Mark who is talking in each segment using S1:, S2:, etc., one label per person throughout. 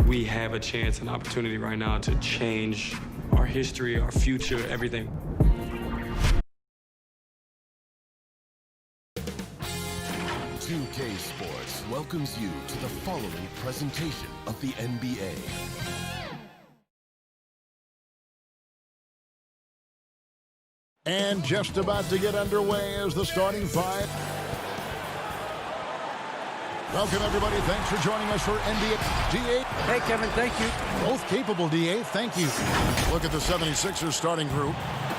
S1: We have a chance, an opportunity right now to change our history, our future, everything.
S2: CLA Sports welcomes you to the following presentation of the NBA.
S3: And just about to get underway as the starting five. Welcome, everybody. Thanks for joining us for NBA. DA.
S4: Hey, Kevin. Thank you.
S3: Both capable, DA. Thank you. Look at the 76ers starting group.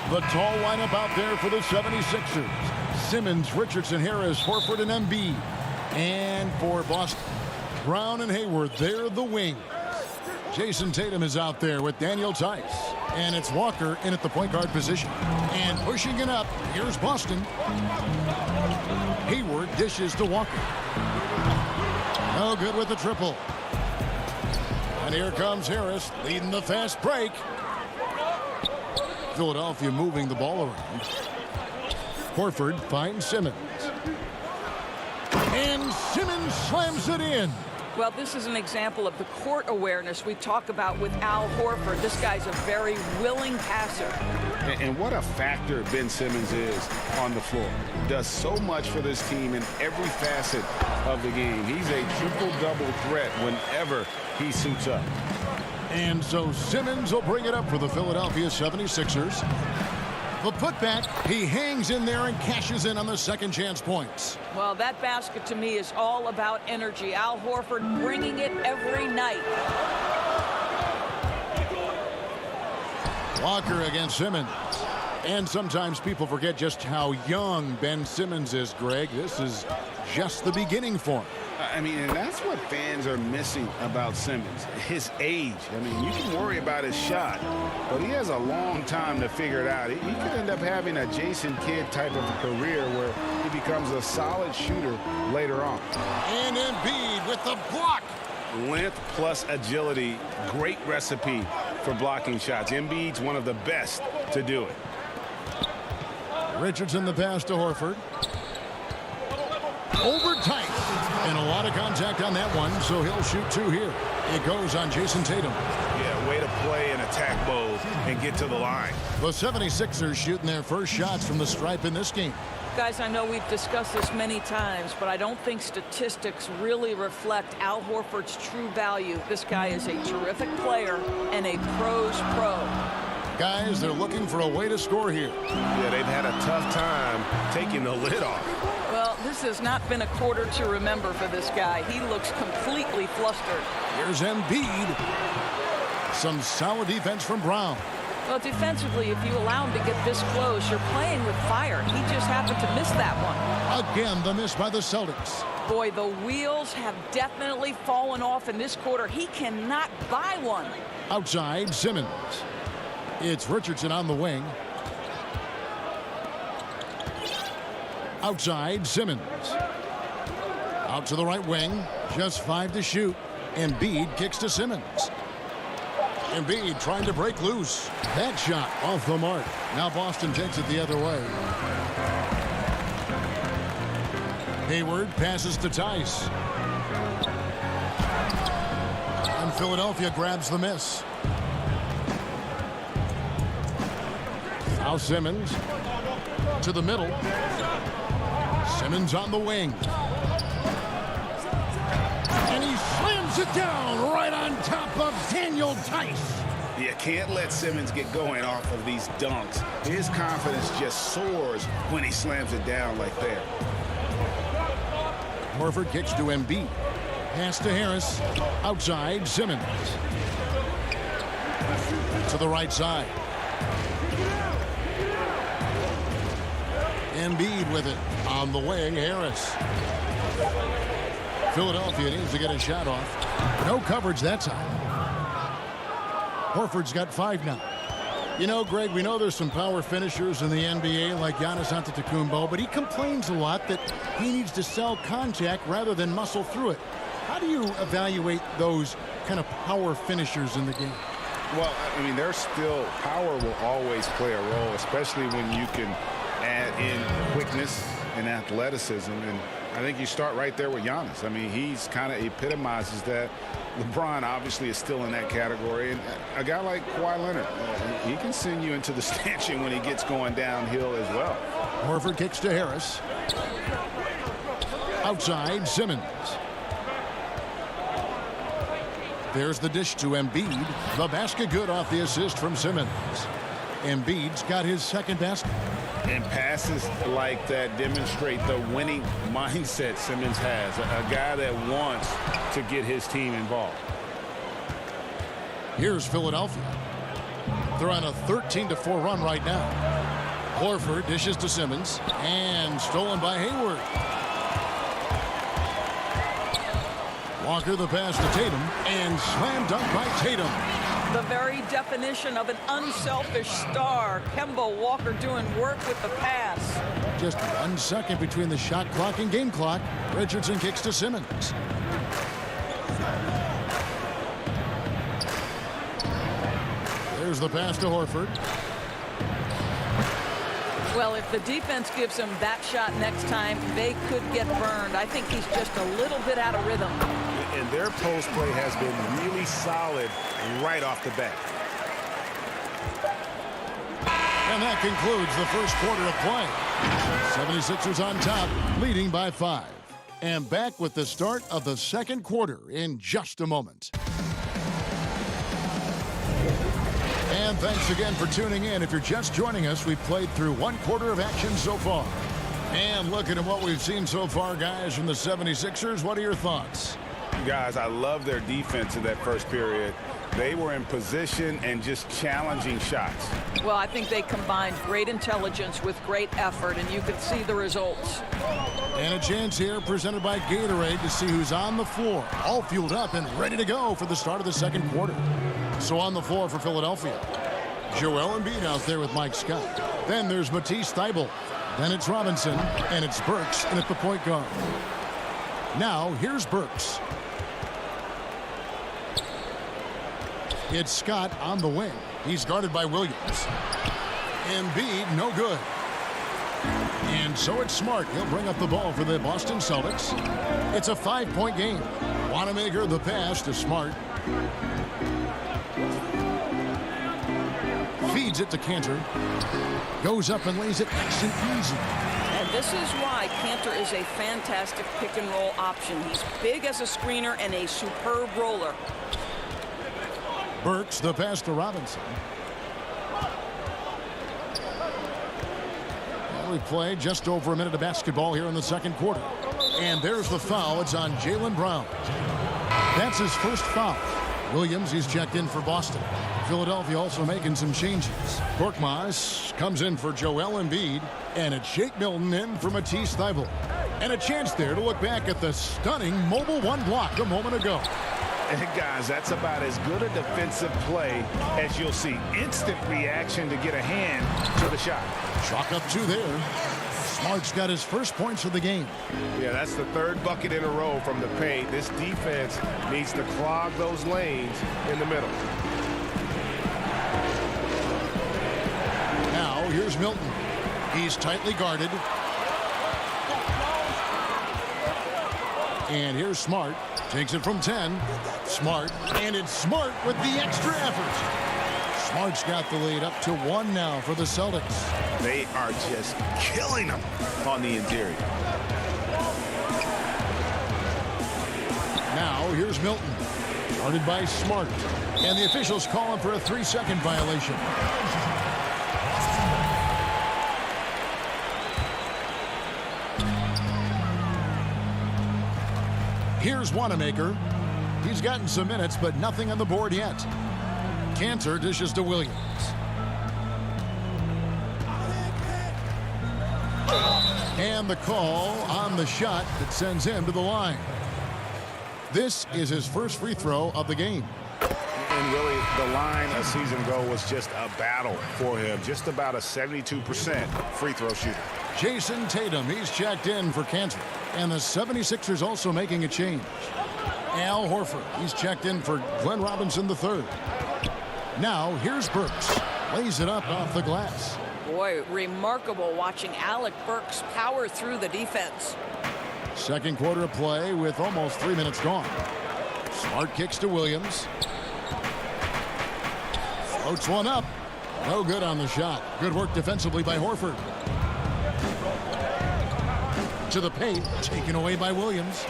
S3: The tall lineup out there for the 76ers. Simmons, Richardson, Harris, Horford, and Embiid. And for Boston, Brown and Hayward, they're the wings. Jason Tatum is out there with Daniel Tice. And it's Walker in at the point guard position. And pushing it up, here's Boston. Hayward dishes to Walker. No good with the triple. And here comes Harris leading the fast break. Philadelphia moving the ball around. Horford finds Simmons. And Simmons slams it in.
S5: Well, this is an example of the court awareness we talk about with Al Horford. This guy's a very willing passer.
S6: And what a factor Ben Simmons is on the floor. Does so much for this team in every facet of the game. He's a triple-double threat whenever he suits up.
S3: And so Simmons will bring it up for the Philadelphia 76ers. The putback, he hangs in there and cashes in on the second chance points.
S5: Well, that basket to me is all about energy. Al Horford bringing it every night.
S3: Walker against Simmons. And sometimes people forget just how young Ben Simmons is, Greg. This is just the beginning for him.
S6: I mean, and that's what fans are missing about Simmons, his age. I mean, you can worry about his shot, but he has a long time to figure it out. He could end up having a Jason Kidd type of a career where he becomes a solid shooter later on.
S3: And Embiid with the block.
S6: Length plus agility, great recipe for blocking shots. Embiid's one of the best to do it.
S3: Richardson the pass to Horford. Over tight. And a lot of contact on that one, so he'll shoot two here. It goes on Jason Tatum.
S6: Yeah, way to play in attack mode and get to the line.
S3: The 76ers shooting their first shots from the stripe in this game.
S5: Guys, I know we've discussed this many times, but I don't think statistics really reflect Al Horford's true value. This guy is a terrific player and a pro's pro.
S3: Guys, they're looking for a way to score here.
S6: Yeah, they've had a tough time taking the lid off.
S5: Well, this has not been a quarter to remember for this guy. He looks completely flustered.
S3: Here's Embiid. Some solid defense from Brown.
S5: Well, defensively, if you allow him to get this close, you're playing with fire. He just happened to miss that one.
S3: Again, the miss by the Celtics.
S5: Boy, the wheels have definitely fallen off in this quarter. He cannot buy one.
S3: Outside, Simmons. It's Richardson on the wing. Outside, Simmons. Out to the right wing. Just 5 to shoot. Embiid kicks to Simmons. Embiid trying to break loose. That shot off the mark. Now Boston takes it the other way. Hayward passes to Tice. And Philadelphia grabs the miss. Now Simmons to the middle. Simmons on the wing. And he slams it down right on top of Daniel Tice.
S6: You can't let Simmons get going off of these dunks. His confidence just soars when he slams it down like that.
S3: Horford kicks to Embiid. Pass to Harris. Outside, Simmons. To the right side. Embiid with it. On the wing, Harris. Philadelphia needs to get a shot off. No coverage that time. Horford's got 5 now. You know, Greg, we know there's some power finishers in the NBA like Giannis Antetokounmpo, but he complains a lot that he needs to sell contact rather than muscle through it. How do you evaluate those kind of power finishers in the game?
S6: Well, I mean, there's still power will always play a role, especially when you can add in quickness and athleticism. And I think you start right there with Giannis. I mean, he's kind of epitomizes that. LeBron obviously is still in that category. And a guy like Kawhi Leonard, he can send you into the stanchion when he gets going downhill as well.
S3: Horford kicks to Harris. Outside, Simmons. There's the dish to Embiid. The basket good off the assist from Simmons. Embiid's got his second basket.
S6: And passes like that demonstrate the winning mindset Simmons has. A guy that wants to get his team involved.
S3: Here's Philadelphia. They're on a 13-4 run right now. Horford dishes to Simmons. And stolen by Hayward. Walker the pass to Tatum. And slam dunk by Tatum.
S5: The very definition of an unselfish star. Kemba Walker doing work with the pass.
S3: Just 1 second between the shot clock and game clock. Richardson kicks to Simmons. There's the pass to Horford.
S5: Well, if the defense gives him that shot next time, they could get burned. I think he's just a little bit out of rhythm.
S6: And their post play has been really solid right off the bat.
S3: And that concludes the first quarter of play. 76ers on top, leading by 5. And back with the start of the second quarter in just a moment. And thanks again for tuning in. If you're just joining us, we've played through one quarter of action so far. And looking at what we've seen so far, guys, from the 76ers, what are your thoughts?
S6: Guys, I love their defense in that first period. They were in position and just challenging shots.
S5: Well, I think they combined great intelligence with great effort, and you could see the results.
S3: And a chance here presented by Gatorade to see who's on the floor, all fueled up and ready to go for the start of the second quarter. So on the floor for Philadelphia, Joel Embiid out there with Mike Scott. Then there's Matisse Thybulle. Then it's Robinson, and it's Burks in at the point guard. Now, here's Burks. It's Scott on the wing. He's guarded by Williams. Embiid, no good. And so it's Smart. He'll bring up the ball for the Boston Celtics. It's a 5-point game. Wanamaker the pass to Smart. Feeds it to Cantor. Goes up and lays it nice and easy.
S5: And this is why Cantor is a fantastic pick-and-roll option. He's big as a screener and a superb roller.
S3: Burks the pass to Robinson. Well, we played just over a minute of basketball here in the second quarter. And there's the foul. It's on Jaylen Brown. That's his first foul. Williams, he's checked in for Boston. Philadelphia also making some changes. Korkmaz comes in for Joel Embiid. And it's Shake Milton in for Matisse Thybulle. And a chance there to look back at the stunning mobile one block a moment ago.
S6: And guys, that's about as good a defensive play as you'll see. Instant reaction to get a hand to the shot.
S3: Chalk up 2 there. Smart's got his first points of the game.
S6: Yeah, that's the third bucket in a row from the paint. This defense needs to clog those lanes in the middle.
S3: Now, here's Milton. He's tightly guarded. And here's Smart. Takes it from 10. Smart. And it's Smart with the extra effort. Smart's got the lead up to 1 now for the Celtics.
S6: They are just killing them on the interior.
S3: Now, here's Milton. Guarded by Smart. And the officials call him for a 3-second violation. Here's Wanamaker. He's gotten some minutes, but nothing on the board yet. Cantor dishes to Williams. And the call on the shot that sends him to the line. This is his first free throw of the game.
S6: And really, the line a season ago was just a battle for him. Just about a 72% free throw shooter.
S3: Jason Tatum, he's checked in for Cantor. And the 76ers also making a change. Al Horford, he's checked in for Glenn Robinson III. Now, here's Burks. Lays it up off the glass.
S5: Boy, remarkable watching Alec Burks power through the defense.
S3: Second quarter of play with almost 3 minutes gone. Smart kicks to Williams. Floats one up. No good on the shot. Good work defensively by Horford. To the paint. Taken away by Williams.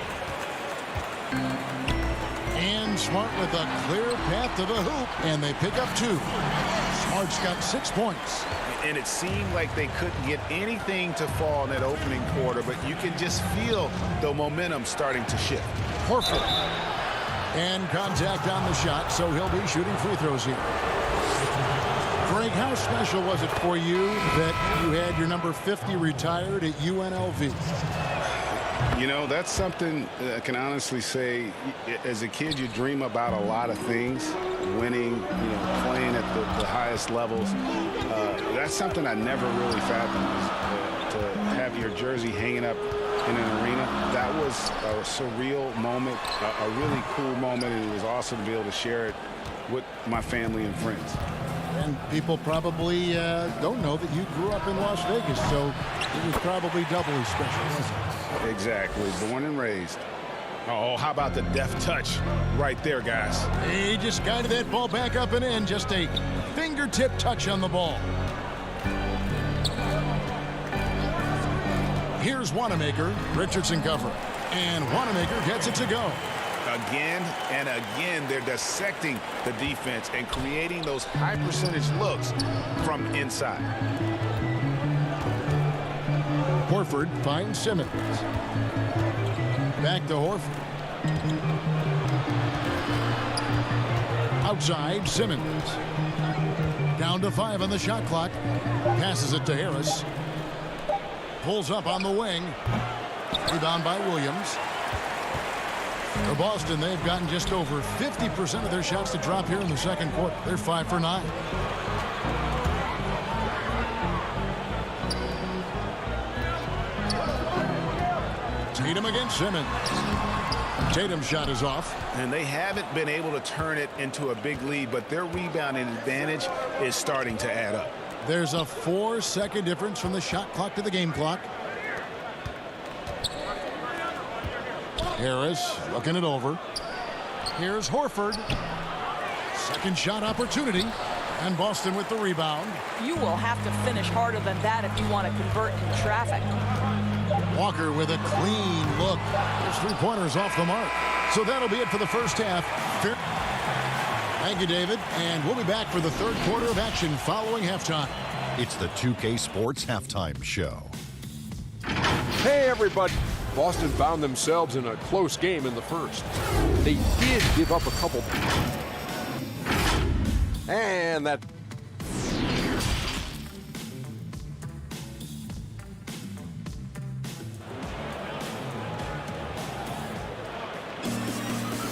S3: And Smart with a clear path to the hoop. And they pick up 2. Smart's got 6 points.
S6: And it seemed like they couldn't get anything to fall in that opening quarter, but you can just feel the momentum starting to shift.
S3: Horford. And contact on the shot, so he'll be shooting free throws here. Greg, how special was it for you that you had your number 50 retired at UNLV?
S6: You know, that's something I can honestly say. As a kid, you dream about a lot of things, winning, playing at the highest levels. That's something I never really fathomed, to have your jersey hanging up in an arena. That was a surreal moment, a really cool moment, and it was awesome to be able to share it with my family and friends.
S3: And people probably don't know that you grew up in Las Vegas, so it was probably doubly special, wasn't it?
S6: Exactly. Born and raised. Oh, how about the deft touch right there, guys?
S3: He just guided that ball back up and in. Just a fingertip touch on the ball. Here's Wanamaker. Richardson cover. And Wanamaker gets it to go.
S6: Again and again, they're dissecting the defense and creating those high percentage looks from inside.
S3: Horford finds Simmons. Back to Horford. Outside, Simmons. Down to 5 on the shot clock. Passes it to Harris. Pulls up on the wing. Rebound by Williams. For Boston, they've gotten just over 50% of their shots to drop here in the second quarter. They're 5 for 9. Tatum against Simmons. Tatum's shot is off.
S6: And they haven't been able to turn it into a big lead, but their rebounding advantage is starting to add up.
S3: There's a 4-second difference from the shot clock to the game clock. Harris looking it over. Here's Horford. Second shot opportunity. And Boston with the rebound.
S5: You will have to finish harder than that if you want to convert in traffic.
S3: Walker with a clean look. His three-pointers off the mark. So that'll be it for the first half. Thank you, David. And we'll be back for the third quarter of action following halftime.
S4: It's the 2K Sports Halftime Show.
S7: Hey, everybody. Boston found themselves in a close game in the first. They did give up a couple. And that...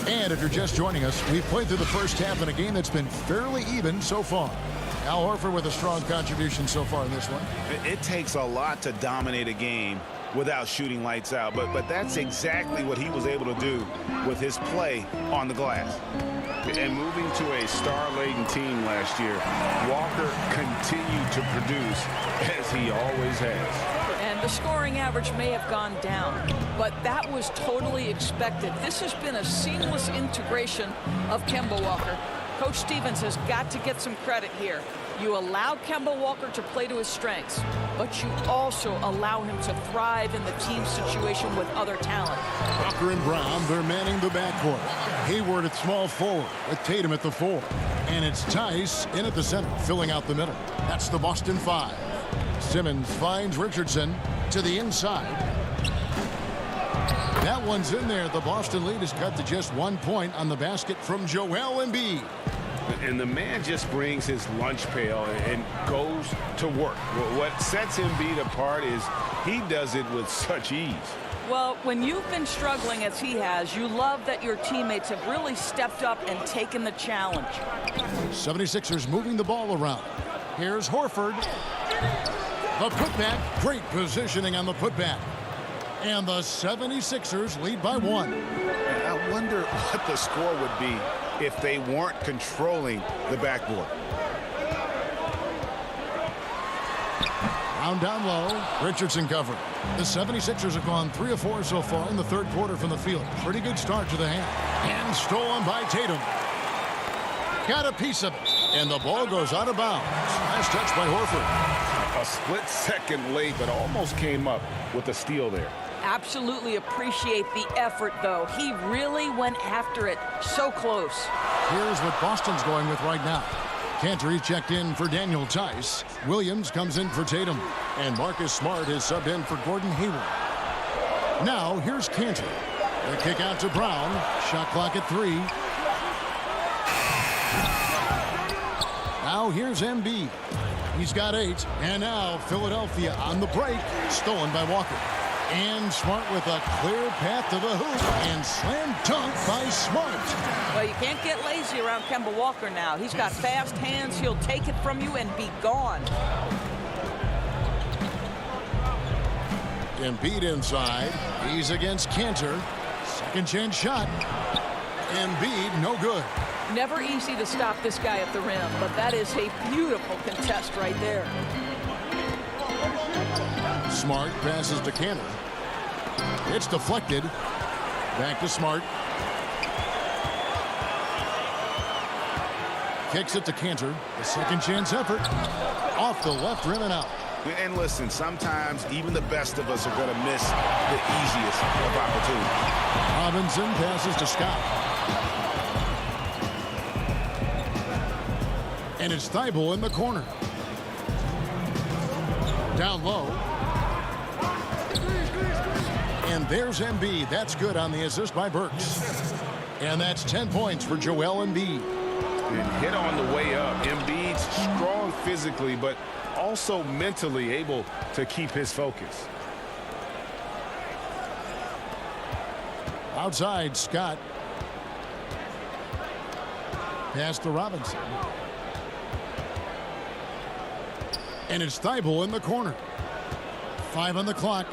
S3: And if you're just joining us, we've played through the first half in a game that's been fairly even so far. Al Horford with a strong contribution so far in this one.
S6: It takes a lot to dominate a game without shooting lights out, but that's exactly what he was able to do with his play on the glass. And moving to a star-laden team last year, Walker continued to produce as he always has.
S5: And the scoring average may have gone down, but that was totally expected. This has been a seamless integration of Kemba Walker. Coach Stevens has got to get some credit here. You allow Kemba Walker to play to his strengths, but you also allow him to thrive in the team situation with other talent.
S3: Walker and Brown, they're manning the backcourt. Hayward at small forward with Tatum at the 4. And it's Tice in at the center, filling out the middle. That's the Boston 5. Simmons finds Richardson to the inside. That one's in there. The Boston lead is cut to just 1 point on the basket from Joel Embiid.
S6: And the man just brings his lunch pail and goes to work. What sets Embiid apart is he does it with such ease.
S5: Well, when you've been struggling as he has, you love that your teammates have really stepped up and taken the challenge.
S3: 76ers moving the ball around. Here's Horford. The putback. Great positioning on the putback. And the 76ers lead by 1.
S6: And I wonder what the score would be if they weren't controlling the backboard.
S3: Brown down low. Richardson covered. The 76ers have gone 3 of 4 so far in the third quarter from the field. Pretty good start to the half. And stolen by Tatum. Got a piece of it. And the ball goes out of bounds. Nice touch by Horford.
S6: A split second late, but almost came up with a steal there.
S5: Absolutely appreciate the effort, though. He really went after it. So close.
S3: Here's what Boston's going with right now. Cantor checked in for Daniel Tice. Williams comes in for Tatum. And Marcus Smart is subbed in for Gordon Hayward. Now, here's Cantor. The kick out to Brown. Shot clock at 3. Now, here's Embiid. He's got 8. And now, Philadelphia on the break. Stolen by Walker. And Smart with a clear path to the hoop. And slam dunk by Smart.
S5: Well, you can't get lazy around Kemba Walker now. He's got fast hands. He'll take it from you and be gone.
S3: Embiid inside. He's against Cantor. Second chance shot. Embiid, no good.
S5: Never easy to stop this guy at the rim, but that is a beautiful contest right there.
S3: Smart passes to Cantor. It's deflected. Back to Smart. Kicks it to Cantor. The second chance effort. Off the left rim and out.
S6: And listen, sometimes even the best of us are going to miss the easiest of opportunities.
S3: Robinson passes to Scott. And it's Thibault in the corner. Down low. And there's Embiid. That's good on the assist by Burks. And that's 10 points for Joel Embiid.
S6: And hit on the way up. Embiid's strong physically, but also mentally able to keep his focus.
S3: Outside, Scott. Pass to Robinson. And it's Thibault in the corner. 5 on the clock.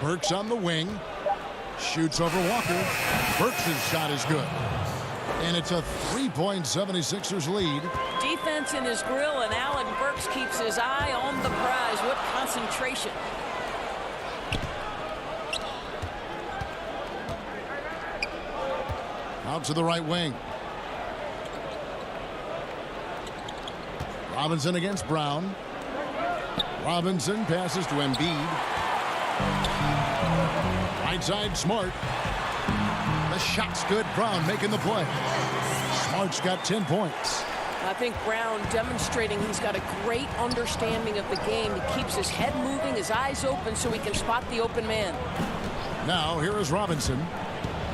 S3: Burks on the wing. Shoots over Walker. Burks' shot is good. And it's a 3-point 76ers lead.
S5: Defense in his grill, and Alec Burks keeps his eye on the prize. What concentration.
S3: Out to the right wing. Robinson against Brown. Robinson passes to Embiid. Right side, Smart. The shot's good. Brown making the play. Smart's got 10 points.
S8: I think Brown demonstrating he's got a great understanding of the game. He keeps his head moving, his eyes open so he can spot the open man.
S3: Now, here is Robinson.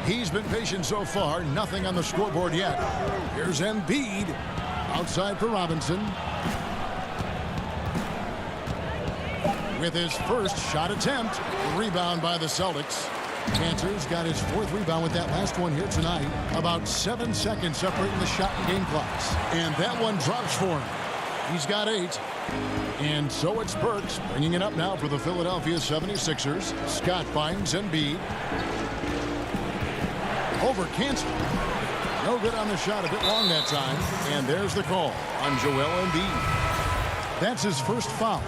S3: He's been patient so far. Nothing on the scoreboard yet. Here's Embiid. Outside for Robinson. With his first shot attempt. Rebound by the Celtics. Cantor's got his 4th rebound with that last one here tonight. About 7 seconds separating the shot and game clocks. And that one drops for him. He's got 8. And so it's Burks bringing it up now for the Philadelphia 76ers. Scott finds Embiid. Over Cantor. No good on the shot, a bit long that time. And there's the call on Joel Embiid. That's his first foul.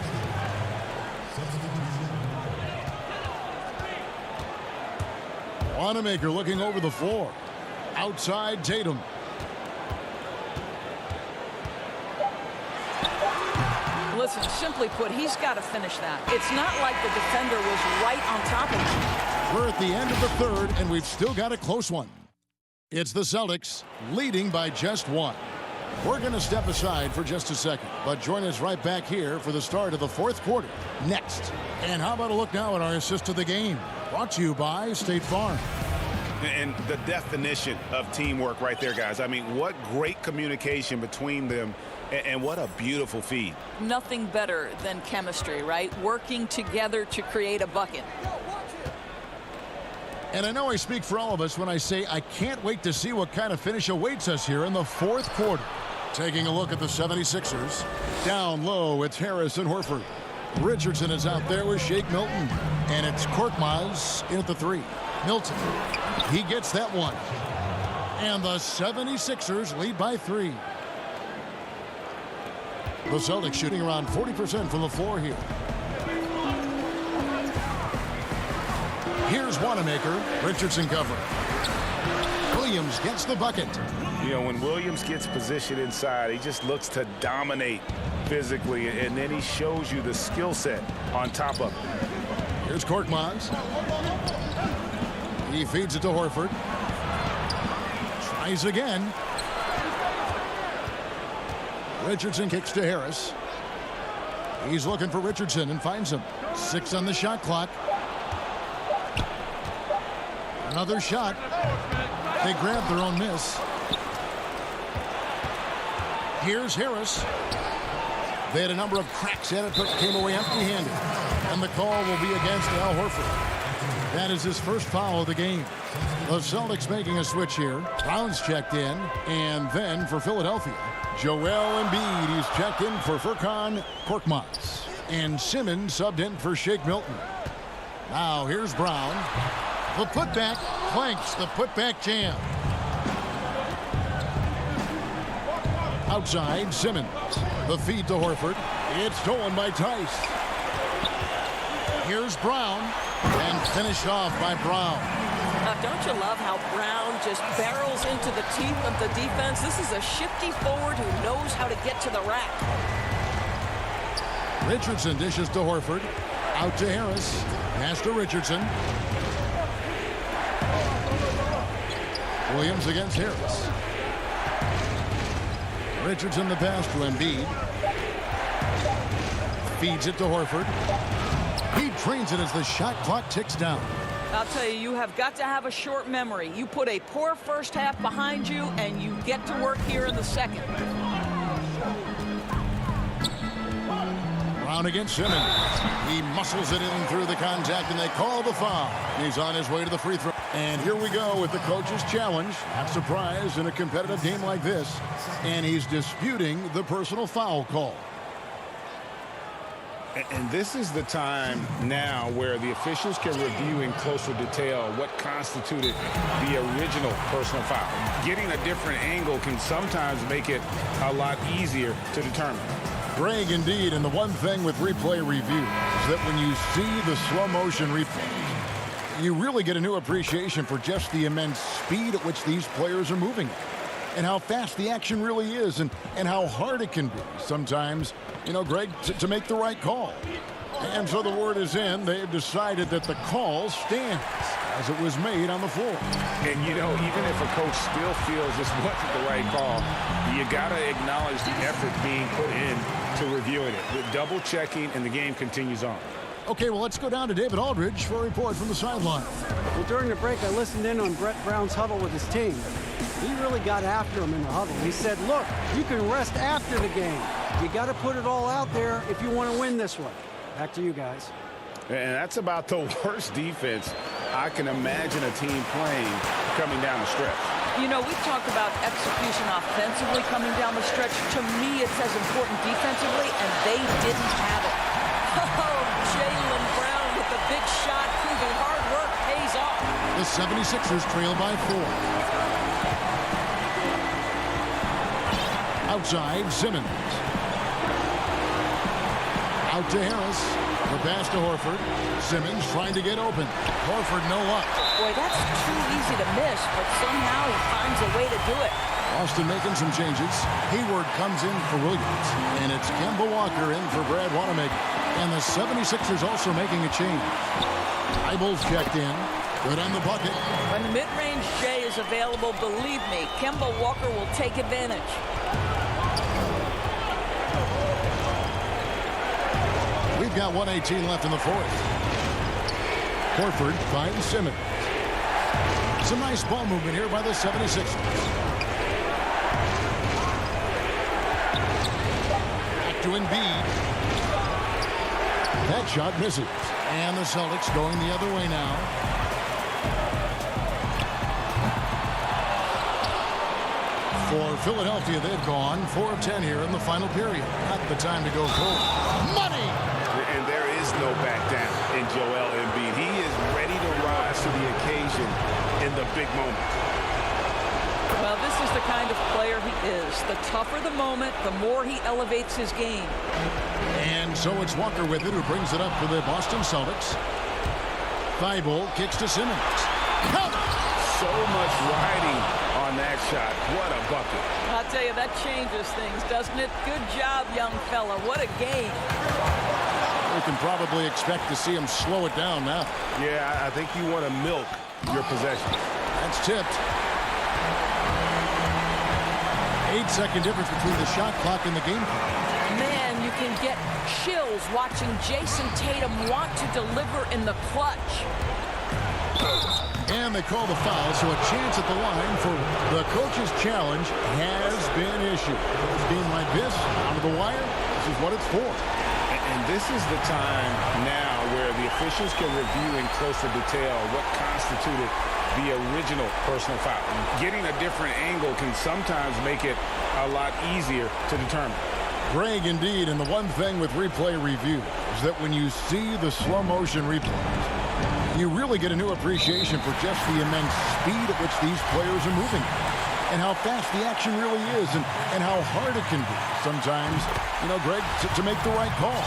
S3: Wanamaker looking over the floor. Outside Tatum.
S5: Listen, simply put, he's got to finish that. It's not like the defender was right on top of him.
S3: We're at the end of the third, and we've still got a close one. It's the Celtics leading by just 1. We're going to step aside for just a second, but join us right back here for the start of the 4th quarter next. And how about a look now at our assist of the game? Brought to you by State Farm.
S6: And the definition of teamwork right there, guys. I mean, what great communication between them, and what a beautiful feed.
S5: Nothing better than chemistry, right? Working together to create a bucket.
S3: And I know I speak for all of us when I say I can't wait to see what kind of finish awaits us here in the 4th quarter. Taking a look at the 76ers. Down low, it's Harris and Horford. Richardson is out there with Shake Milton. And it's Korkmaz in at the 3. Milton. He gets that one. And the 76ers lead by 3. The Celtics shooting around 40% from the floor here. Here's Wanamaker. Richardson covering. Williams gets the bucket.
S6: You know, when Williams gets positioned inside, he just looks to dominate physically, and then he shows you the skill set on top of it.
S3: Here's Korkmaz. He feeds it to Horford. Tries again. Richardson kicks to Harris. He's looking for Richardson and finds him. 6 on the shot clock. Another shot. They grab their own miss. Here's Harris. They had a number of cracks at it, but came away empty-handed. And the call will be against Al Horford. That is his first foul of the game. The Celtics making a switch here. Brown's checked in. And then for Philadelphia, Joel Embiid. He's checked in for Furkan Korkmaz. And Simmons subbed in for Shake Milton. Now here's Brown. The putback clanks. The putback jam. Outside, Simmons. The feed to Horford. It's stolen by Tice. Here's Brown. And finished off by Brown.
S8: Now, don't you love how Brown just barrels into the teeth of the defense? This is a shifty forward who knows how to get to the rack.
S3: Richardson dishes to Horford. Out to Harris. Pass to Richardson. Williams against Harris. Richardson the pass to Embiid. Feeds it to Horford. He trains it as the shot clock ticks down.
S5: I'll tell you, you have got to have a short memory. You put a poor first half behind you, and you get to work here in the second.
S3: Brown against Simmons. He muscles it in through the contact, and they call the foul. He's on his way to the free throw. And here we go with the coach's challenge. Not surprised in a competitive game like this. And he's disputing the personal foul call.
S6: And this is the time now where the officials can review in closer detail what constituted the original personal foul. Getting a different angle can sometimes make it a lot easier to determine.
S3: Greg, indeed, and the one thing with replay review is that when you see the slow motion replay, you really get a new appreciation for just the immense speed at which these players are moving and how fast the action really is and how hard it can be sometimes, you know, Greg, to make the right call. And so the word is in. They've decided that the call stands as it was made on the floor.
S6: And, you know, even if a coach still feels this wasn't the right call, you got to acknowledge the effort being put in to reviewing it. With double checking, and the game continues on.
S3: Okay, well, let's go down to David Aldridge for a report from the sideline.
S9: Well, during the break, I listened in on Brett Brown's huddle with his team. He really got after him in the huddle. He said, look, you can rest after the game. You got to put it all out there if you want to win this one. Back to you guys.
S6: And that's about the worst defense I can imagine a team playing coming down the stretch.
S5: You know, we've talked about execution offensively coming down the stretch. To me, it's as important defensively, and they didn't have it. Oh, Jaylen Brown with the big shot, proving hard work pays off.
S3: The 76ers trail by 4. Outside, Simmons. Out to Harris. The pass to Horford. Simmons trying to get open. Horford no luck.
S5: Boy, that's too easy to miss, but somehow he finds a way to do it.
S3: Austin making some changes. Hayward comes in for Williams. And it's Kemba Walker in for Brad Wanamaker. And the 76ers also making a change. Eibel's checked in. Good on the bucket.
S5: When the mid-range J is available, believe me, Kemba Walker will take advantage.
S3: We've got 1:18 left in the fourth. Horford finds Simmons. Some nice ball movement here by the 76ers. Back to Embiid. That shot misses. And the Celtics going the other way now. For Philadelphia, they've gone 4 of 10 here in the final period. Not the time to go forward. Money!
S6: And there is no back down in Joel Embiid. He is ready to rise to the occasion in the big moment.
S5: Well, this is the kind of play player he is. The tougher the moment, the more he elevates his game.
S3: And so it's Walker with it, who brings it up for the Boston Celtics. Thibault kicks to Simmons. Count!
S6: So much riding on that shot. What a bucket.
S5: I'll tell you, that changes things, doesn't it? Good job, young fella. What a game.
S3: We can probably expect to see him slow it down now.
S6: Yeah, I think you want to milk your possession.
S3: That's tipped. 8-second difference between the shot clock and the game clock.
S8: Man, you can get chills watching Jason Tatum want to deliver in the clutch.
S3: And they call the foul, so a chance at the line for the coach's challenge has been issued. A game like this, out of the wire, this is what it's for.
S6: And this is the time now where the officials can review in closer detail what constituted the original personal foul. Getting a different angle can sometimes make it a lot easier to determine.
S3: Greg, indeed, and the one thing with replay review is that when you see the slow motion replays, you really get a new appreciation for just the immense speed at which these players are moving and how fast the action really is and how hard it can be sometimes, you know, Greg, to make the right call.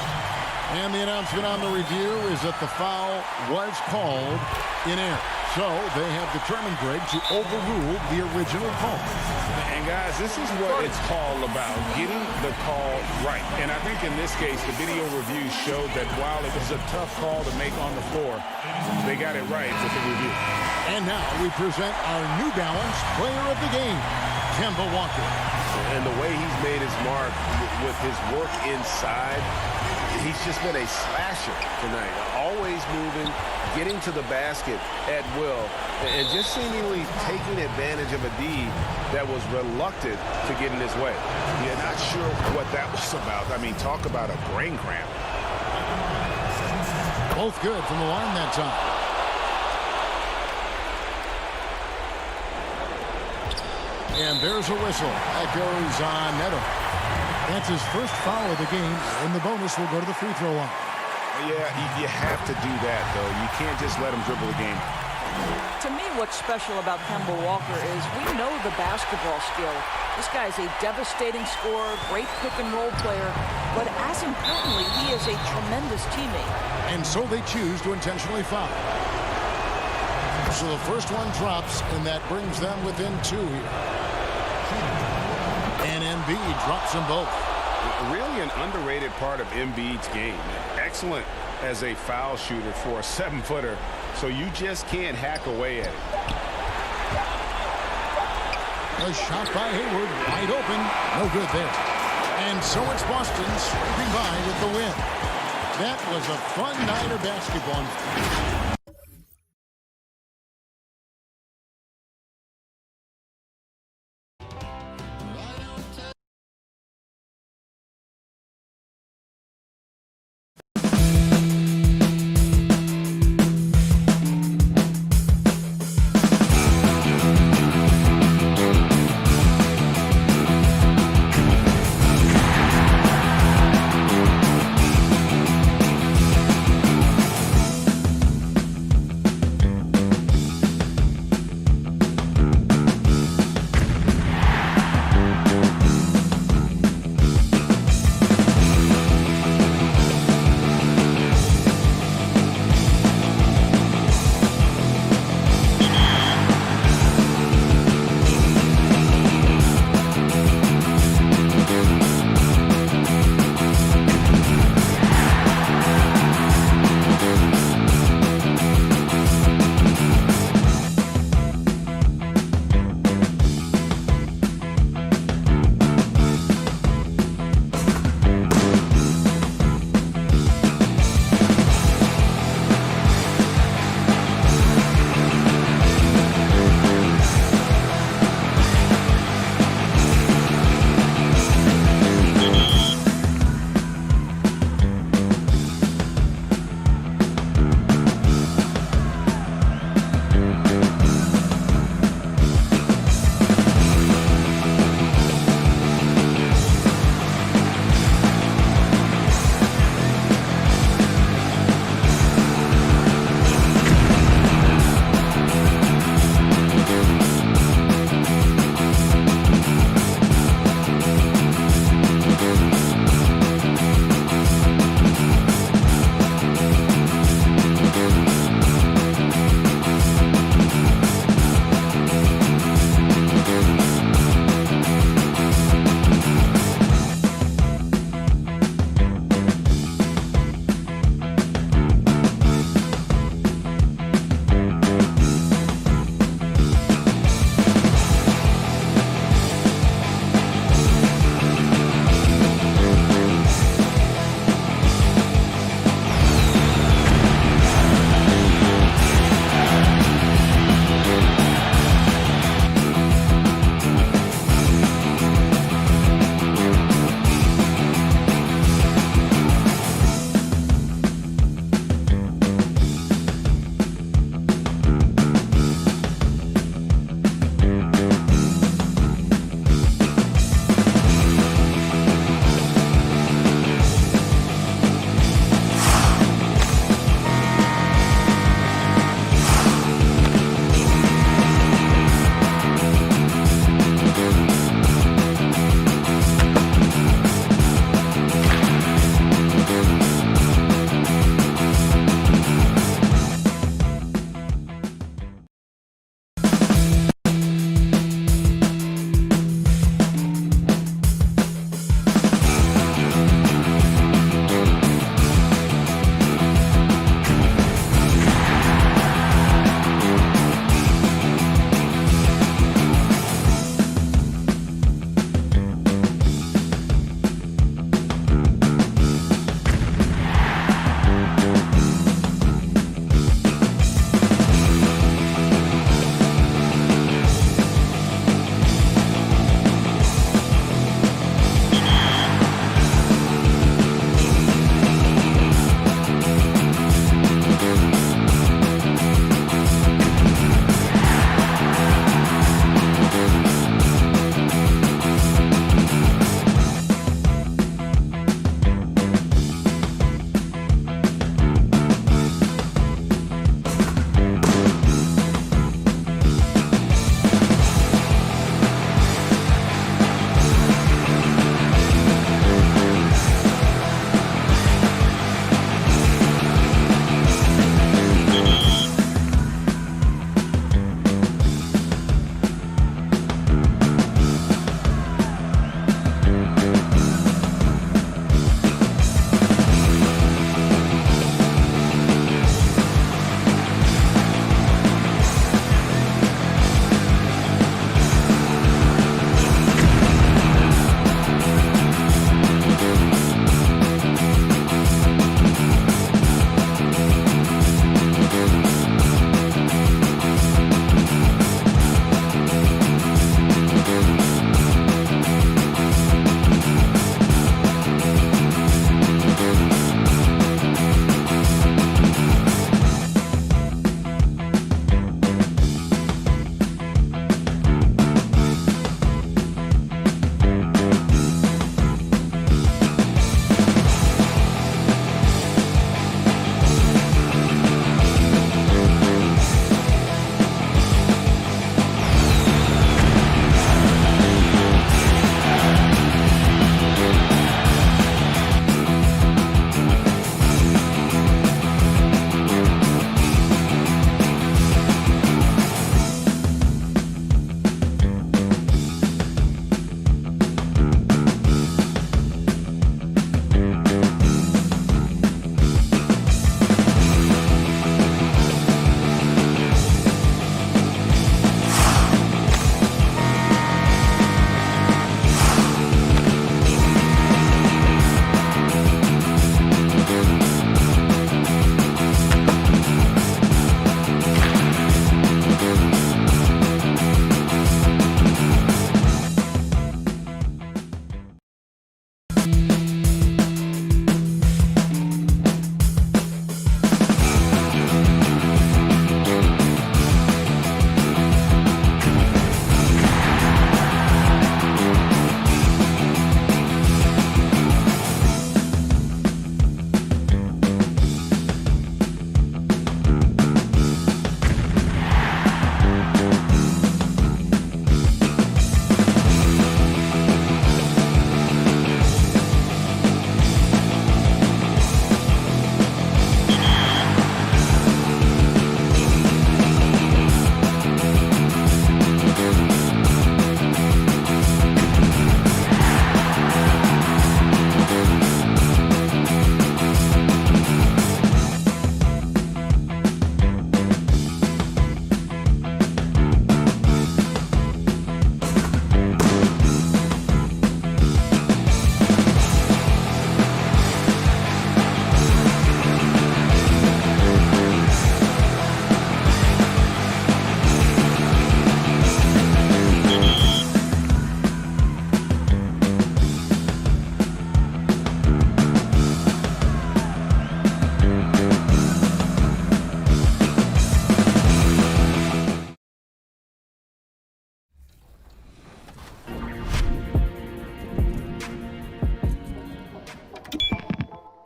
S3: And the announcement on the review is that the foul was called in error. So they have determined, Greg, to overrule the original call.
S6: And guys, this is what it's all about, getting the call right. And I think in this case, the video review showed that while it was a tough call to make on the floor, they got it right with the review.
S3: And now we present our New Balance player of the game, Kemba Walker.
S6: And the way he's made his mark with his work inside, he's just been a slasher tonight. Always moving, getting to the basket at will, and just seemingly taking advantage of a D that was reluctant to get in his way. You're not sure what that was about. I mean, talk about a brain cramp.
S3: Both good from the line that time. And there's a whistle. That goes on Neto. That's his first foul of the game, and the bonus will go to the free throw line.
S6: Yeah, you have to do that, though. You can't just let him dribble the game.
S5: To me, what's special about Kemba Walker is we know the basketball skill. This guy's a devastating scorer, great pick-and-roll player, but as importantly, he is a tremendous teammate.
S3: And so they choose to intentionally foul. So the first one drops, and that brings them within 2 here. And Embiid drops them both.
S6: Really an underrated part of Embiid's game. Excellent as a foul shooter for a 7-footer, so you just can't hack away at it.
S3: A shot by Hayward, wide open, no good there. And so it's Boston scraping by with the win. That was a fun night of basketball.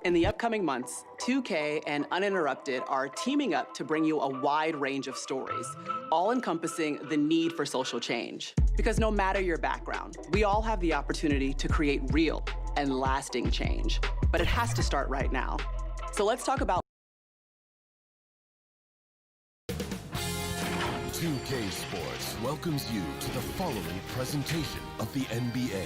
S10: In the upcoming months, 2K and Uninterrupted are teaming up to bring you a wide range of stories, all encompassing the need for social change. Because no matter your background, we all have the opportunity to create real and lasting change. But it has to start right now. So let's talk about
S2: 2K Sports welcomes you to the following presentation of the NBA.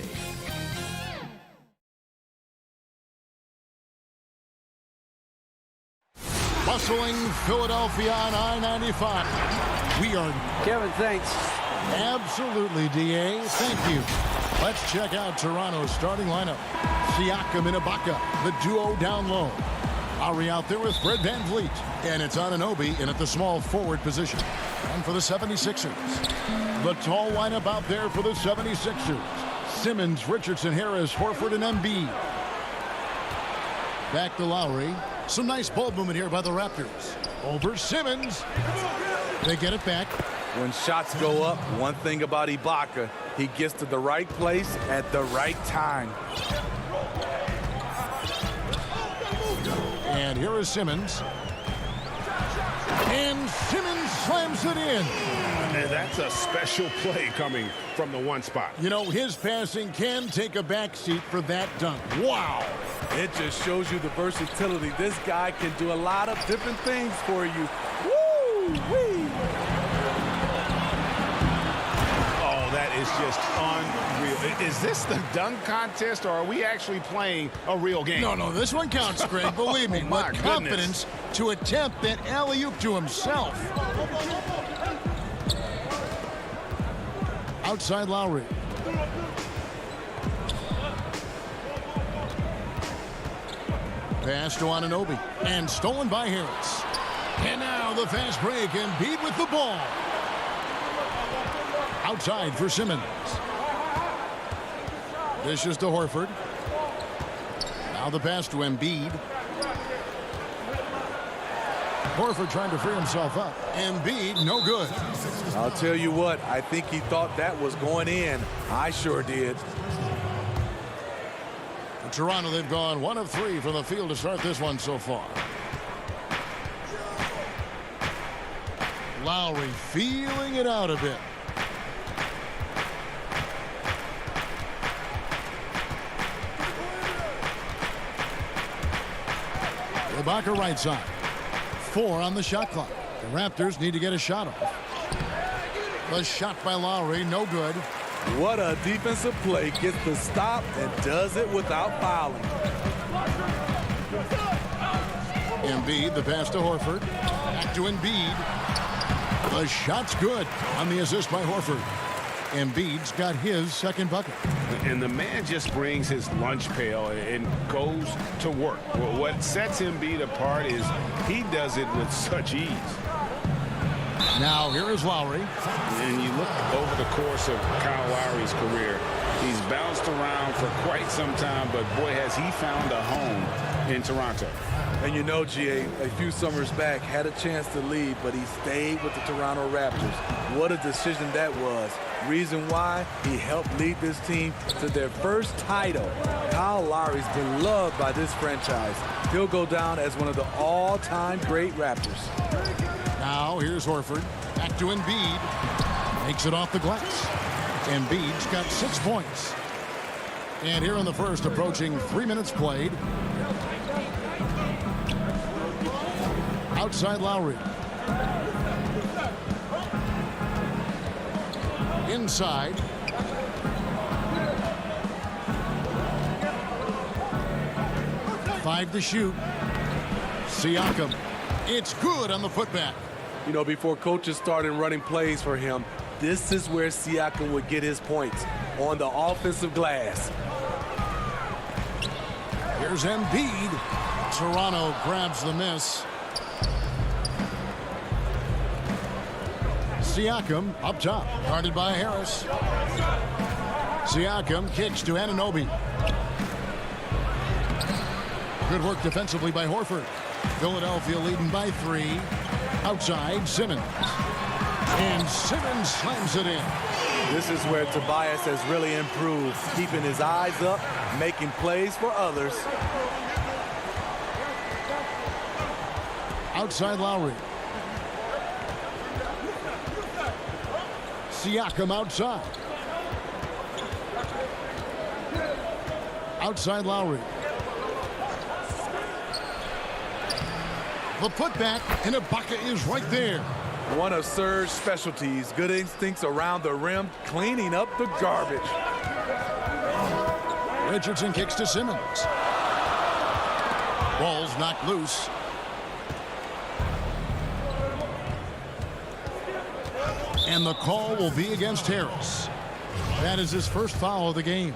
S3: Bustling Philadelphia on I-95. We are...
S9: Kevin, thanks.
S3: Absolutely, DA. Thank you. Let's check out Toronto's starting lineup. Siakam and Ibaka, the duo down low. Lowry out there with Fred VanVleet. And it's Anunoby in at the small forward position. And for the 76ers, the tall lineup out there for the 76ers. Simmons, Richardson, Harris, Horford, and Embiid. Back to Lowry. Some nice ball movement here by the Raptors. Over Simmons. They get it back.
S11: When shots go up, one thing about Ibaka, he gets to the right place at the right time.
S3: And here is Simmons. And Simmons slams it in.
S6: And that's a special play coming from the one spot.
S3: You know, his passing can take a backseat for that dunk. Wow.
S11: It just shows you the versatility. This guy can do a lot of different things for you. Woo-wee.
S6: Oh, that is just unreal. Is this the dunk contest, or are we actually playing a real game?
S3: No, this one counts, Greg. Believe me.
S6: My
S3: But confidence to attempt that alley-oop to himself. Outside Lowry. Pass to Anunoby. And stolen by Harris. And now the fast break, and Embiid with the ball. Outside for Simmons. This is to Horford. Now the pass to Embiid. Horford trying to free himself up. Embiid, no good.
S11: I'll tell you what, I think he thought that was going in. I sure did.
S3: For Toronto, they've gone 1 of 3 from the field to start this one so far. Lowry feeling it out a bit. Ibaka right side. 4 on the shot clock. The Raptors need to get a shot off. The shot by Lowry, no good.
S11: What a defensive play. Gets the stop and does it without fouling.
S3: Embiid, the pass to Horford. Back to Embiid. The shot's good on the assist by Horford. Embiid's got his second bucket.
S6: And the man just brings his lunch pail and goes to work. Well, what sets Embiid apart is he does it with such ease.
S3: Now here is Lowry.
S6: And you look over the course of Kyle Lowry's career, he's bounced around for quite some time, but boy, has he found a home in Toronto.
S11: And you know, GA, a few summers back, had a chance to leave, but he stayed with the Toronto Raptors. What a decision that was. Reason why? He helped lead this team to their first title. Kyle Lowry's beloved by this franchise. He'll go down as one of the all-time great Raptors.
S3: Now here's Horford. Back to Embiid. Makes it off the glass. Embiid's got 6 points. And here in the first, approaching 3 minutes played. Outside Lowry. Inside. Five to shoot. Siakam. It's good on the putback.
S11: You know, before coaches started running plays for him, this is where Siakam would get his points, on the offensive glass.
S3: Here's Embiid. Toronto grabs the miss. Siakam up top, guarded by Harris. Siakam kicks to Anunoby. Good work defensively by Horford. Philadelphia leading by 3. Outside, Simmons. And Simmons slams it in.
S11: This is where Tobias has really improved, keeping his eyes up, making plays for others.
S3: Outside Lowry. Siakam outside. Outside Lowry. The putback, and Ibaka is right there.
S11: One of Serge's specialties, good instincts around the rim, cleaning up the garbage.
S3: Richardson kicks to Simmons. Ball's knocked loose. And the call will be against Harris. That is his first foul of the game.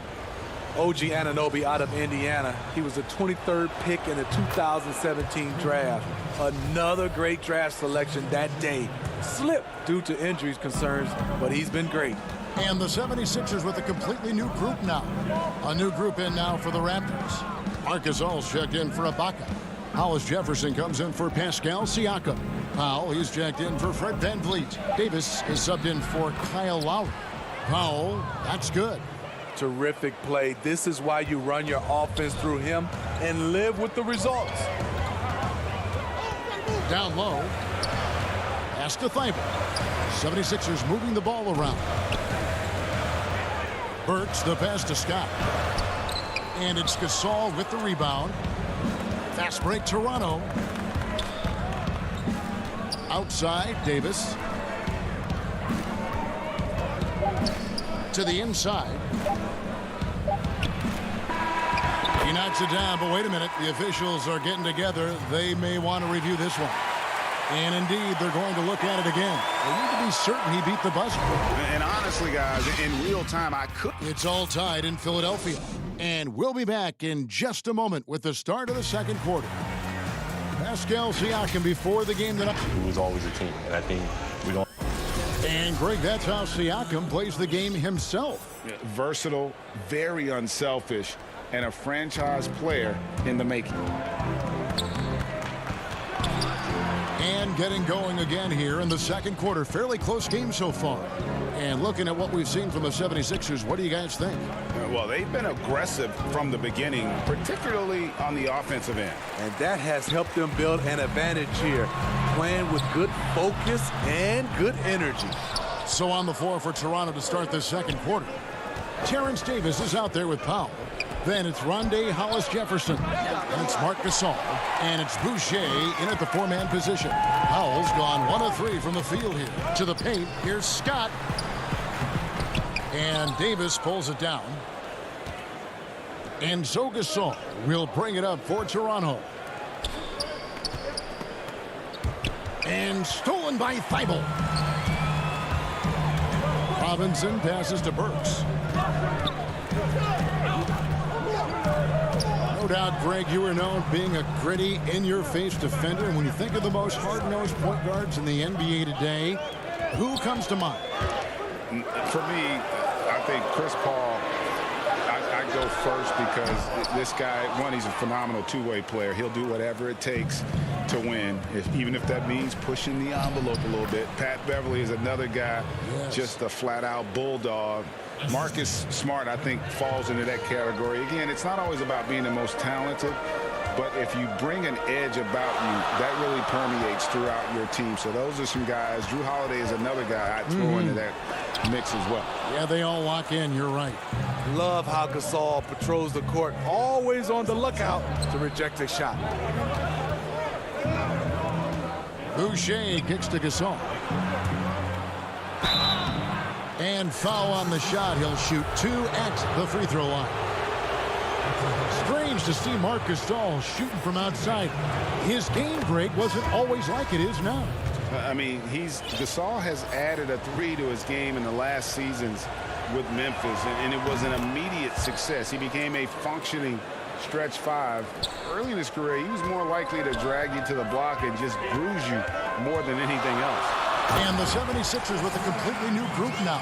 S11: OG Anunoby out of Indiana. He was the 23rd pick in the 2017 draft. Another great draft selection that day. Slipped due to injuries concerns, but he's been great.
S3: And the 76ers with a completely new group now. A new group in now for the Raptors. Marc Gasol's checked in for Ibaka. Hollis Jefferson comes in for Pascal Siakam. Powell, he's checked in for Fred VanVleet. Davis is subbed in for Kyle Lowry. Powell, that's good.
S11: Terrific play. This is why you run your offense through him and live with the results.
S3: Down low. Pass to Thibault. 76ers moving the ball around. Burks the pass to Scott. And it's Gasol with the rebound. Fast break Toronto. Outside Davis. To the inside. He knocks it down, but wait a minute. The officials are getting together. They may want to review this one. And indeed, they're going to look at it again. They need to be certain he beat the buzzer.
S6: And honestly, guys, in real time, I could.
S3: It's all tied in Philadelphia. And we'll be back in just a moment with the start of the second quarter. Pascal Siakam before the game tonight.
S12: It was always a team, and I think we don't.
S3: And Greg, that's how Siakam plays the game himself.
S6: Yeah, versatile, very unselfish, and a franchise player in the making.
S3: And getting going again here in the second quarter. Fairly close game so far. And looking at what we've seen from the 76ers, what do you guys think?
S6: Well, they've been aggressive from the beginning, particularly on the offensive end.
S11: And that has helped them build an advantage here, playing with good focus and good energy.
S3: So on the floor for Toronto to start this second quarter. Terrence Davis is out there with Powell. Then it's Rondé Hollis-Jefferson. And it's Marc Gasol. And it's Boucher in at the four-man position. Powell's gone 1 of 3 from the field here. To the paint, here's Scott. And Davis pulls it down. And so Gasol will bring it up for Toronto. And stolen by Thibault. Robinson passes to Burks. No doubt, Greg, you are known being a gritty, in-your-face defender. And when you think of the most hard-nosed point guards in the NBA today, who comes to mind?
S6: For me, I think Chris Paul, I go first because this guy, one, he's a phenomenal two-way player. He'll do whatever it takes to win, even if that means pushing the envelope a little bit. Pat Beverly is another guy, just a flat-out bulldog. Marcus Smart, I think, falls into that category. Again, it's not always about being the most talented, but if you bring an edge about you, that really permeates throughout your team. So those are some guys. Drew Holiday is another guy I'd throw into that mix as well.
S3: Yeah, they all lock in. You're right.
S11: Love how Gasol patrols the court, always on the lookout to reject a shot.
S3: Boucher kicks to Gasol. And foul on the shot. He'll shoot 2 at the free throw line. Strange to see Marc Gasol shooting from outside. His game break wasn't always like it is now.
S6: I mean, Gasol has added a 3 to his game in the last seasons with Memphis, and it was an immediate success. He became a functioning stretch 5. Early in his career, he was more likely to drag you to the block and just bruise you more than anything else.
S3: And the 76ers with a completely new group now.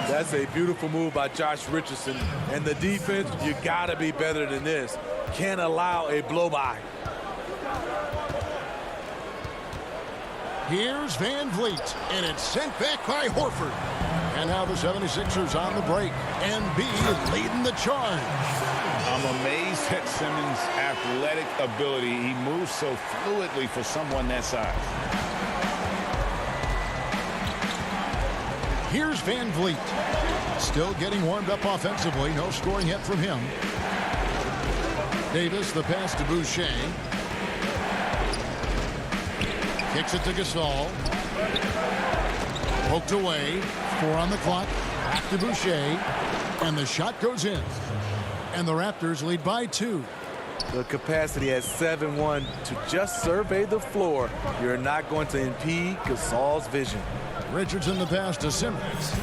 S11: That's a beautiful move by Josh Richardson. And the defense, you got to be better than this. Can't allow a blow-by.
S3: Here's VanVleet, and it's sent back by Horford. And now the 76ers on the break. Embiid leading the charge.
S6: I'm amazed at Simmons' athletic ability. He moves so fluidly for someone that size.
S3: Here's Van Vliet. Still getting warmed up offensively. No scoring yet from him. Davis, the pass to Boucher. Kicks it to Gasol. Poked away. 4 on the clock. Back to Boucher. And the shot goes in. And the Raptors lead by 2.
S11: The capacity at 7-1 to just survey the floor. You're not going to impede Gasol's vision.
S3: Richardson the pass to Simmons.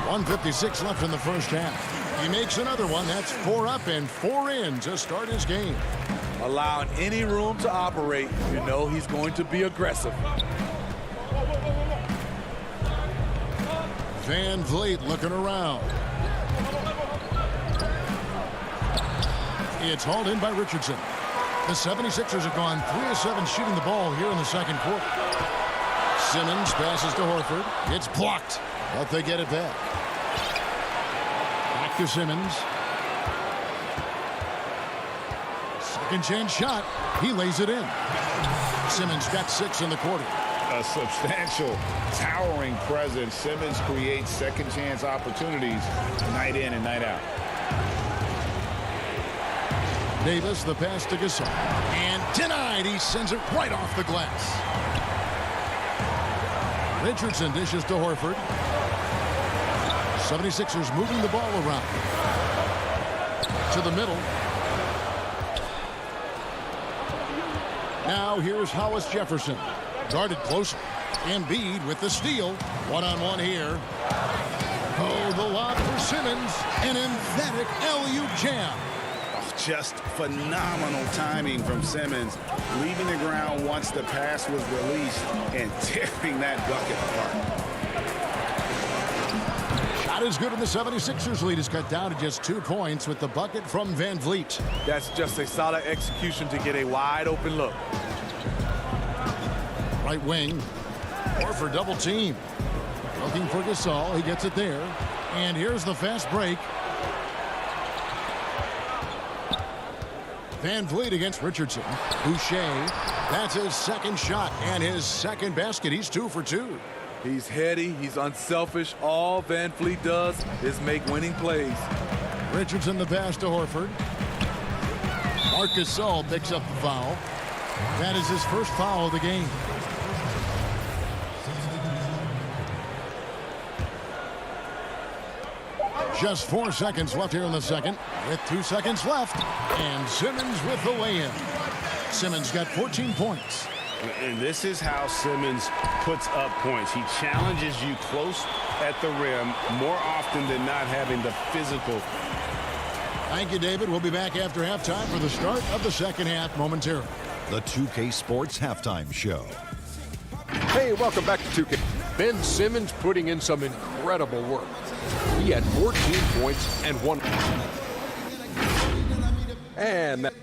S3: 1:56 left in the first half. He makes another one. That's 4 up and 4 in to start his game.
S11: Allowing any room to operate, you know he's going to be aggressive.
S3: Van Vliet looking around. It's hauled in by Richardson. The 76ers have gone 3 of 7 shooting the ball here in the second quarter. Simmons passes to Horford. It's blocked, but they get it back. Back to Simmons. Second chance shot. He lays it in. Simmons got 6 in the quarter.
S6: A substantial, towering presence. Simmons creates second chance opportunities night in and night out.
S3: Davis, the pass to Gasol. And denied. He sends it right off the glass. Richardson dishes to Horford. 76ers moving the ball around. To the middle. Now here's Hollis Jefferson. Guarded closer. Embiid with the steal. One-on-one here. Oh, the lob for Simmons. An emphatic LU jam.
S6: Just phenomenal timing from Simmons, leaving the ground once the pass was released and tearing that bucket apart.
S3: Shot is good, and the 76ers lead is cut down to just 2 points with the bucket from Van Vliet.
S11: That's just a solid execution to get a wide open look.
S3: Right wing, Horford double team. Looking for Gasol, he gets it there. And here's the fast break. Van Vliet against Richardson. Boucher, that's his second shot and his second basket. He's 2 for 2.
S11: He's heady, he's unselfish. All Van Vliet does is make winning plays.
S3: Richardson the pass to Horford. Marc Gasol picks up the foul. That is his first foul of the game. Just 4 seconds left here in the second, with 2 seconds left, and Simmons with the lay-in. Simmons got 14 points.
S6: And this is how Simmons puts up points. He challenges you close at the rim more often than not, having the physical.
S3: Thank you, David. We'll be back after halftime for the start of the second half momentarily.
S4: The 2K Sports Halftime Show.
S7: Hey, welcome back to 2K. Ben Simmons putting in some incredible work. He had 14 points and 1. And that.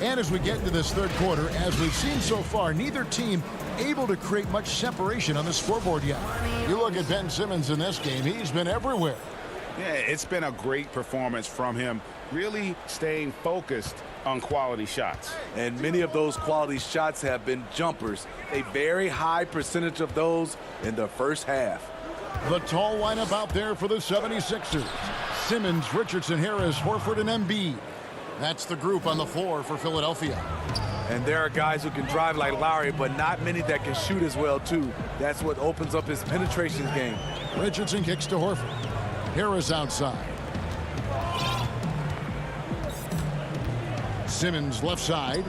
S3: And as we get into this third quarter, as we've seen so far, neither team able to create much separation on the scoreboard yet. You look at Ben Simmons in this game, he's been everywhere.
S6: Yeah, it's been a great performance from him, really staying focused on quality shots.
S11: And many of those quality shots have been jumpers. A very high percentage of those in the first half.
S3: The tall lineup out there for the 76ers. Simmons, Richardson, Harris, Horford, and Embiid. That's the group on the floor for Philadelphia.
S11: And there are guys who can drive like Lowry, but not many that can shoot as well, too. That's what opens up his penetration game.
S3: Richardson kicks to Horford. Harris outside. Simmons left side.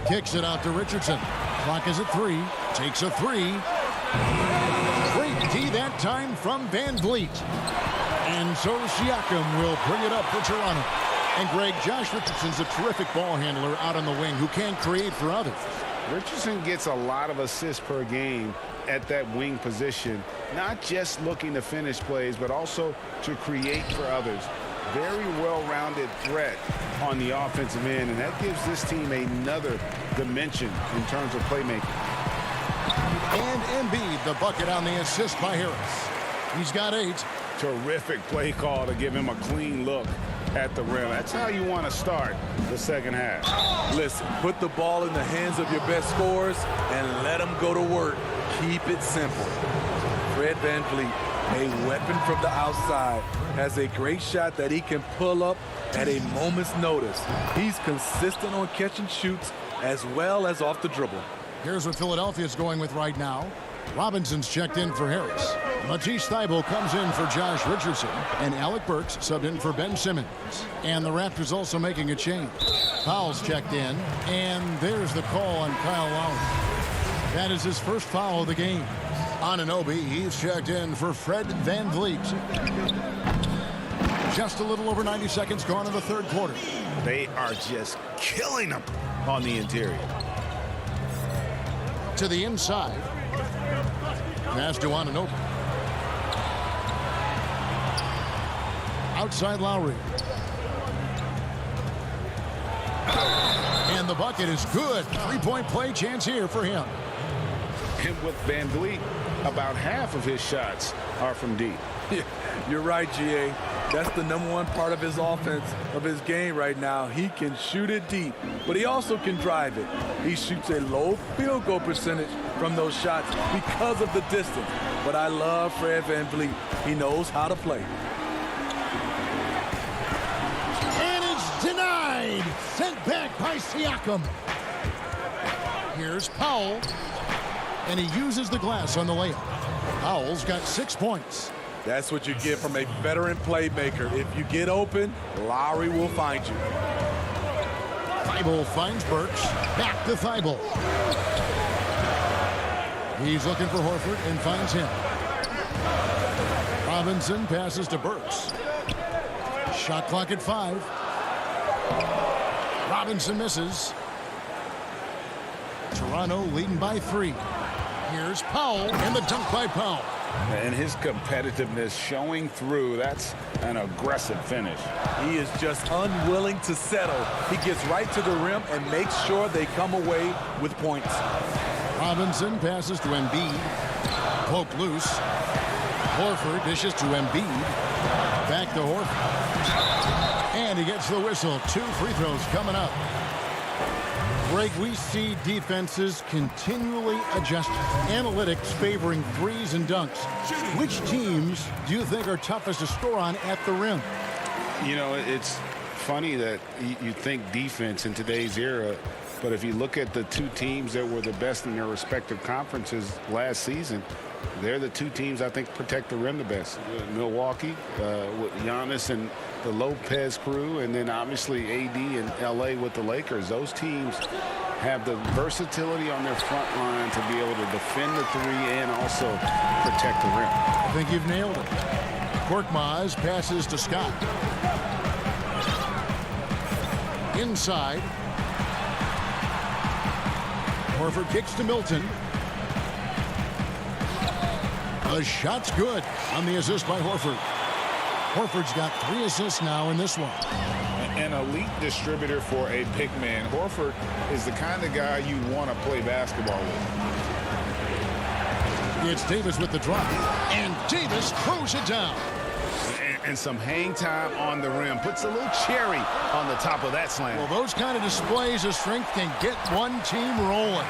S3: Kicks it out to Richardson. Clock is at 3. Takes a 3. Great D that time from Van Vliet. And so Siakam will bring it up for Toronto. And Greg, Josh Richardson's a terrific ball handler out on the wing who can create for others.
S6: Richardson gets a lot of assists per game, at that wing position, not just looking to finish plays, but also to create for others. Very well-rounded threat on the offensive end, and that gives this team another dimension in terms of playmaking.
S3: And Embiid, the bucket on the assist by Harris. He's got 8.
S6: Terrific play call to give him a clean look at the rim. That's how you want to start the second half.
S11: Listen, put the ball in the hands of your best scorers and let them go to work. Keep it simple. Fred VanVleet, a weapon from the outside, has a great shot that he can pull up at a moment's notice. He's consistent on catch and shoots as well as off the dribble.
S3: Here's what Philadelphia's going with right now. Robinson's checked in for Harris. Matisse Thybulle comes in for Josh Richardson. And Alec Burks subbed in for Ben Simmons. And the Raptors also making a change. Powell's checked in. And there's the call on Kyle Lowry. That is his first foul of the game. Anunoby, he's checked in for Fred VanVleet. Just a little over 90 seconds gone in the third quarter.
S6: They are just killing them on the interior.
S3: To the inside. Pass to Anunoby. Outside Lowry. And the bucket is good. Three-point play chance here for him.
S6: And with VanVleet, about half of his shots are from deep.
S11: You're right, GA. That's the #1 part of his offense, of his game right now. He can shoot it deep, but he also can drive it. He shoots a low field goal percentage from those shots because of the distance. But I love Fred VanVleet. He knows how to play.
S3: And it's denied. Sent back by Siakam. Here's Powell. And he uses the glass on the layup. Powell's got 6 points.
S11: That's what you get from a veteran playmaker. If you get open, Lowry will find you.
S3: Thybulle finds Burks. Back to Thybulle. He's looking for Horford and finds him. Robinson passes to Burks. Shot clock at 5. Robinson misses. Toronto leading by 3. Here's Powell, and the dunk by Powell.
S6: And his competitiveness showing through. That's an aggressive finish.
S11: He is just unwilling to settle. He gets right to the rim and makes sure they come away with points.
S3: Robinson passes to Embiid. Poke loose. Horford dishes to Embiid. Back to Horford. And he gets the whistle. 2 free throws coming up. Greg, we see defenses continually adjusting. Analytics favoring threes and dunks. Which teams do you think are toughest to score on at the rim?
S6: You know, it's funny that you think defense in today's era, but if you look at the 2 teams that were the best in their respective conferences last season, they're the 2 teams I think protect the rim the best. Milwaukee with Giannis and the Lopez crew, and then obviously AD and LA with the Lakers. Those teams have the versatility on their front line to be able to defend the 3 and also protect the rim.
S3: I think you've nailed it. Korkmaz passes to Scott. Inside. Horford kicks to Milton. The shot's good on the assist by Horford. Horford's got 3 assists now in this one.
S6: An elite distributor for a pick man. Horford is the kind of guy you want to play basketball with.
S3: It's Davis with the drop. And Davis throws it down.
S6: And some hang time on the rim. Puts a little cherry on the top of that slam.
S3: Well, those kind of displays of strength can get one team rolling.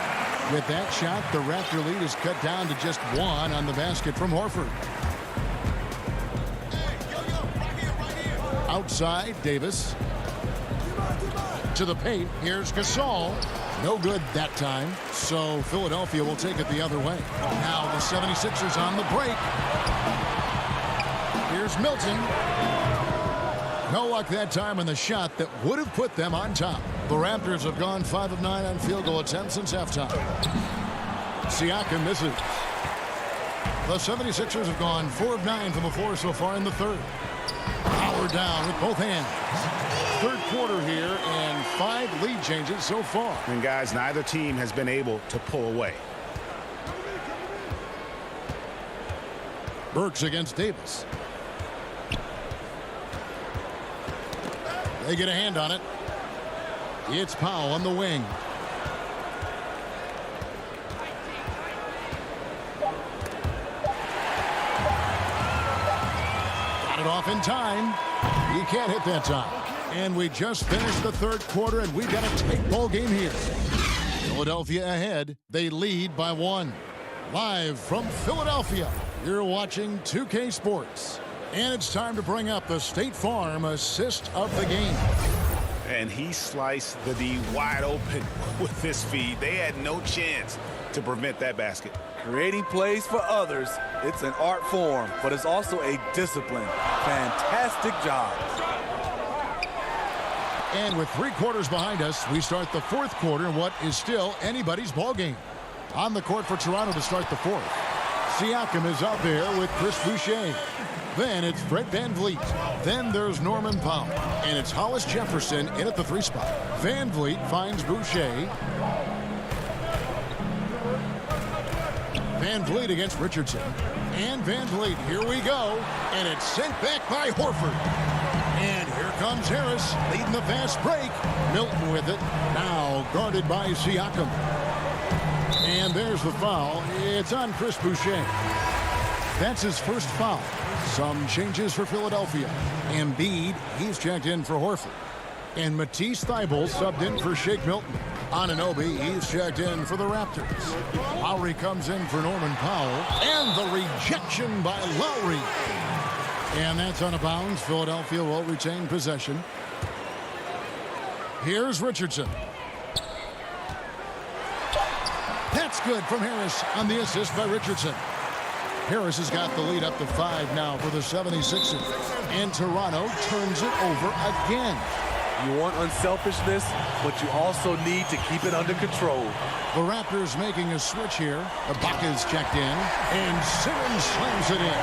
S3: With that shot, the Raptor lead is cut down to just 1 on the basket from Horford. Outside, Davis. To the paint. Here's Gasol. No good that time. So Philadelphia will take it the other way. Now the 76ers on the break. Here's Milton. No luck that time on the shot that would have put them on top. The Raptors have gone 5 of 9 on field goal attempts since halftime. Siakam misses. The 76ers have gone 4 of 9 from the floor so far in the third. Power down with both hands. Third quarter here and 5 lead changes so far.
S6: And guys, neither team has been able to pull away.
S3: Burks against Davis. They get a hand on it. It's Powell on the wing. Got it off in time. He can't hit that time. And we just finished the third quarter, and we've got a tight ball game here. Philadelphia ahead. They lead by 1. Live from Philadelphia, you're watching 2K Sports. And it's time to bring up the State Farm assist of the game.
S6: And he sliced the D wide open with this feed. They had no chance to prevent that basket.
S11: Creating plays for others, it's an art form, but it's also a discipline. Fantastic job.
S3: And with 3 quarters behind us, we start the fourth quarter in what is still anybody's ball game. On the court for Toronto to start the fourth. Siakam is out there with Chris Boucher. Then it's Fred VanVleet. Then there's Norman Powell. And it's Hollis Jefferson in at the 3 spot. VanVleet finds Boucher. VanVleet against Richardson. And VanVleet, here we go. And it's sent back by Horford. And here comes Harris leading the fast break. Milton with it. Now guarded by Siakam. And there's the foul. It's on Chris Boucher. That's his first foul. Some changes for Philadelphia. Embiid, he's checked in for Horford. And Matisse Thybulle subbed in for Shake Milton. Anunoby, he's checked in for the Raptors. Lowry comes in for Norman Powell. And the rejection by Lowry. And that's out of bounds. Philadelphia will retain possession. Here's Richardson. That's good from Harris on the assist by Richardson. Harris has got the lead up to 5 now for the 76ers. And Toronto turns it over again.
S11: You want unselfishness, but you also need to keep it under control.
S3: The Raptors making a switch here. Ibaka's checked in. And Simmons slams it in.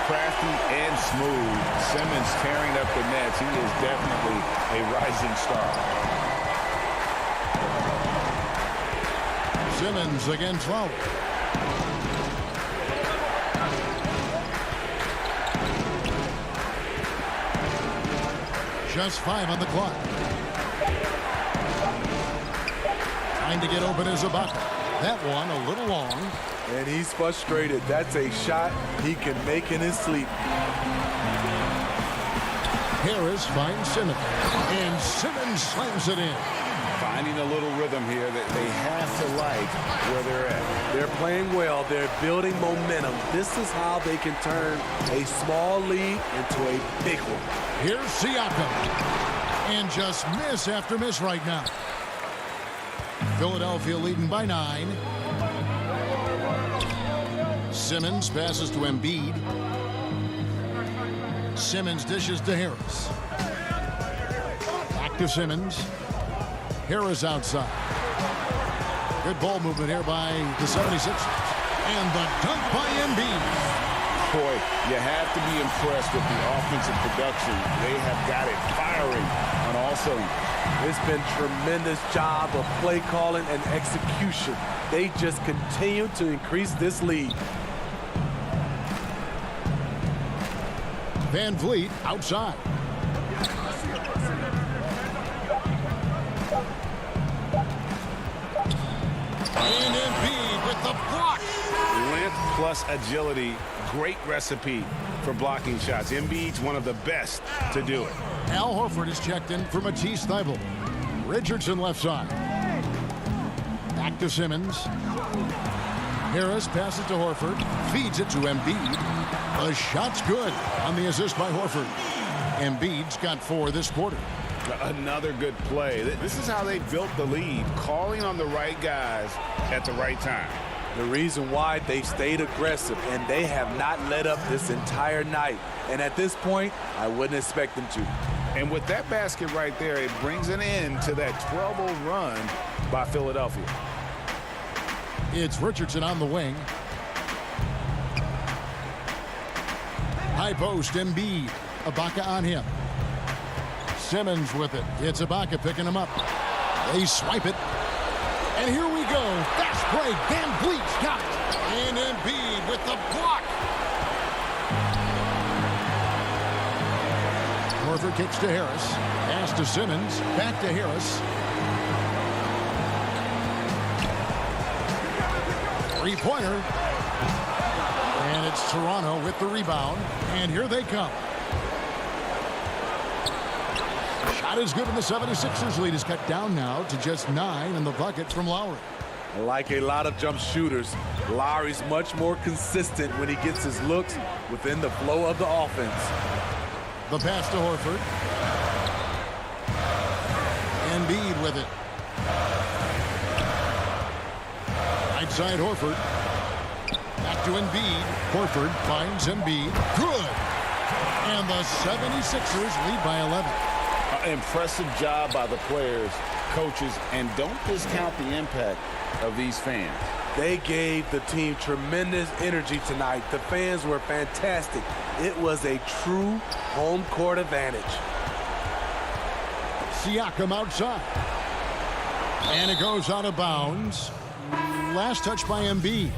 S6: Crafty and smooth. Simmons tearing up the nets. He is definitely a rising star.
S3: Simmons against Lowry. Just 5 on the clock. Trying to get open is Ibaka. That one a little long.
S11: And he's frustrated. That's a shot he can make in his sleep.
S3: Harris finds Simmons. And Simmons slams it in.
S6: Finding a little rhythm here that they have to like where they're at.
S11: They're playing well. They're building momentum. This is how they can turn a small lead into a big one.
S3: Here's Siakam. And just miss after miss right now. Philadelphia leading by 9. Simmons passes to Embiid. Simmons dishes to Harris. Back to Simmons. Harris outside. Good ball movement here by the 76ers. And the dunk by Embiid.
S6: Boy, you have to be impressed with the offensive production. They have got it firing on all cylinders.
S11: It's been tremendous job of play calling and execution. They just continue to increase this lead.
S3: VanVleet outside. And Embiid with the block.
S6: Length plus agility, great recipe for blocking shots. Embiid's one of the best to do it.
S3: Al Horford is checked in for Matisse Thybulle. Richardson left side. Back to Simmons. Harris passes to Horford. Feeds it to Embiid. The shot's good on the assist by Horford. Embiid's got 4 this quarter.
S6: Another good play. This is how they built the lead, calling on the right guys at the right time.
S11: The reason why they've stayed aggressive, and they have not let up this entire night. And at this point, I wouldn't expect them to.
S6: And with that basket right there, it brings an end to that 12-0 run by Philadelphia.
S3: It's Richardson on the wing. High post, Embiid. Ibaka on him. Simmons with it. It's Ibaka picking him up. They swipe it. And here we go. Fast break. VanVleet's got it. And Embiid with the block. Horford kicks to Harris. Pass to Simmons. Back to Harris. Three-pointer. And it's Toronto with the rebound. And here they come. Shot is good, and the 76ers lead is cut down now to just 9 in the bucket from Lowry.
S11: Like a lot of jump shooters, Lowry's much more consistent when he gets his looks within the flow of the offense.
S3: The pass to Horford. Embiid with it. Right side Horford. Back to Embiid. Horford finds Embiid. Good. And the 76ers lead by 11.
S6: Impressive job by the players, coaches, and don't discount the impact of these fans.
S11: They gave the team tremendous energy tonight. The fans were fantastic. It was a true home court advantage.
S3: Siakam outside. And it goes out of bounds. Last touch by Embiid.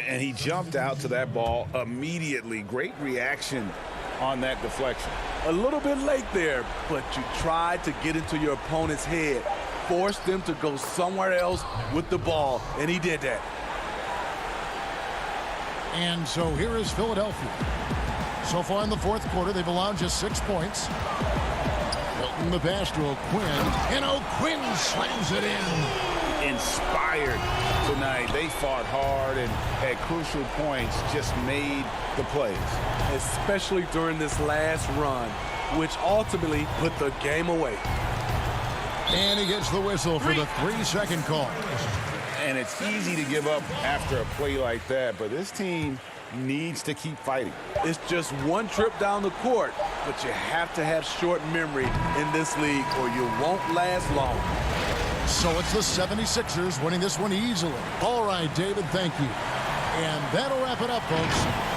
S6: And he jumped out to that ball immediately. Great reaction on that deflection.
S11: A little bit late there, but you tried to get into your opponent's head. Force them to go somewhere else with the ball, and he did that.
S3: And so here is Philadelphia. So far in the fourth quarter, they've allowed just 6 points. Hilton the pass to O'Quinn, and O'Quinn slams it in.
S6: Inspired tonight. They fought hard and at crucial points just made the plays.
S11: Especially during this last run, which ultimately put the game away.
S3: And he gets the whistle for the 3-second call.
S6: And it's easy to give up after a play like that, but this team needs to keep fighting.
S11: It's just one trip down the court, but you have to have short memory in this league or you won't last long.
S3: So it's the 76ers winning this one easily. All right, David, thank you. And that'll wrap it up, folks.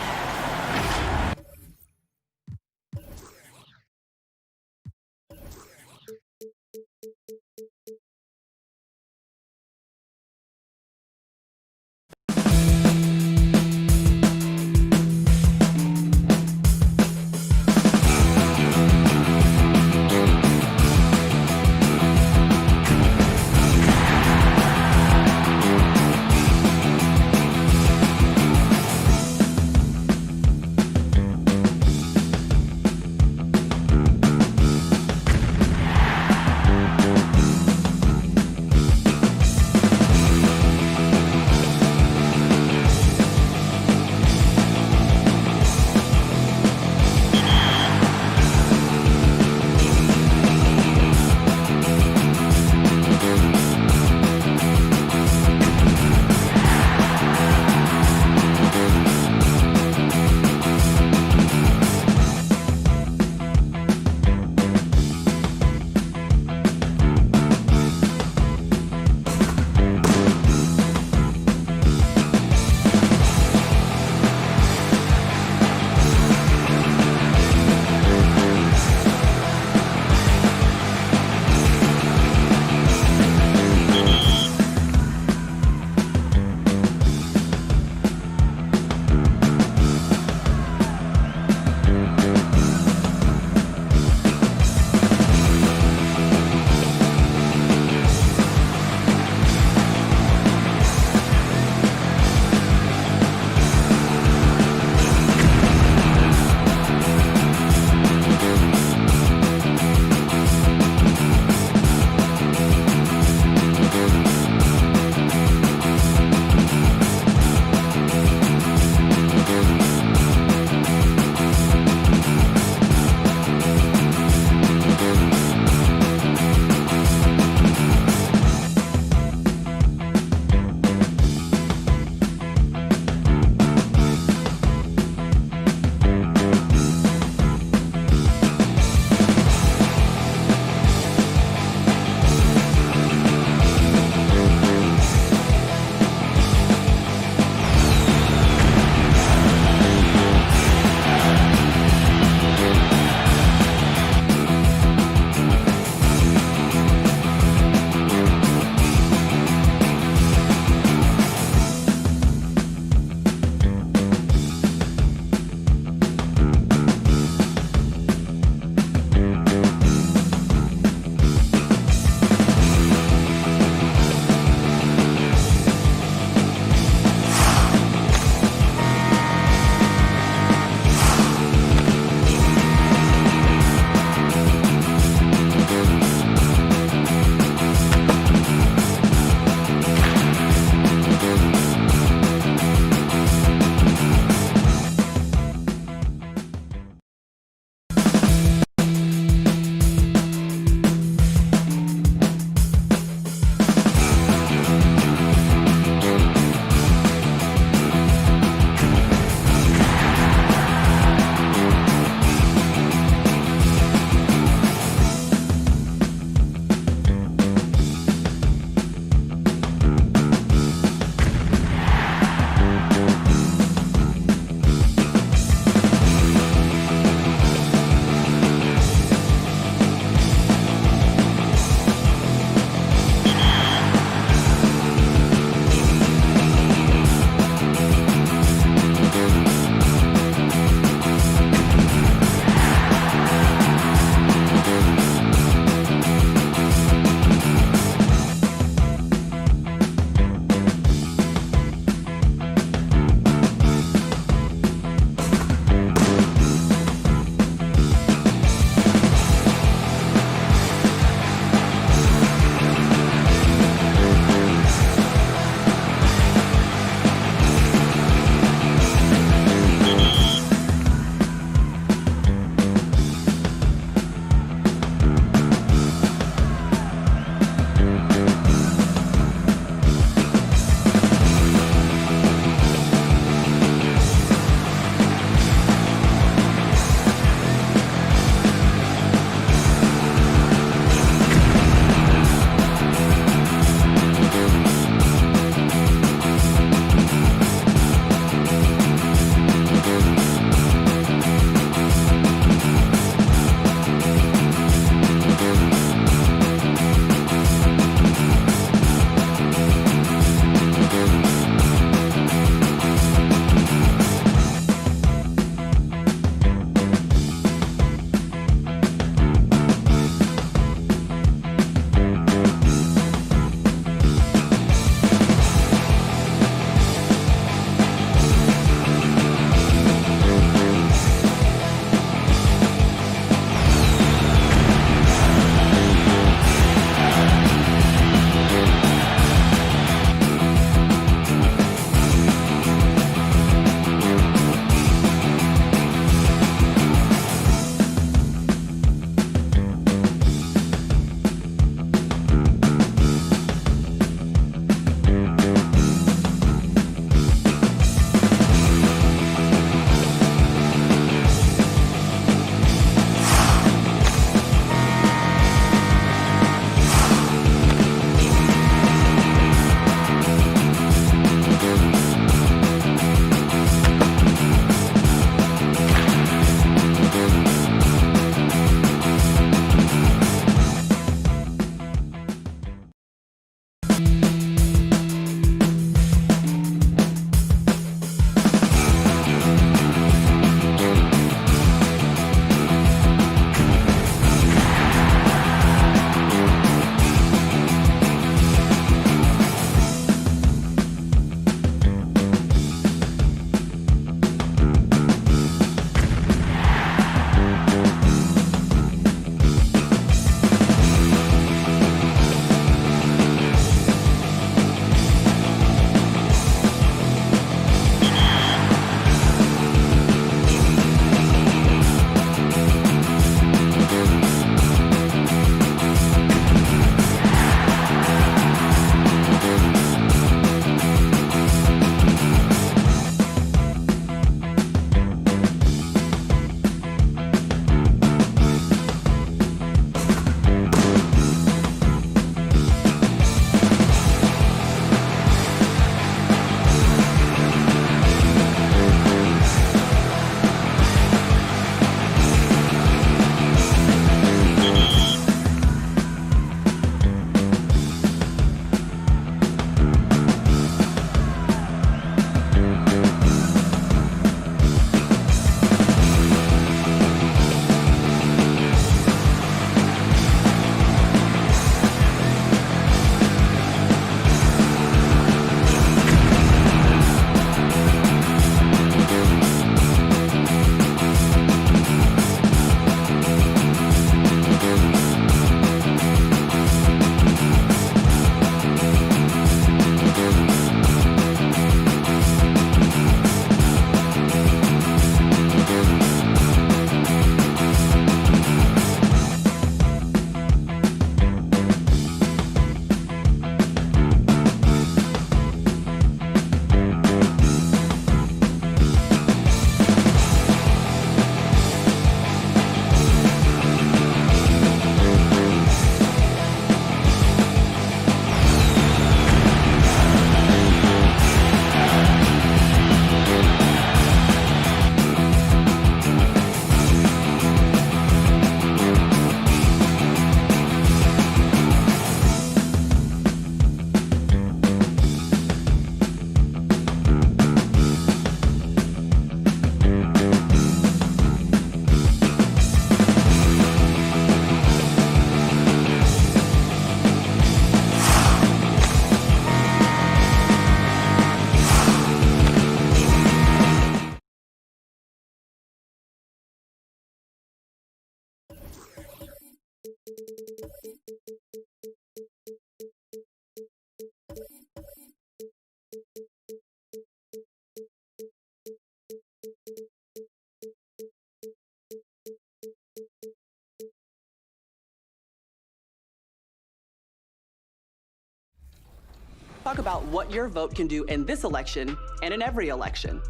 S10: Talk about what your vote can do in this election and in every election.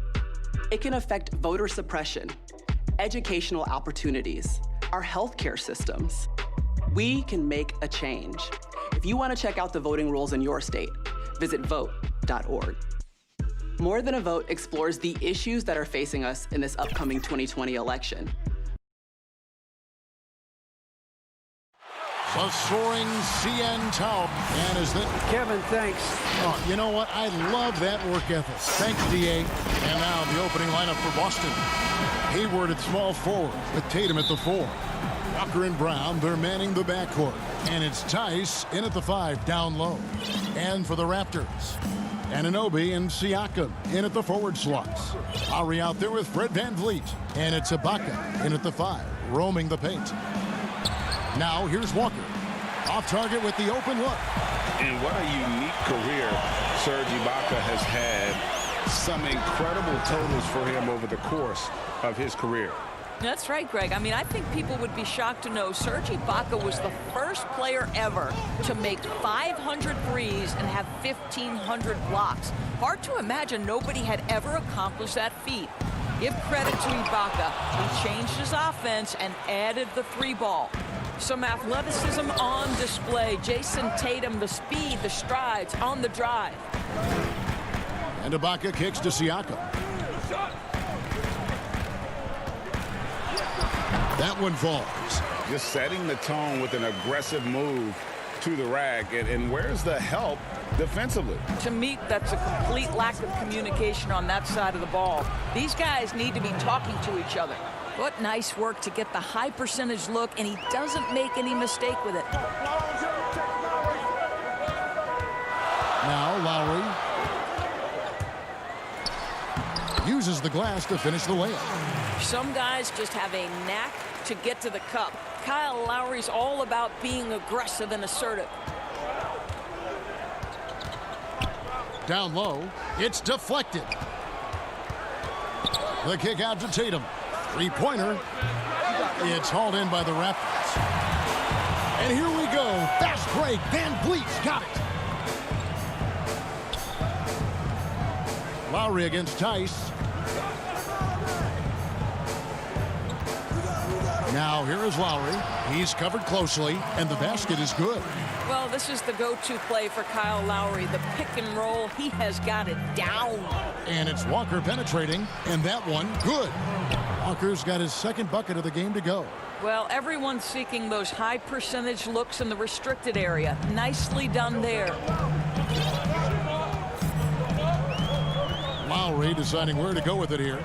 S10: It can affect voter suppression, educational opportunities, our healthcare systems. We can make a change. If you want to check out the voting rules in your state, visit vote.org. More Than a Vote explores the issues that are facing us in this upcoming 2020 election.
S3: The soaring CN Taub. And is that...
S9: Kevin, thanks.
S3: Oh, you know what? I love that work ethic. Thanks, D.A. And now the opening lineup for Boston. Hayward at small forward with Tatum at the 4. Walker and Brown, they're manning the backcourt. And it's Tice in at the 5, down low. And for the Raptors, Anunoby and Siakam in at the forward slots. Lowry out there with Fred VanVleet. And it's Ibaka in at the 5, roaming the paint. Now here's Walker. Off target with the open look.
S6: And what a unique career Serge Ibaka has had. Some incredible totals for him over the course of his career.
S5: That's right, Greg. I mean, I think people would be shocked to know Serge Ibaka was the first player ever to make 500 threes and have 1,500 blocks. Hard to imagine nobody had ever accomplished that feat. Give credit to Ibaka. He changed his offense and added the 3-ball. Some athleticism on display. Jason Tatum, the speed, the strides on the drive.
S3: And Ibaka kicks to Siakam. That one falls.
S6: Just setting the tone with an aggressive move to the rack. And where's the help defensively?
S5: To me, that's a complete lack of communication on that side of the ball. These guys need to be talking to each other. What nice work to get the high percentage look, and he doesn't make any mistake with it.
S3: Now Lowry uses the glass to finish the layup.
S5: Some guys just have a knack to get to the cup. Kyle Lowry's all about being aggressive and assertive.
S3: Down low, it's deflected. The kick out to Tatum. Three-pointer. It's hauled in by the Raptors. And here we go. Fast break. VanVleet's got it. Lowry against Tice. Now here is Lowry. He's covered closely, and the basket is good.
S5: Well, this is the go-to play for Kyle Lowry. The pick and roll, he has got it down.
S3: And it's Walker penetrating, and that one good. Walker's got his second bucket of the game to go.
S5: Well, everyone's seeking those high percentage looks in the restricted area. Nicely done there.
S3: Lowry deciding where to go with it here.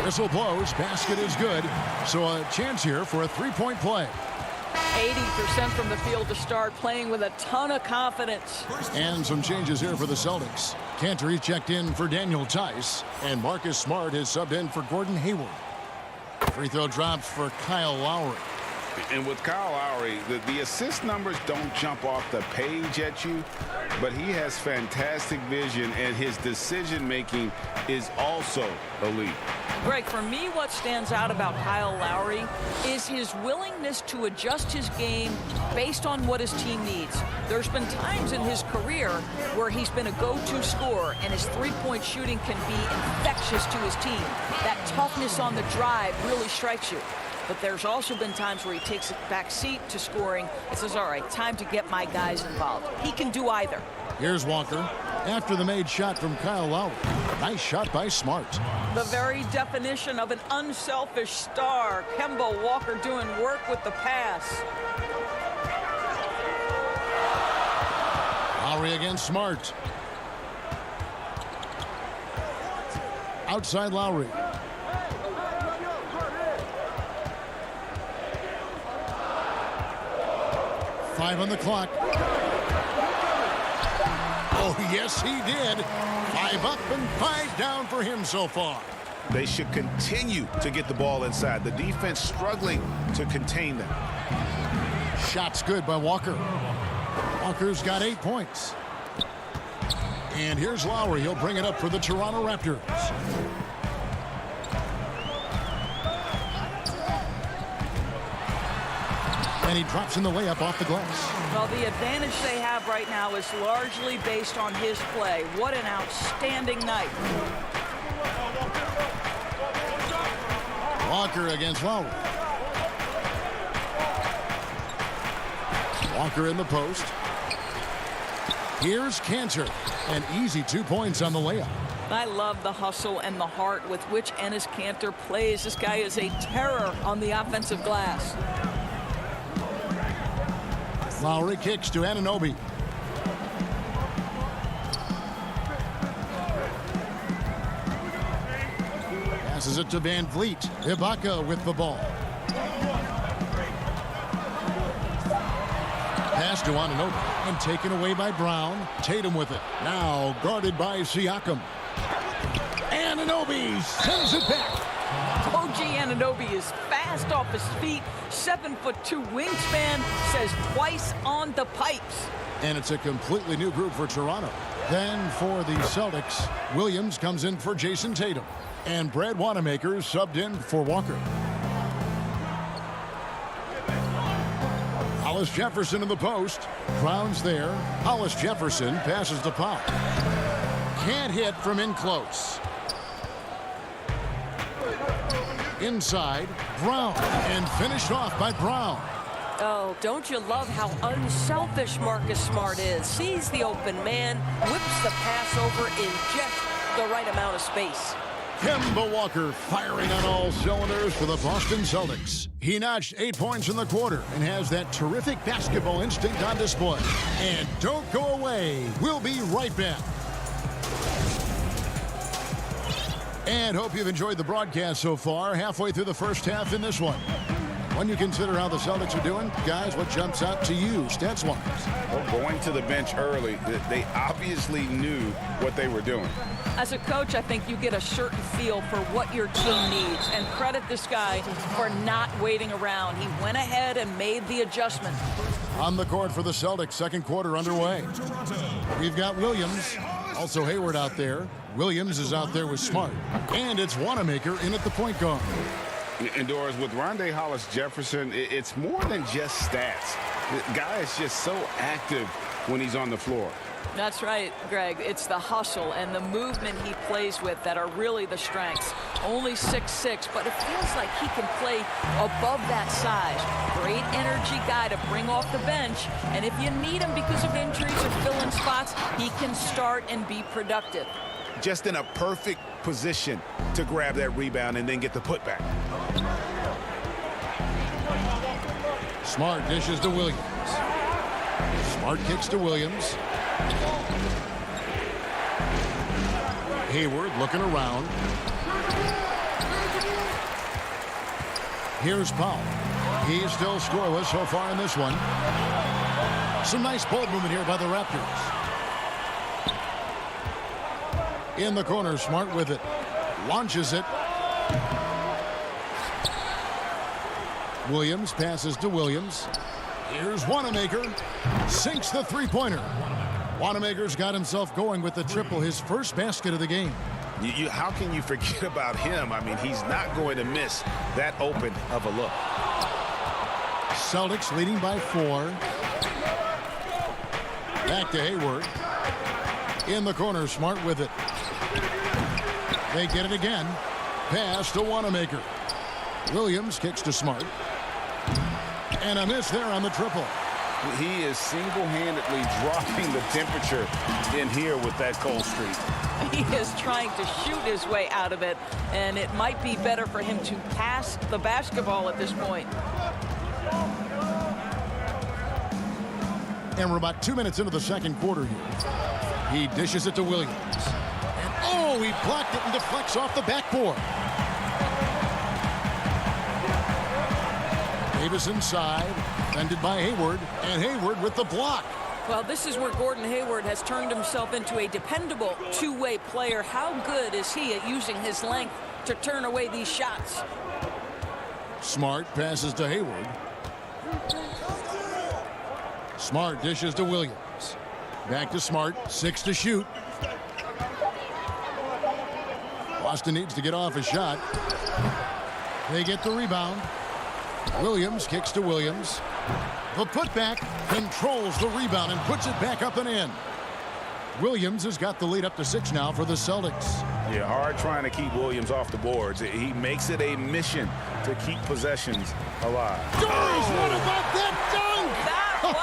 S3: Whistle blows, basket is good. So a chance here for a three-point play.
S5: 80% from the field to start, playing with a ton of confidence.
S3: And some changes here for the Celtics. Cantor checked in for Daniel Tice, and Marcus Smart is subbed in for Gordon Hayward. Free throw drops for Kyle Lowry.
S6: And with Kyle Lowry, the assist numbers don't jump off the page at you, but he has fantastic vision, and his decision-making is also elite.
S5: Greg, for me, what stands out about Kyle Lowry is his willingness to adjust his game based on what his team needs. There's been times in his career where he's been a go-to scorer, and his three-point shooting can be infectious to his team. That toughness on the drive really strikes you. But there's also been times where he takes a back seat to scoring and says, all right, time to get my guys involved. He can do either.
S3: Here's Walker after the made shot from Kyle Lowry. Nice shot by Smart.
S5: The very definition of an unselfish star. Kemba Walker doing work with the pass.
S3: Lowry against Smart. Outside Lowry. Five on the clock. Oh, yes, he did. 5 up and 5 down for him so far.
S6: They should continue to get the ball inside. The defense struggling to contain them.
S3: Shot's good by Walker. Walker's got 8 points. And here's Lowry. He'll bring it up for the Toronto Raptors. And he drops in the layup off the glass.
S5: Well, the advantage they have right now is largely based on his play. What an outstanding night.
S3: Walker against Lowry. Walker in the post. Here's Cantor. An easy 2 points on the layup.
S5: I love the hustle and the heart with which Enes Kanter plays. This guy is a terror on the offensive glass.
S3: Lowry kicks to Anunoby. Passes it to Van Vliet. Ibaka with the ball. Pass to Anunoby and taken away by Brown. Tatum with it. Now guarded by Siakam. Anunoby sends it back.
S5: OG Anunoby is fast off his feet. 7'2" wingspan, says twice on the pipes.
S3: And it's a completely new group for Toronto. Then for the Celtics, Williams comes in for Jason Tatum. And Brad Wanamaker subbed in for Walker. Hollis Jefferson in the post. Brown's there. Hollis Jefferson passes to Powell. Can't hit from in close. Inside, Brown. And finished off by Brown.
S8: Oh, don't you love how unselfish Marcus Smart is? Sees the open man, whips the pass over in just the right amount of space.
S3: Kemba Walker firing on all cylinders for the Boston Celtics. He notched 8 points in the quarter and has that terrific basketball instinct on display. And don't go away. We'll be right back. And hope you've enjoyed the broadcast so far. Halfway through the first half in this one. When you consider how the Celtics are doing, guys, what jumps out to you, stats-wise?
S6: Well, going to the bench early, they obviously knew what they were doing.
S5: As a coach, I think you get a certain feel for what your team needs. And credit this guy for not waiting around. He went ahead and made the adjustment.
S3: On the court for the Celtics, second quarter underway. We've got Williams, also Hayward out there. Williams is out there with Smart. And it's Wanamaker in at the point guard.
S6: And Doris, with Rondé Hollis Jefferson, it's more than just stats. The guy is just so active when he's on the floor.
S5: That's right, Greg. It's the hustle and the movement he plays with that are really the strengths. Only 6'6", but it feels like he can play above that size. Great energy guy to bring off the bench. And if you need him because of injuries or fill-in spots, he can start and be productive.
S6: Just in a perfect position to grab that rebound and then get the putback.
S3: Smart dishes to Williams. Smart kicks to Williams. Hayward looking around. Here's Powell. He's still scoreless so far in this one. Some nice ball movement here by the Raptors. In the corner, Smart with it. Launches it. Williams passes to Williams. Here's Wanamaker. Sinks the three-pointer. Wanamaker's got himself going with the triple, his first basket of the game.
S6: How can you forget about him? I mean, he's not going to miss that open of a look.
S3: Celtics leading by 4. Back to Hayward. In the corner, Smart with it. They get it again. Pass to Wanamaker. Williams kicks to Smart. And a miss there on the triple.
S6: He is single-handedly dropping the temperature in here with that cold streak.
S5: He is trying to shoot his way out of it, and it might be better for him to pass the basketball at this point.
S3: And we're about 2 minutes into the second quarter here. He dishes it to Williams. And oh, he blocked it and deflects off the backboard. Davis inside, defended by Hayward, and Hayward with the block.
S8: Well, this is where Gordon Hayward has turned himself into a dependable two-way player. How good is he at using his length to turn away these shots?
S3: Smart passes to Hayward. Smart dishes to Williams. Back to Smart, 6 to shoot. Boston needs to get off a shot. They get the rebound. Williams kicks to Williams. The putback controls the rebound and puts it back up and in. Williams has got the lead up to 6 now for the Celtics.
S6: Yeah, hard trying to keep Williams off the boards. He makes it a mission to keep possessions alive.
S3: Doris, what about that dunk?
S5: That was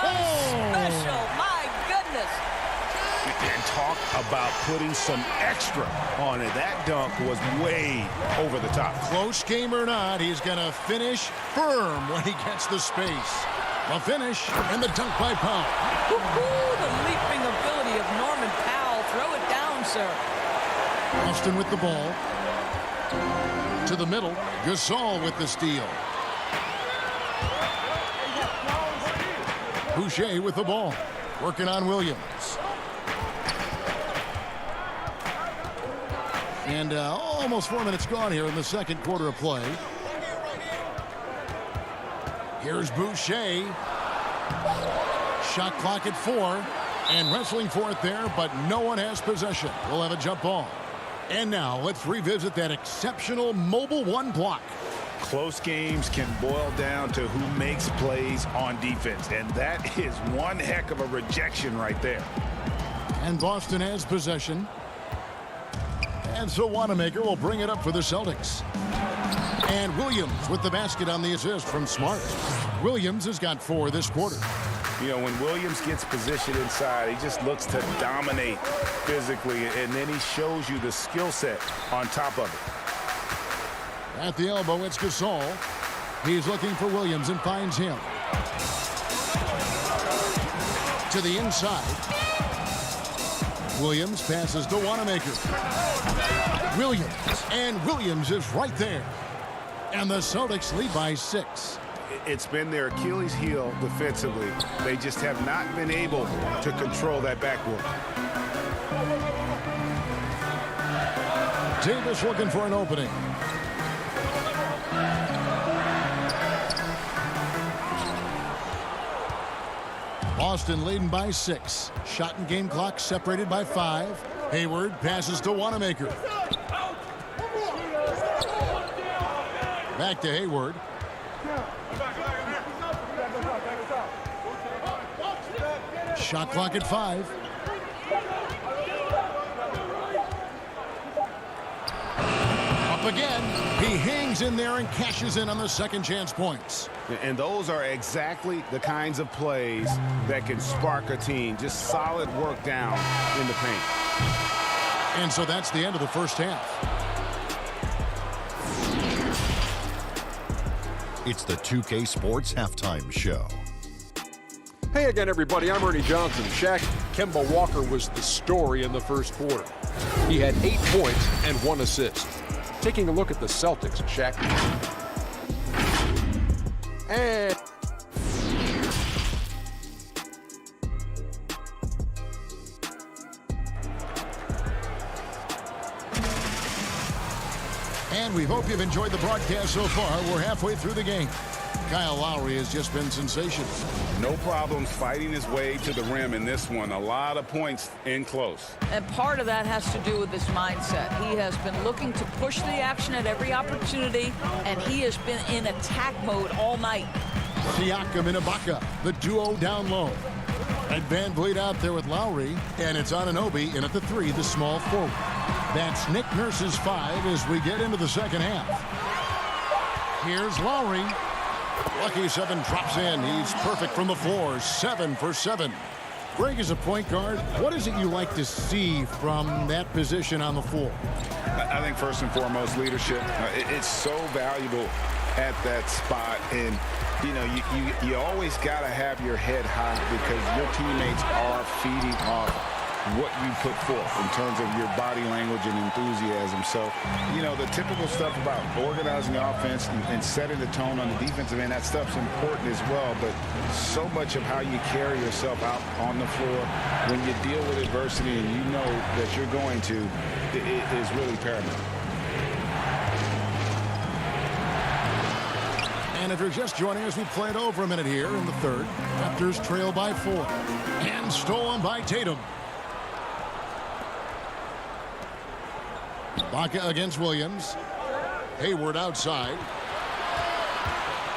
S5: special. My goodness.
S6: And talk about putting some extra on it. That dunk was way over the top.
S3: Close game or not, he's going to finish firm when he gets the space. A finish and the dunk by Powell.
S5: The leaping ability of Norman Powell. Throw it down, sir.
S3: Austin with the ball. To the middle. Gasol with the steal. Boucher with the ball. Working on Williams. And almost 4 minutes gone here in the second quarter of play. Here's Boucher. Shot clock at 4. And wrestling for it there, but no one has possession. We'll have a jump ball. And now let's revisit that exceptional mobile 1 block.
S6: Close games can boil down to who makes plays on defense. And that is one heck of a rejection right there.
S3: And Boston has possession. And so Wanamaker will bring it up for the Celtics. And Williams with the basket on the assist from Smart. Williams has got 4 this quarter.
S6: You know, when Williams gets positioned inside, he just looks to dominate physically, and then he shows you the skill set on top of it.
S3: At the elbow, it's Gasol. He's looking for Williams and finds him. To the inside. Williams passes to Wanamaker. Williams. And Williams is right there. And the Celtics lead by 6.
S6: It's been their Achilles heel defensively. They just have not been able to control that backboard.
S3: Davis looking for an opening. Boston leading by 6. Shot and game clock separated by 5. Hayward passes to Wanamaker. Back to Hayward. Shot clock at 5. Up again. He hangs in there and cashes in on the second chance points.
S6: And those are exactly the kinds of plays that can spark a team. Just solid work down in the paint.
S3: And so that's the end of the first half.
S4: It's the 2K Sports Halftime Show.
S7: Hey again, everybody. I'm Ernie Johnson. Shaq, Kemba Walker was the story in the first quarter. He had 8 points and 1 assist. Taking a look at the Celtics, Shaq.
S3: And we hope you've enjoyed the broadcast so far. We're halfway through the game. Kyle Lowry has just been sensational.
S6: No problems fighting his way to the rim in this one. A lot of points in close.
S5: And part of that has to do with his mindset. He has been looking to push the action at every opportunity, and he has been in attack mode all night.
S3: Siakam and Ibaka, the duo down low. And Van Vliet out there with Lowry, and it's Anunoby in at the 3, the small forward. That's Nick Nurse's 5 as we get into the second half. Here's Lowry. Lucky 7 drops in. He's perfect from the floor. 7 for 7. Greg, as a point guard, what is it you like to see from that position on the floor?
S6: I think first and foremost, leadership. It's so valuable at that spot. And, you know, you always got to have your head high because your teammates are feeding off what you put forth in terms of your body language and enthusiasm. So, you know, the typical stuff about organizing the offense and setting the tone on the defensive end, that stuff's important as well. But so much of how you carry yourself out on the floor when you deal with adversity and you know that you're going to, it is really paramount.
S3: And if you're just joining us, we played over a minute here in the third. Raptors trail by 4. And stolen by Tatum. Ibaka against Williams. Hayward outside.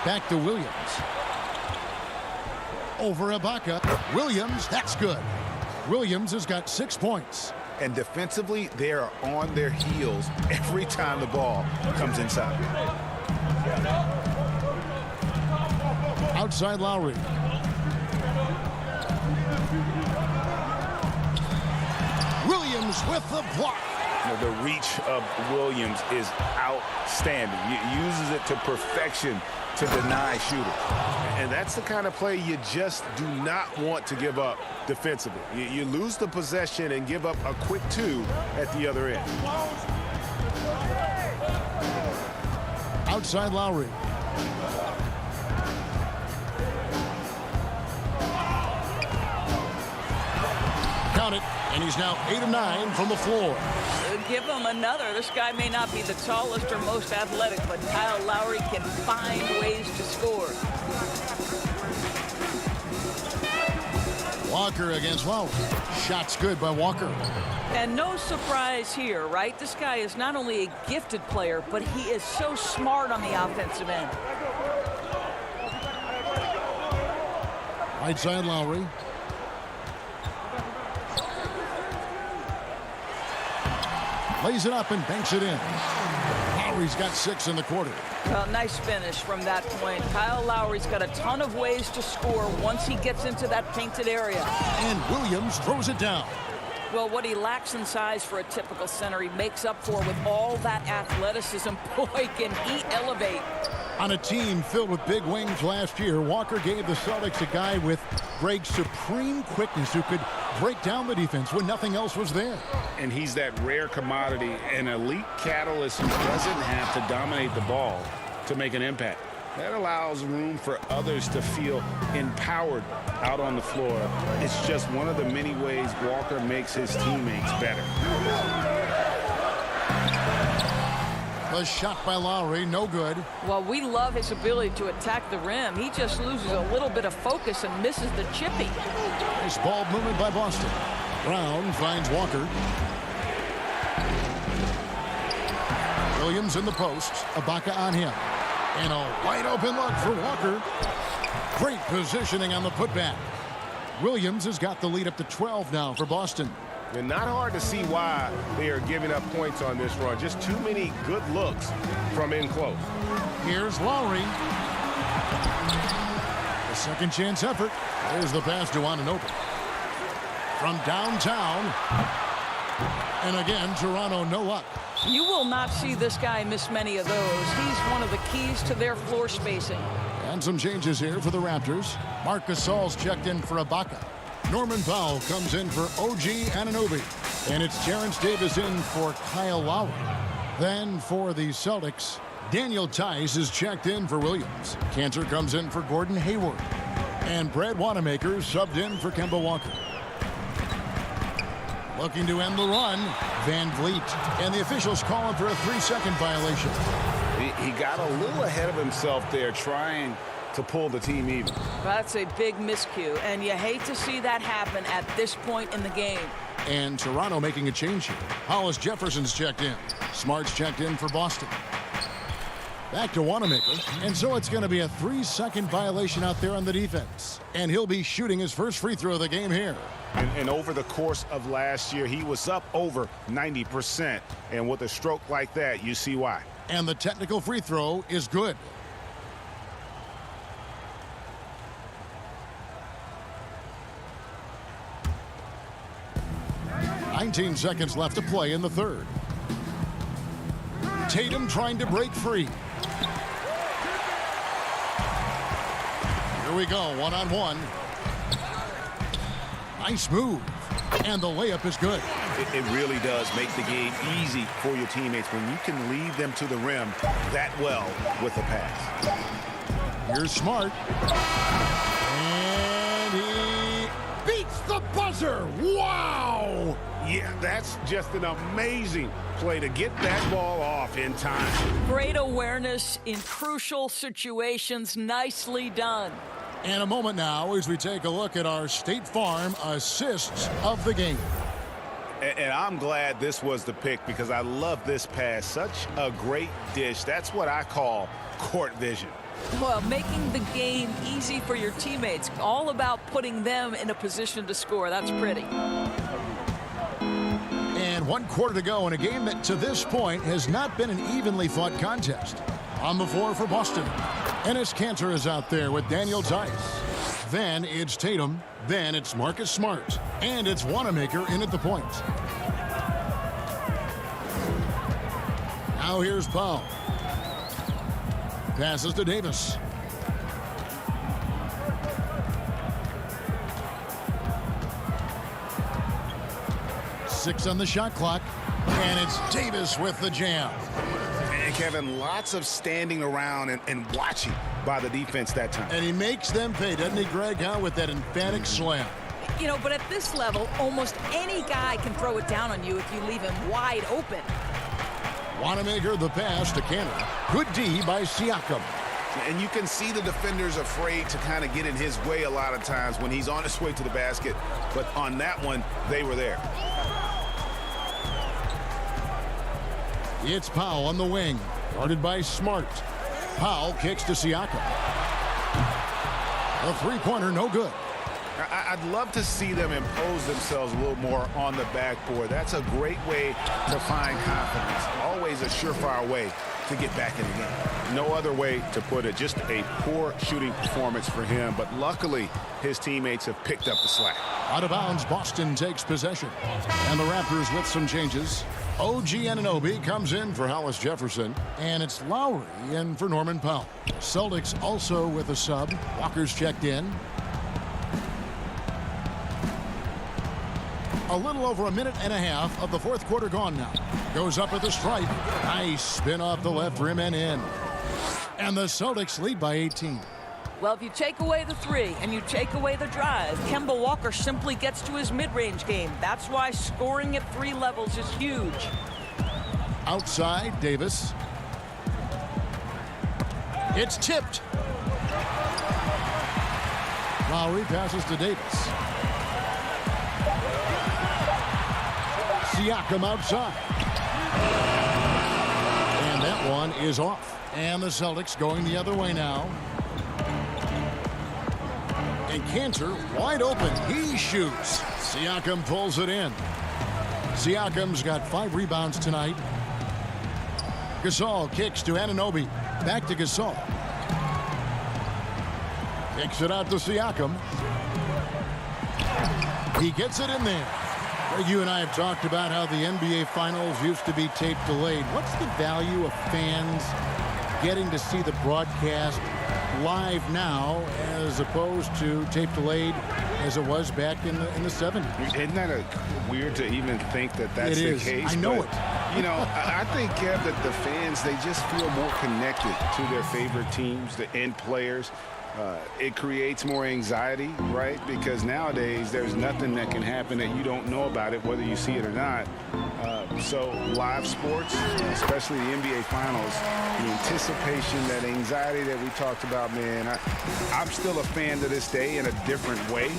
S3: Back to Williams. Over Ibaka. Williams, that's good. Williams has got 6 points.
S6: And defensively, they are on their heels every time the ball comes inside.
S3: Outside Lowry. Williams with the block.
S6: The reach of Williams is outstanding. He uses it to perfection to deny shooters. And that's the kind of play you just do not want to give up defensively. You lose the possession and give up a quick 2 at the other end.
S3: Outside Lowry. Count it, and he's now 8 of 9 from the floor.
S5: Give him another. This guy may not be the tallest or most athletic, but Kyle Lowry can find ways to score.
S3: Walker against Lowry. Shots good by Walker.
S5: And no surprise here, right? This guy is not only a gifted player, but he is so smart on the offensive end.
S3: Right side Lowry. Lays it up and banks it in. Lowry's got 6 in the quarter.
S5: Well, nice finish from that point. Kyle Lowry's got a ton of ways to score once he gets into that painted area.
S3: And Williams throws it down.
S5: Well, what he lacks in size for a typical center, he makes up for with all that athleticism. Boy, can he elevate.
S3: On a team filled with big wings last year, Walker gave the Celtics a guy with Greg's supreme quickness who could break down the defense when nothing else was there.
S6: And he's that rare commodity, an elite catalyst who doesn't have to dominate the ball to make an impact. That allows room for others to feel empowered out on the floor. It's just one of the many ways Walker makes his teammates better.
S3: The shot by Lowry, no good.
S5: Well, we love his ability to attack the rim. He just loses a little bit of focus and misses the chippy.
S3: Nice ball movement by Boston. Brown finds Walker. Williams in the post. Ibaka on him. And a wide open look for Walker. Great positioning on the putback. Williams has got the lead up to 12 now for Boston.
S6: And not hard to see why they are giving up points on this run. Just too many good looks from in close.
S3: Here's Lowry. A second chance effort. There's the pass to Anunoby. From downtown. And again, Toronto no luck.
S5: You will not see this guy miss many of those. He's one of the keys to their floor spacing.
S3: And some changes here for the Raptors. Marc Gasol's checked in for Ibaka. Norman Powell comes in for OG Anunoby. And it's Terrence Davis in for Kyle Lowry. Then for the Celtics, Daniel Tice is checked in for Williams. Cantor comes in for Gordon Hayward. And Brad Wanamaker subbed in for Kemba Walker. Looking to end the run, Van Vliet. And the officials calling for a 3-second violation.
S6: He got a little ahead of himself there trying to pull the team even.
S5: That's a big miscue, and you hate to see that happen at this point in the game.
S3: And Toronto making a change here. Hollis Jefferson's checked in. Smart's checked in for Boston. Back to Wanamaker. And so it's going to be a 3-second violation out there on the defense. And he'll be shooting his first free throw of the game here.
S6: And over the course of last year, he was up over 90%. And with a stroke like that, you see why.
S3: And the technical free throw is good. $19 seconds left to play in the third. Tatum trying to break free. Here we go, one-on-one. Nice move. And the layup is good.
S6: It really does make the game easy for your teammates when you can lead them to the rim that well with a pass.
S3: Here's Smart. And he beats the buzzer. Wow!
S6: Yeah, that's just an amazing play to get that ball off in time.
S5: Great awareness in crucial situations. Nicely done.
S3: And a moment now as we take a look at our State Farm assists of the game.
S6: And I'm glad this was the pick because I love this pass. Such a great dish. That's what I call court vision.
S5: Well, making the game easy for your teammates. All about putting them in a position to score. That's pretty.
S3: And 1 quarter to go in a game that to this point has not been an evenly fought contest. On the floor for Boston. Enes Kanter is out there with Daniel Tice. Then it's Tatum. Then it's Marcus Smart. And it's Wanamaker in at the point. Now here's Powell. Passes to Davis. Six on the shot clock. And it's Davis with the jam.
S6: And Kevin, lots of standing around and watching by the defense that time.
S3: And he makes them pay, doesn't he, Greg, with that emphatic slam.
S5: You know, but at this level, almost any guy can throw it down on you if you leave him wide open.
S3: Wanamaker the pass to Kanter. Good D by Siakam.
S6: And you can see the defenders afraid to kind of get in his way a lot of times when he's on his way to the basket. But on that one, they were there.
S3: It's Powell on the wing. Guarded by Smart. Powell kicks to Siakam. A three-pointer, no good.
S6: I'd love to see them impose themselves a little more on the backboard. That's a great way to find confidence. Always a surefire way to get back in the game. No other way to put it. Just a poor shooting performance for him. But luckily, his teammates have picked up the slack.
S3: Out of bounds, Boston takes possession. And the Raptors with some changes. OG Anunoby comes in for Hollis Jefferson. And it's Lowry in for Norman Powell. Celtics also with a sub. Walker's checked in. A little over a minute and a half of the fourth quarter gone now. Goes up at the stripe. Nice spin off the left rim and in. And the Celtics lead by 18.
S5: Well, if you take away the three and you take away the drive, Kemba Walker simply gets to his mid-range game. That's why scoring at 3 levels is huge.
S3: Outside, Davis. It's tipped. Lowry passes to Davis. Siakam outside. And that one is off. And the Celtics going the other way now. And Kanter wide open. He shoots. Siakam pulls it in. Siakam's got 5 rebounds tonight. Gasol kicks to Anunoby. Back to Gasol. Kicks it out to Siakam. He gets it in there. You and I have talked about how the NBA Finals used to be tape delayed. What's the value of fans getting to see the broadcast live now as opposed to tape delayed as it was back in the 70s?
S6: Isn't that weird to even think that that's the case?
S3: I know
S6: but,
S3: it.
S6: You know, I think, Kev, that the fans, they just feel more connected to their favorite teams, the end players. It creates more anxiety, right? Because nowadays there's nothing that can happen that you don't know about it, whether you see it or not. So live sports, especially the NBA Finals, the anticipation, that anxiety that we talked about, man, I'm still a fan to this day in a different way.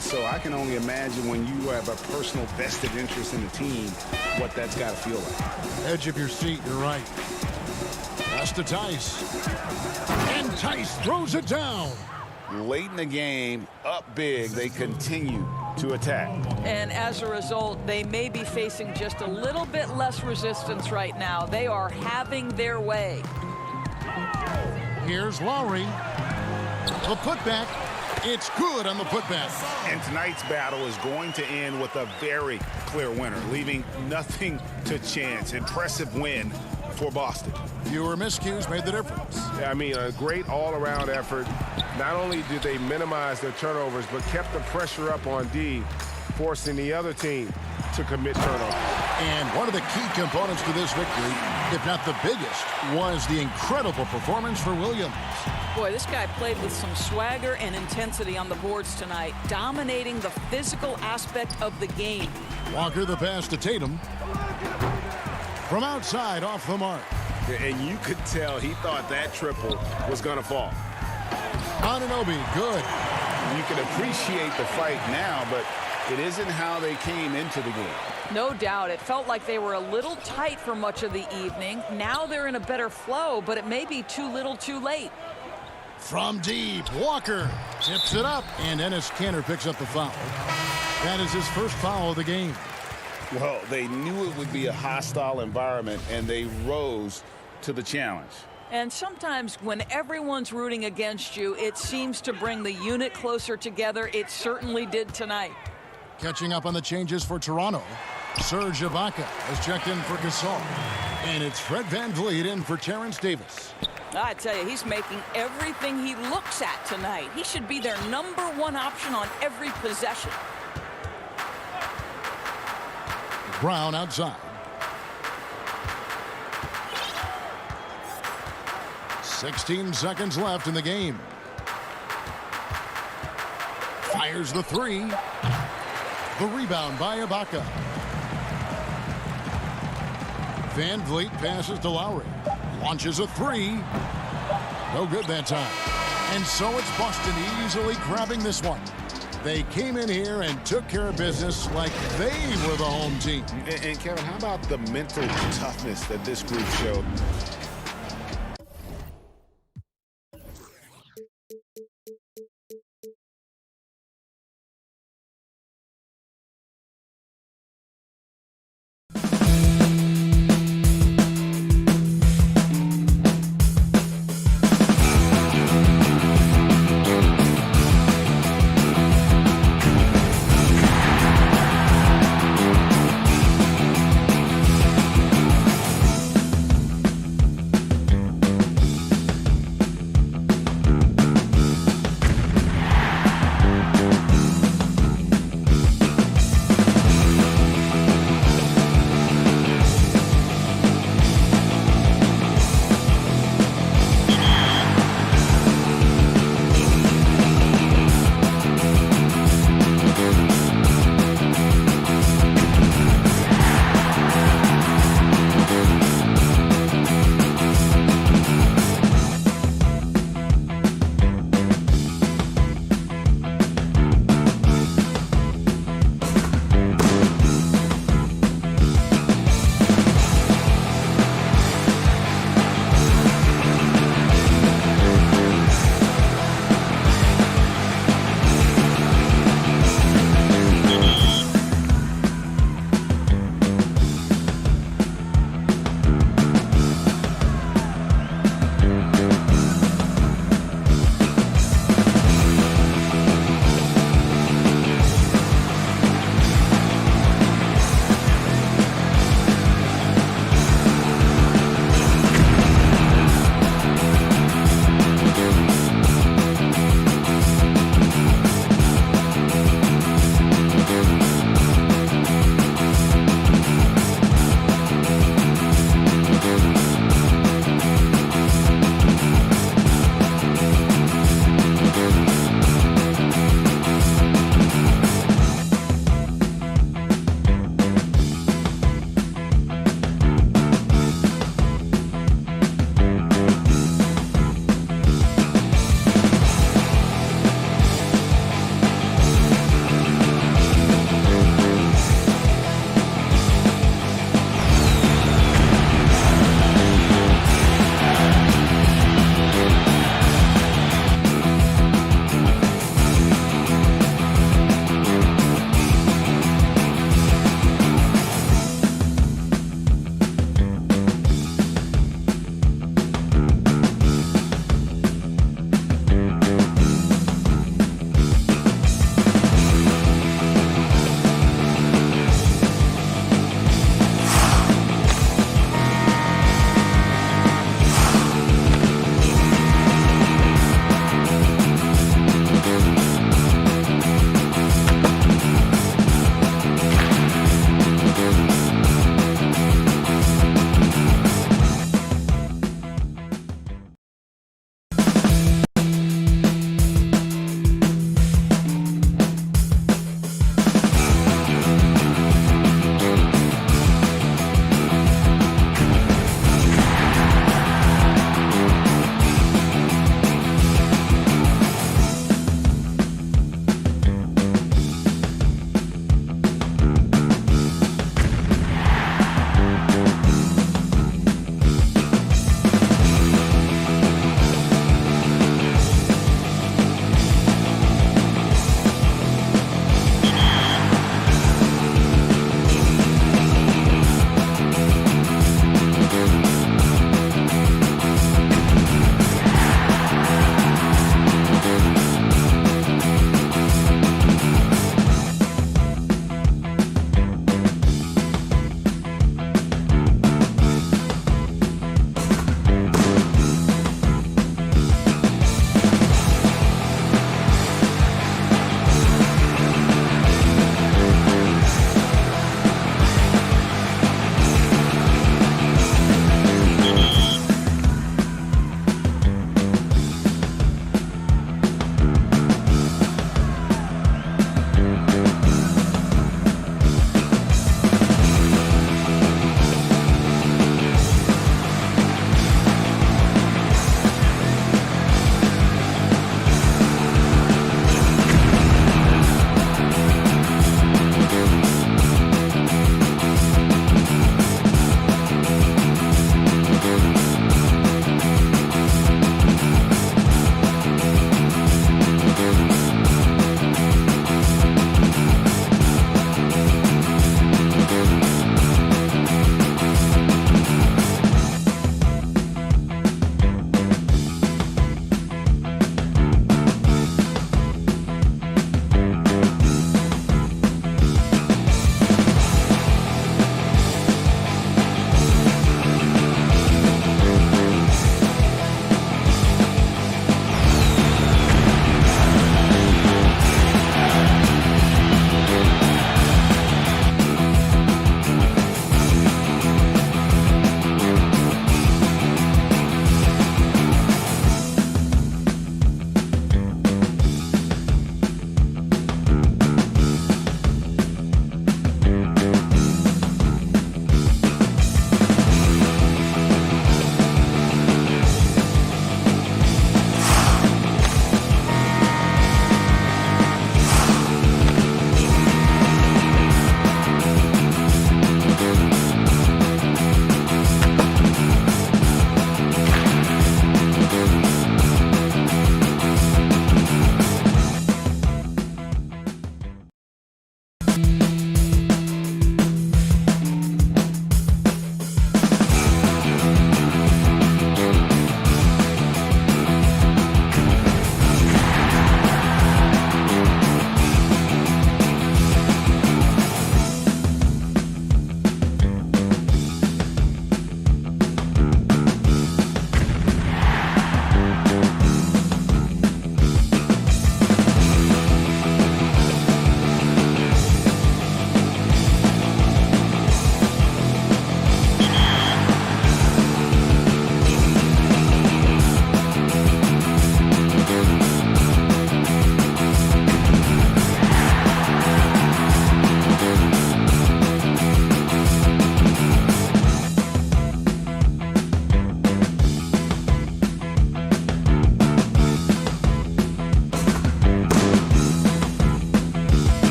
S6: So I can only imagine when you have a personal vested interest in the team, what that's got to feel like.
S3: Edge of your seat, you're right. Pass to Tice. And Tice throws it down.
S6: Late in the game, up big, they continue to attack.
S5: And as a result, they may be facing just a little bit less resistance right now. They are having their way.
S3: Here's Lowry. The putback. It's good on the putback.
S6: And tonight's battle is going to end with a very clear winner, leaving nothing to chance. Impressive win for Boston.
S3: Fewer miscues made the difference.
S13: Yeah, I mean, a great all-around effort. Not only did they minimize their turnovers, but kept the pressure up on D, forcing the other team to commit turnovers.
S3: And one of the key components to this victory, if not the biggest, was the incredible performance for Williams.
S5: Boy, this guy played with some swagger and intensity on the boards tonight, dominating the physical aspect of the game.
S3: Walker the pass to Tatum. From outside, off the mark.
S6: And you could tell he thought that triple was going to fall.
S3: Anunoby, good.
S6: You can appreciate the fight now, but it isn't how they came into the game.
S5: No doubt. It felt like they were a little tight for much of the evening. Now they're in a better flow, but it may be too little too late.
S3: From deep, Walker tips it up, and Enes Kanter picks up the foul. That is his first foul of the game.
S6: Well, they knew it would be a hostile environment, and they rose to the challenge.
S5: And sometimes when everyone's rooting against you, it seems to bring the unit closer together. It certainly did tonight.
S3: Catching up on the changes for Toronto, Serge Ibaka has checked in for Gasol. And it's Fred VanVleet in for Terrence Davis.
S5: I tell you, he's making everything he looks at tonight. He should be their #1 option on every possession.
S3: Brown outside. 16 seconds left in the game. Fires the three. The rebound by Ibaka. VanVleet passes to Lowry. Launches a three. No good that time. And so it's Boston easily grabbing this one. They came in here and took care of business like they were the home team.
S6: And Kevin, how about the mental toughness that this group showed?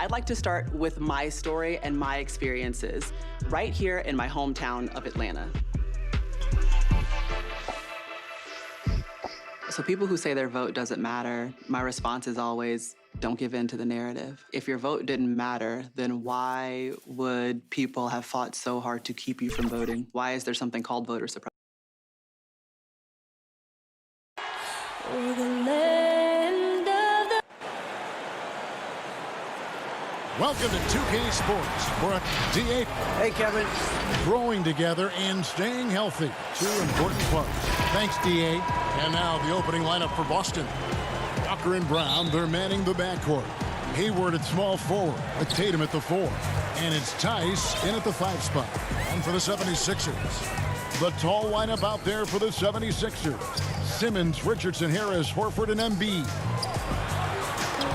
S10: I'd like to start with my story and my experiences right here in my hometown of Atlanta. So people who say their vote doesn't matter, my response is always, don't give in to the narrative. If your vote didn't matter, then why would people have fought so hard to keep you from voting? Why is there something called voter suppression?
S3: Welcome to 2K Sports. We're at D8.
S9: Hey, Kevin.
S3: Growing together and staying healthy. Two important parts. Thanks, D8. And now the opening lineup for Boston. Walker and Brown, they're manning the backcourt. Hayward at small forward, with Tatum at the 4. And it's Tice in at the 5 spot. And for the 76ers. The tall lineup out there for the 76ers. Simmons, Richardson, Harris, Horford, and Embiid.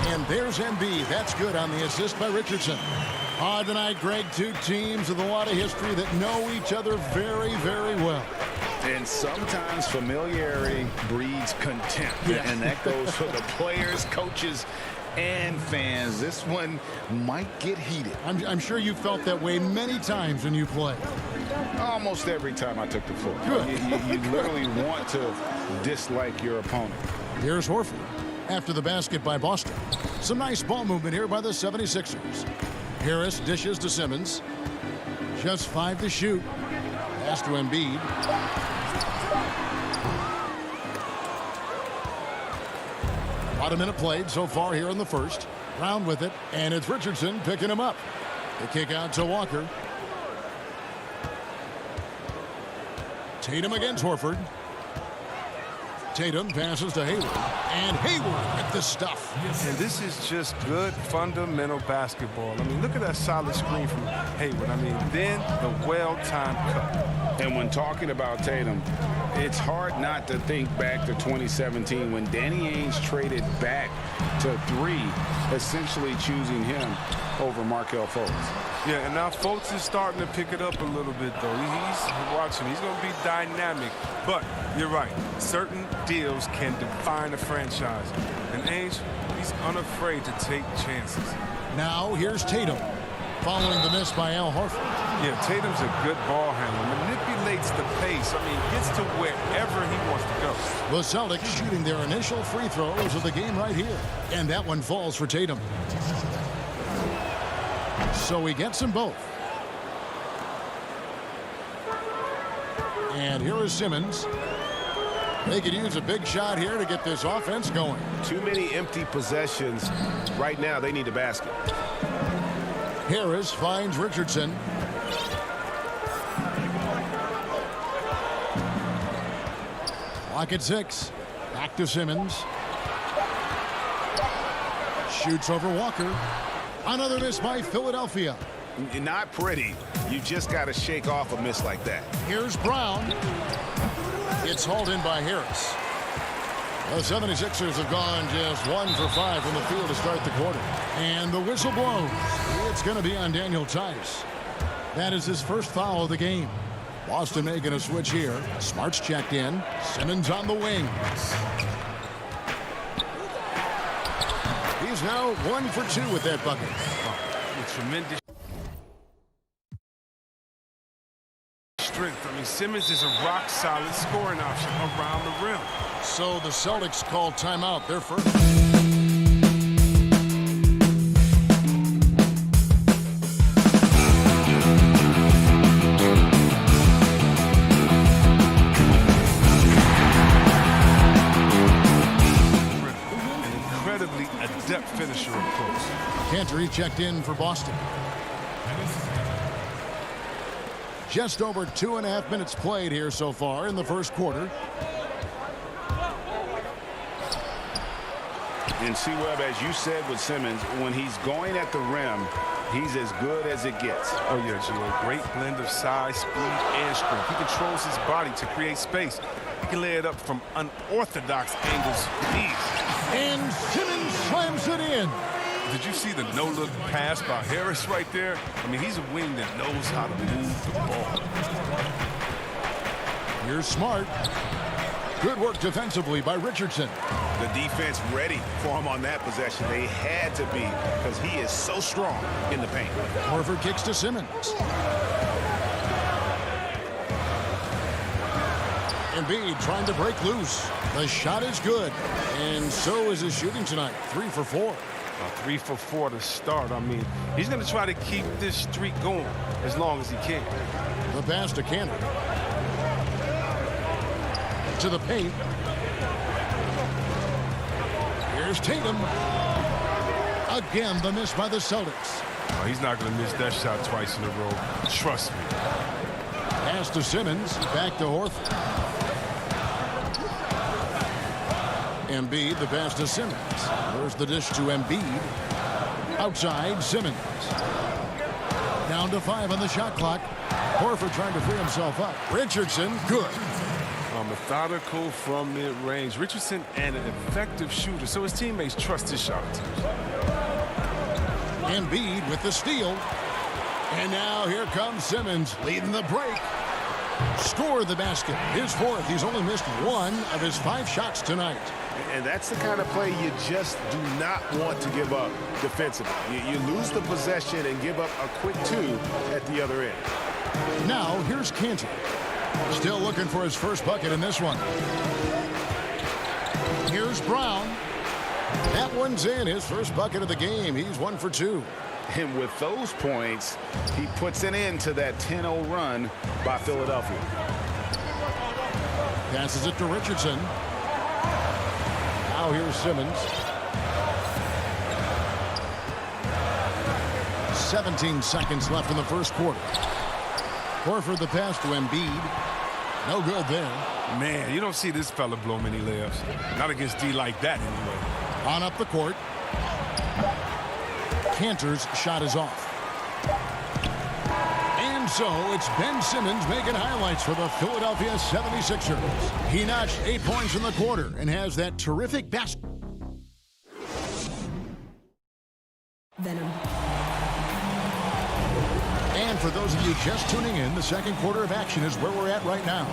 S3: And there's Embiid. That's good on the assist by Richardson. Tonight, Greg, two teams with a lot of history that know each other very, very well.
S6: And sometimes familiarity breeds contempt. Yeah. And that goes for the players, coaches, and fans. This one might get heated.
S3: I'm sure you felt that way many times when you play.
S6: Almost every time I took the floor.
S3: Good.
S6: You literally want to dislike your opponent.
S3: Here's Horford after the basket by Boston. Some nice ball movement here by the 76ers. Harris dishes to Simmons. Just 5 to shoot. Pass to Embiid. About a minute played so far here in the first. Brown with it, and it's Richardson picking him up. The kick out to Walker. Tatum against Horford. Tatum passes to Hayward, and Hayward with the stuff.
S14: And this is just good fundamental basketball. I mean, look at that solid screen from Hayward. I mean, then the well-timed cut.
S6: And when talking about Tatum, it's hard not to think back to 2017 when Danny Ainge traded back to 3, essentially choosing him over Markelle Fultz.
S14: Yeah, and now Fultz is starting to pick it up a little bit, though. He's watching. He's going to be dynamic. But you're right. Certain deals can define a franchise. And Ainge, he's unafraid to take chances.
S3: Now here's Tatum, following the miss by Al Horford.
S14: Yeah, Tatum's a good ball handler. Manipulates the pace. I mean, gets to wherever he wants to go.
S3: The Celtics shooting their initial free throws of the game right here. And that one falls for Tatum. So he gets them both. And here is Simmons. They could use a big shot here to get this offense going.
S13: Too many empty possessions. Right now, they need a basket.
S3: Harris finds Richardson. Clock at 6. Back to Simmons. Shoots over Walker. Another miss by Philadelphia.
S6: Not pretty. You just got to shake off a miss like that.
S3: Here's Brown. It's hauled in by Harris. The 76ers have gone just 1 for 5 from the field to start the quarter. And the whistle blows. It's going to be on Daniel Tice. That is his first foul of the game. Boston making a switch here. Smart's checked in. Simmons on the wing. He's now 1 for 2 with that bucket.
S14: With tremendous strength. I mean, Simmons is a rock-solid scoring option around the rim.
S3: So the Celtics call timeout. They're first.
S14: Adept finisher up close.
S3: Cantor checked in for Boston. Just over 2.5 minutes played here so far in the first quarter.
S6: And C-Webb, as you said with Simmons, when he's going at the rim, he's as good as it gets.
S14: Oh, yeah, Gio. Great blend of size, speed, and strength. He controls his body to create space. He can lay it up from unorthodox angles with ease.
S3: And Simmons slams it in.
S14: Did you see the no-look pass by Harris right there? I mean, he's a wing that knows how to move the ball.
S3: Here's Smart. Good work defensively by Richardson.
S6: The defense ready for him on that possession. They had to be because he is so strong in the paint.
S3: Horford kicks to Simmons. Embiid trying to break loose. The shot is good, and so is his shooting tonight. 3 for 4.
S14: 3 for 4 to start. I mean, he's going to try to keep this streak going as long as he can.
S3: The pass to Cantor. To the paint. Here's Tatum. Again, the miss by the Celtics.
S14: Oh, he's not going to miss that shot twice in a row. Trust me.
S3: Pass to Simmons. Back to Horford. Embiid, the pass to Simmons. There's the dish to Embiid. Outside, Simmons. Down to 5 on the shot clock. Horford trying to free himself up. Richardson, good.
S14: Methodical from mid-range. Richardson and an effective shooter, so his teammates trust his shot.
S3: Embiid with the steal. And now here comes Simmons leading the break. Score the basket. His 4th. He's only missed 1 of his 5 shots tonight.
S6: And that's the kind of play you just do not want to give up defensively. You lose the possession and give up a quick 2 at the other end.
S3: Now here's Cantor. Still looking for his first bucket in this one. Here's Brown. That one's in. His first bucket of the game. He's 1 for 2.
S6: And with those points, he puts an end to that 10-0 run by Philadelphia.
S3: Passes it to Richardson. Now here's Simmons. 17 seconds left in the first quarter. Horford the pass to Embiid. No good there.
S14: Man, you don't see this fella blow many layups. Not against D like that anyway.
S3: On up the court. Cantor's shot is off. And so it's Ben Simmons making highlights for the Philadelphia 76ers. He notched 8 points in the quarter and has that terrific basket.
S15: Venom.
S3: And for those of you just tuning in, the second quarter of action is where we're at right now.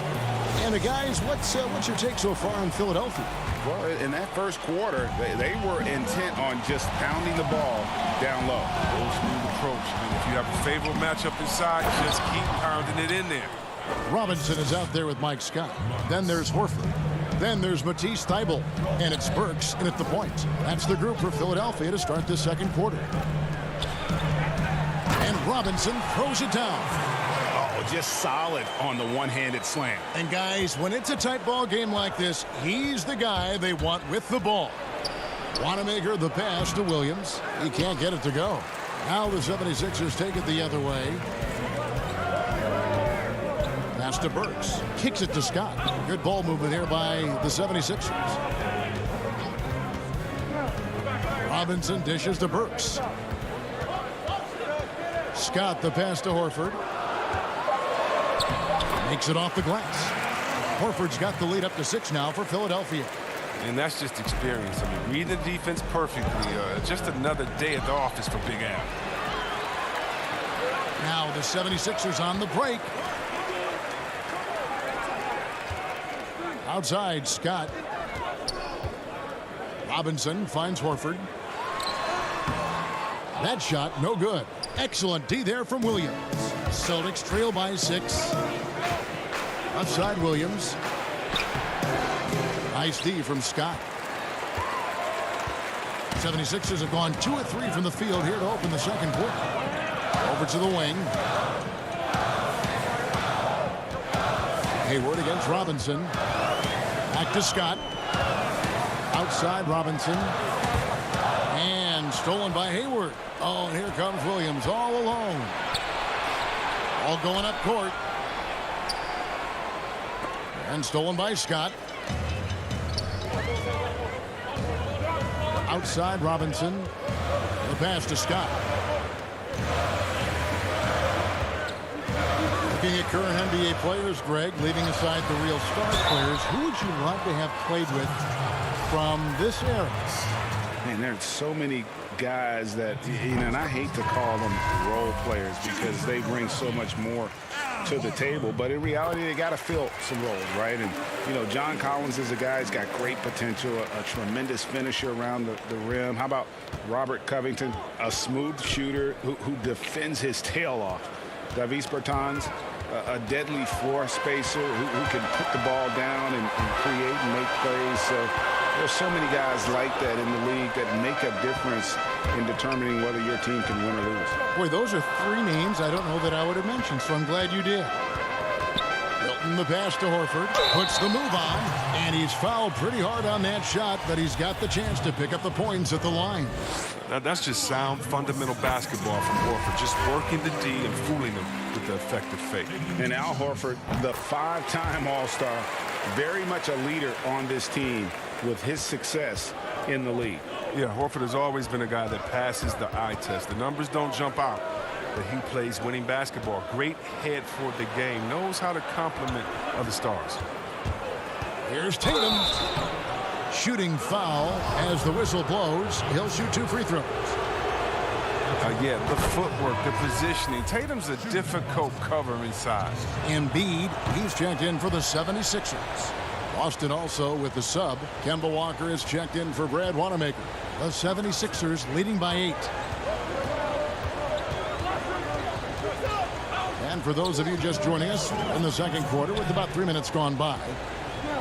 S3: And guys, what's your take so far on Philadelphia?
S6: Well, in that first quarter, they were intent on just pounding the ball down low.
S14: Old school approach. I mean, if you have a favorable matchup inside, just keep pounding it in there.
S3: Robinson is out there with Mike Scott. Then there's Horford. Then there's Matisse Thybulle. And it's Burks in at the point. That's the group for Philadelphia to start this second quarter. And Robinson throws it down.
S6: Oh, just solid on the one-handed slam.
S3: And guys, when it's a tight ball game like this, he's the guy they want with the ball. Wanamaker the pass to Williams. He can't get it to go. Now the 76ers take it the other way. Pass to Burks. Kicks it to Scott. Good ball movement here by the 76ers. Robinson dishes to Burks. Scott the pass to Horford. Makes it off the glass. Horford's got the lead up to 6 now for Philadelphia.
S14: And that's just experience. I mean, reading the defense perfectly. Just another day at the office for Big Al.
S3: Now the 76ers on the break. Outside, Scott. Robinson finds Horford. That shot, no good. Excellent D there from Williams. Celtics trail by 6. Outside Williams. Nice D from Scott. 76ers have gone 2 of 3 from the field here to open the second quarter. Over to the wing. Hayward against Robinson. Back to Scott. Outside Robinson. And stolen by Hayward. Oh, and here comes Williams all alone. All going up court. And stolen by Scott. Outside Robinson. The pass to Scott. Looking at current NBA players, Greg, leaving aside the real star players, who would you love to have played with from this era?
S6: Man, there's so many guys that, you know, and I hate to call them role players because they bring so much more to the table, but in reality, they got to fill some roles, right? And, you know, John Collins is a guy who's got great potential, a tremendous finisher around the rim. How about Robert Covington, a smooth shooter who defends his tail off? Davis Bertans, a deadly floor spacer who can put the ball down and create and make plays. So there's so many guys like that in the league that make a difference in determining whether your team can win or lose.
S3: Boy, those are three names I don't know that I would have mentioned, so I'm glad you did. Milton the pass to Horford, puts the move on, and he's fouled pretty hard on that shot, but he's got the chance to pick up the points at the line.
S14: That's just sound, fundamental basketball from Horford, just working the D and fooling them with the effective fake.
S6: And Al Horford, the 5-time All-Star, very much a leader on this team with his success in the league.
S14: Yeah, Horford has always been a guy that passes the eye test. The numbers don't jump out, but he plays winning basketball. Great head for the game. Knows how to complement other stars.
S3: Here's Tatum. Shooting foul as the whistle blows. He'll shoot 2 free throws.
S14: Yeah, the footwork, the positioning. Tatum's a difficult cover inside.
S3: Embiid, he's checked in for the 76ers. Boston also with the sub. Kemba Walker is checked in for Brad Wanamaker. The 76ers leading by 8. And for those of you just joining us in the second quarter with about 3 minutes gone by,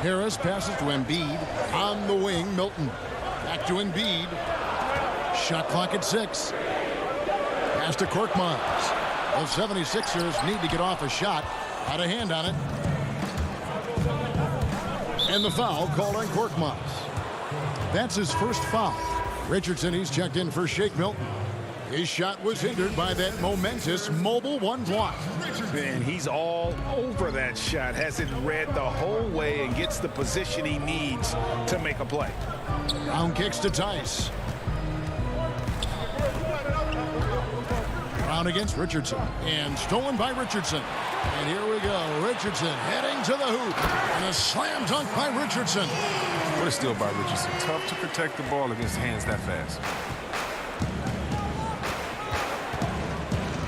S3: Harris passes to Embiid. On the wing, Milton. Back to Embiid. Shot clock at 6. Pass to Korkmaz. The 76ers need to get off a shot. Had a hand on it. And the foul called on Korkmaz. That's his first foul. Richardson, he's checked in for Shake Milton. His shot was hindered by that momentous mobile 1 block.
S6: Man, he's all over that shot. Has it read the whole way and gets the position he needs to make a play.
S3: Brown kicks to Tice. Brown against Richardson. And stolen by Richardson. And here we go. Richardson heading to the hoop. And a slam dunk by Richardson.
S14: What a steal by Richardson. Tough to protect the ball against hands that fast.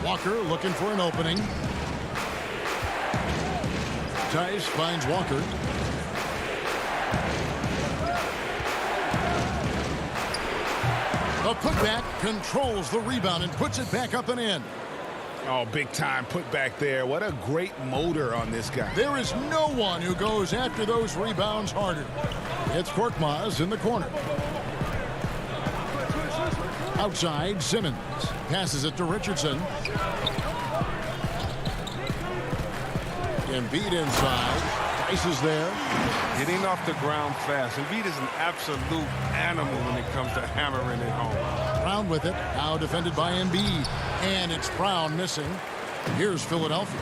S3: Walker looking for an opening. Tice finds Walker. The putback controls the rebound and puts it back up and in.
S6: Oh, big time put back there. What a great motor on this guy.
S3: There is no one who goes after those rebounds harder. It's Korkmaz in the corner. Outside, Simmons passes it to Richardson. Embiid inside. Tice is there.
S14: Getting off the ground fast. Embiid is an absolute animal when it comes to hammering it home.
S3: Brown with it. Now defended by Embiid. And it's Brown missing. Here's Philadelphia.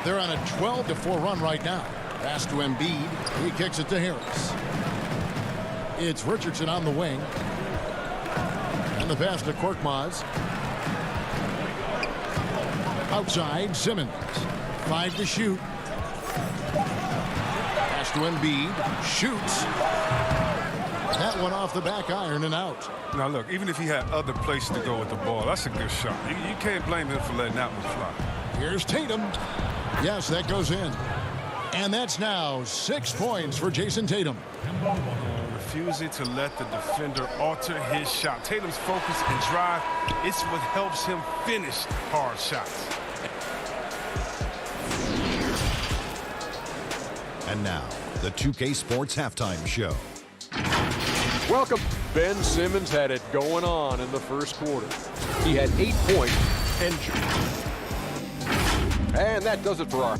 S3: They're on a 12-4 run right now. Pass to Embiid. He kicks it to Harris. It's Richardson on the wing. And the pass to Korkmaz. Outside, Simmons. 5 to shoot. Pass to Embiid. Shoots. That one off the back iron and out.
S14: Now, look, even if he had other places to go with the ball, that's a good shot. You can't blame him for letting that one fly.
S3: Here's Tatum. Yes, that goes in. And that's now 6 points for Jason Tatum.
S14: Refusing to let the defender alter his shot. Tatum's focus and drive, it's what helps him finish hard shots.
S4: And now, the 2K Sports Halftime Show.
S7: Welcome. Ben Simmons had it going on in the first quarter. He had 8 points and that does it for our.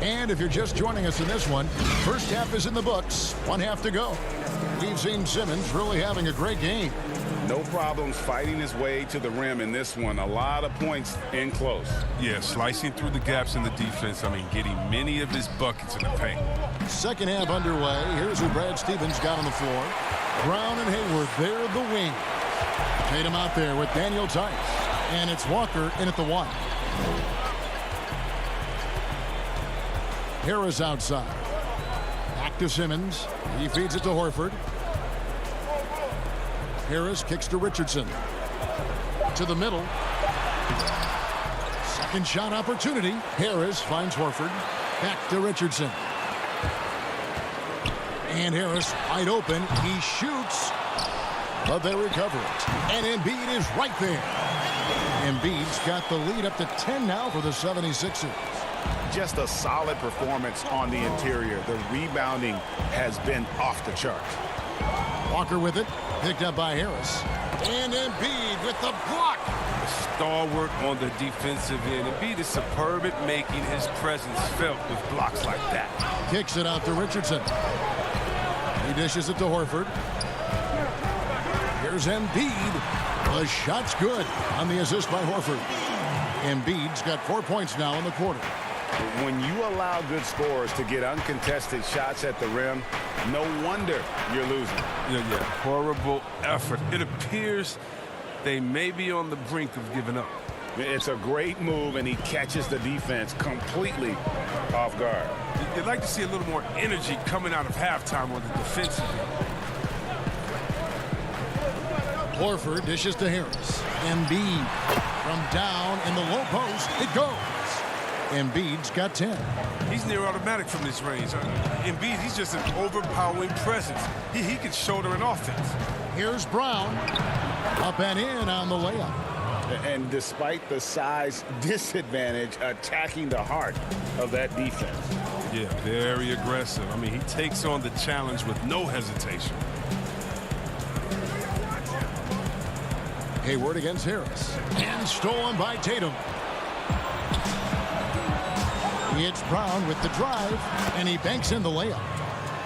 S3: And if you're just joining us in this one, first half is in the books. 1 half to go. We've seen Simmons really having a great game.
S6: No problems fighting his way to the rim in this one. A lot of points in close.
S14: Yeah, slicing through the gaps in the defense. I mean, getting many of his buckets in the paint.
S3: Second half underway. Here's who Brad Stevens got on the floor. Brown and Hayward, they're the wing. Tatum out there with Daniel Tice. And it's Walker in at the 1. Harris outside. Back Back to Simmons. He feeds it to Horford. Harris kicks to Richardson. To the middle. Second shot opportunity. Harris finds Horford. Back to Richardson. And Harris wide open. He shoots. But they recover it. And Embiid is right there. Embiid's got the lead up to 10 now for the 76ers.
S6: Just a solid performance on the interior. The rebounding has been off the charts.
S3: Walker with it. Picked up by Harris. And Embiid with the block.
S14: Stalwart on the defensive end. Embiid is superb at making his presence felt with blocks like that.
S3: Kicks it out to Richardson. He dishes it to Horford. Here's Embiid. The shot's good on the assist by Horford. Embiid's got 4 points now in the quarter.
S6: When you allow good scorers to get uncontested shots at the rim, no wonder you're losing.
S14: Yeah, horrible effort. It appears they may be on the brink of giving up.
S6: It's a great move, and he catches the defense completely off guard.
S14: You'd like to see a little more energy coming out of halftime on the defensive end.
S3: Horford dishes to Harris. Embiid from down in the low post. It goes. Embiid's got 10.
S14: He's near automatic from this range. Embiid, he's just an overpowering presence. He can shoulder an offense.
S3: Here's Brown. Up and in on the layup.
S6: And despite the size disadvantage, attacking the heart of that defense.
S14: Yeah, very aggressive. I mean, he takes on the challenge with no hesitation.
S3: Hayward against Harris. And stolen by Tatum. It's Brown with the drive, and he banks in the layup.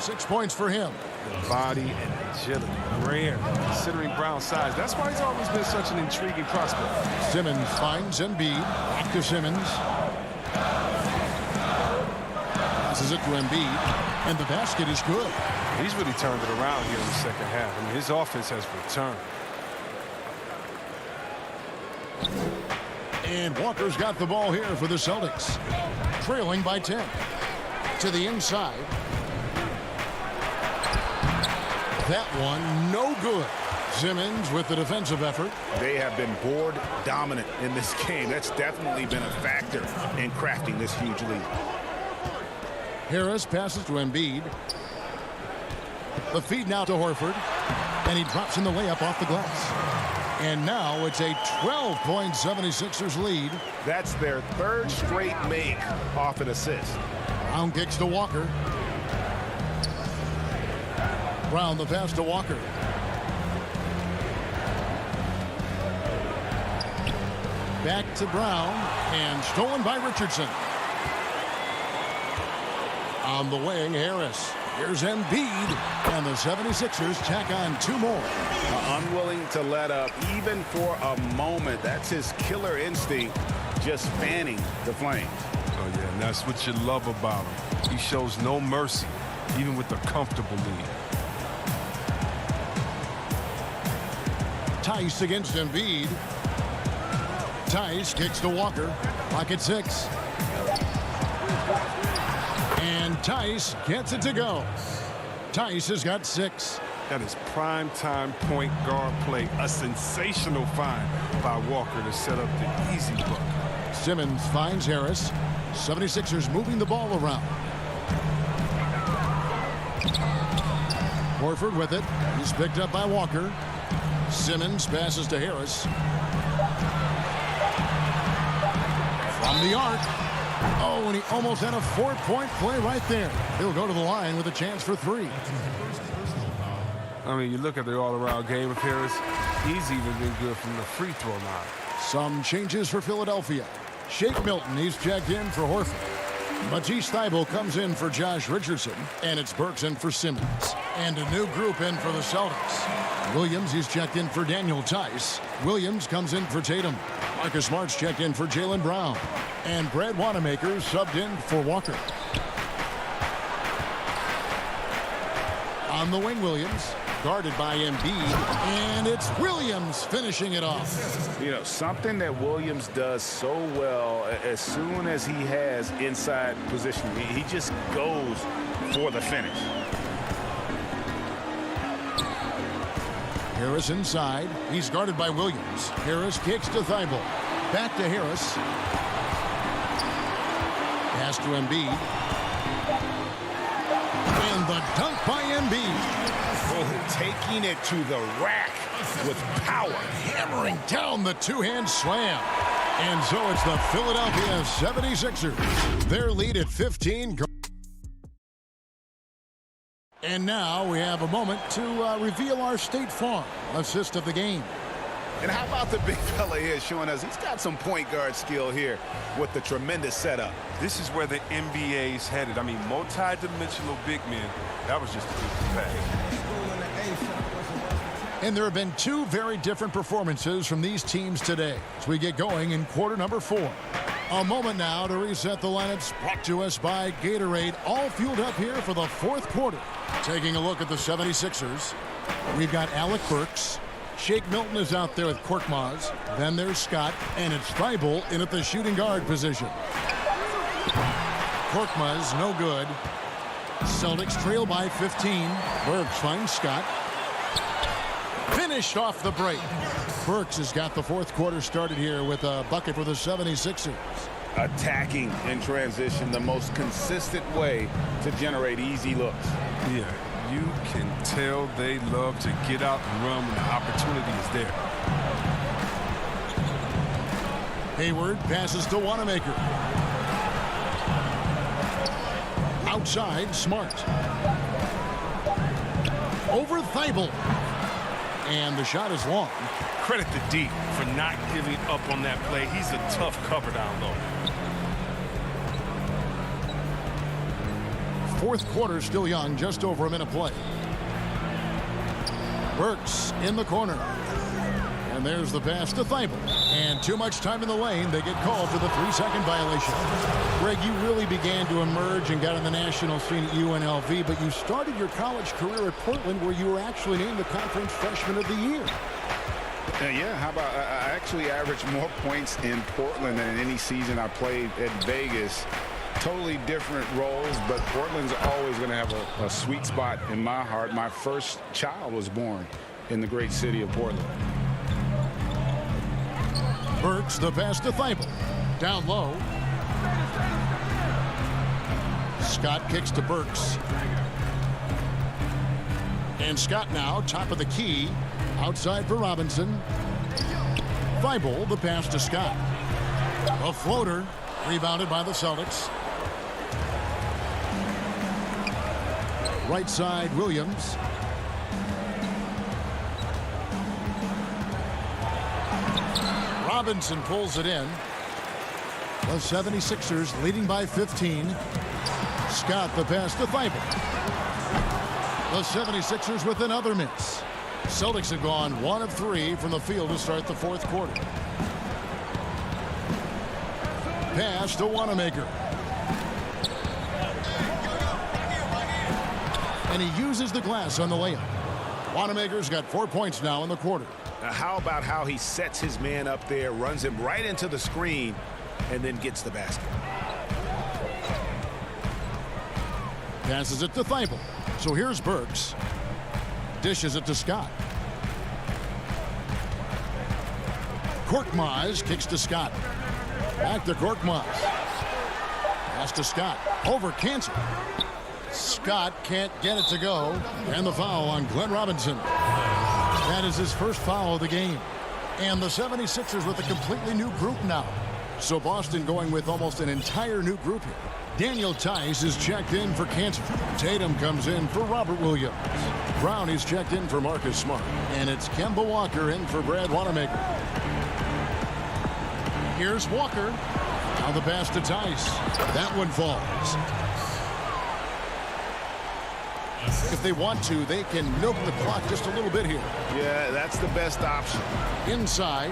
S3: 6 points for him.
S14: The body and agility, rare, considering Brown's size. That's why he's always been such an intriguing prospect.
S3: Simmons finds Embiid. Back to Simmons. Passes it to Embiid, and the basket is good.
S14: He's really turned it around here in the second half. I mean, his offense has returned.
S3: And Walker's got the ball here for the Celtics. Trailing by 10. To the inside. That one, no good. Simmons with the defensive effort.
S6: They have been board dominant in this game. That's definitely been a factor in crafting this huge lead.
S3: Harris passes to Embiid. The feed now to Horford. And he drops in the layup off the glass. And now it's a 12-point 76ers lead.
S6: That's their third straight make off an assist.
S3: Brown kicks to Walker. Brown the pass to Walker. Back to Brown. And stolen by Richardson. On the wing, Harris. Here's Embiid. And the 76ers tack on 2 more.
S6: Unwilling to let up even for a moment. That's his killer instinct, just fanning the flames.
S14: Oh, yeah, and that's what you love about him. He shows no mercy, even with a comfortable lead.
S3: Tice against Embiid. Tice kicks to Walker. Clock at 6. And Tice gets it to go. Tice has got 6.
S14: That is prime-time point guard play. A sensational find by Walker to set up the easy look.
S3: Simmons finds Harris. 76ers moving the ball around. Horford with it. He's picked up by Walker. Simmons passes to Harris. From the arc. Oh, and he almost had a 4-point play right there. He'll go to the line with a chance for 3.
S14: I mean, you look at the all-around game of Harris. He's even been good from the free throw line.
S3: Some changes for Philadelphia. Shake Milton, he's checked in for Horford. Matisse Thybulle comes in for Josh Richardson. And it's Burks in for Simmons. And a new group in for the Celtics. Williams, he's checked in for Daniel Tice. Williams comes in for Tatum. Marcus Smart's checked in for Jaylen Brown. And Brad Wanamaker subbed in for Walker. On the wing, Williams, guarded by Embiid, and it's Williams finishing it off.
S6: You know, something that Williams does so well, as soon as he has inside position, he just goes for the finish.
S3: Harris inside. He's guarded by Williams. Harris kicks to Thibault. Back to Harris. Pass to Embiid. And the dunk by Embiid.
S6: Oh, taking it to the rack with power.
S3: Hammering down the two-hand slam. And so it's the Philadelphia 76ers. Their lead at 15. And now we have a moment to reveal our State Farm assist of the game.
S6: And how about the big fella here showing us he's got some point guard skill here with the tremendous setup.
S14: This is where the NBA is headed. I mean, multi-dimensional big men. That was just a good pass.
S3: And there have been two very different performances from these teams today as we get going in quarter number 4. A moment now to reset the lineups, brought to us by Gatorade, all fueled up here for the fourth quarter. Taking a look at the 76ers, we've got Alec Burks. Shake Milton is out there with Korkmaz. Then there's Scott, and it's Thibault in at the shooting guard position. Korkmaz, no good. Celtics trail by 15. Burks finds Scott. Finished off the break. Burks has got the fourth quarter started here with a bucket for the 76ers.
S6: Attacking in transition, the most consistent way to generate easy looks.
S14: Yeah, you can tell they love to get out and run when the opportunity is there.
S3: Hayward passes to Wanamaker. Outside, Smart. Over Thibault. And the shot is long.
S14: Credit to D for not giving up on that play. He's a tough cover down low.
S3: Fourth quarter still young, just over a minute play. Burks in the corner. And there's the pass to Thibault. And too much time in the lane. They get called for the 3-second violation. Greg, you really began to emerge and got on the national scene at UNLV, but you started your college career at Portland where you were actually named the Conference Freshman of the Year.
S6: Yeah, how about I actually averaged more points in Portland than in any season I played at Vegas. Totally different roles, but Portland's always going to have a sweet spot in my heart. My first child was born in the great city of Portland.
S3: Burks, the pass to Thibault. Down low. Scott kicks to Burks. And Scott now, top of the key. Outside for Robinson. Thibault, the pass to Scott. A floater, rebounded by the Celtics. Right side, Williams. Robinson pulls it in. The 76ers leading by 15. Scott, the pass to Thibault. The 76ers with another miss. Celtics have gone 1 of 3 from the field to start the fourth quarter. Pass to Wanamaker. And he uses the glass on the layup. Wanamaker's got 4 points now in the quarter.
S6: Now, how about how he sets his man up there, runs him right into the screen, and then gets the basket.
S3: Passes it to Thibault. So here's Burks. Dishes it to Scott. Korkmaz kicks to Scott. Back to Korkmaz. Pass to Scott. Over cancel. Scott can't get it to go. And the foul on Glenn Robinson. That is his first foul of the game. And the 76ers with a completely new group now. So Boston going with almost an entire new group here. Daniel Tice is checked in for Cancer. Tatum comes in for Robert Williams. Brown is checked in for Marcus Smart. And it's Kemba Walker in for Brad Wanamaker. Here's Walker. Now the pass to Tice. That one falls. If they want to, they can milk the clock just a little bit here.
S6: Yeah, that's the best option.
S3: Inside.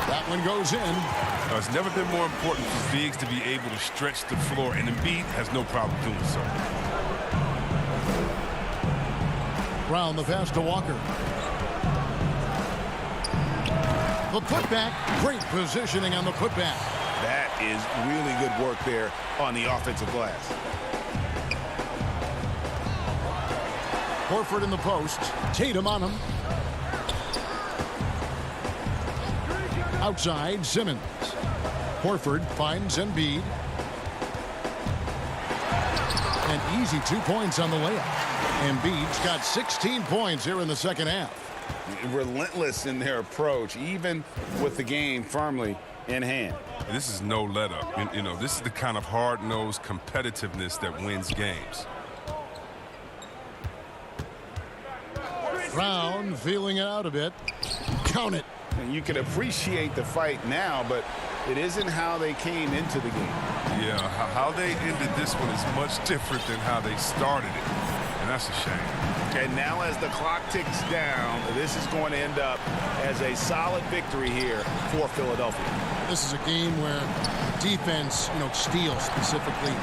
S3: That one goes in.
S14: Now, it's never been more important for bigs to be able to stretch the floor, and Embiid has no problem doing so.
S3: Brown, the pass to Walker. The putback, great positioning on the putback.
S6: That is really good work there on the offensive glass.
S3: Horford in the post. Tatum on him. Outside, Simmons. Horford finds Embiid. An easy 2 points on the layup. Embiid's got 16 points here in the second half.
S6: Relentless in their approach, even with the game firmly in hand.
S14: This is no let up. You know, this is the kind of hard-nosed competitiveness that wins games.
S3: Brown feeling it out a bit. Count it.
S6: And you can appreciate the fight now, but it isn't how they came into the game.
S14: Yeah, how they ended this one is much different than how they started it. And that's a shame.
S6: And now as the clock ticks down, this is going to end up as a solid victory here for Philadelphia.
S3: This is a game where defense, steals specifically,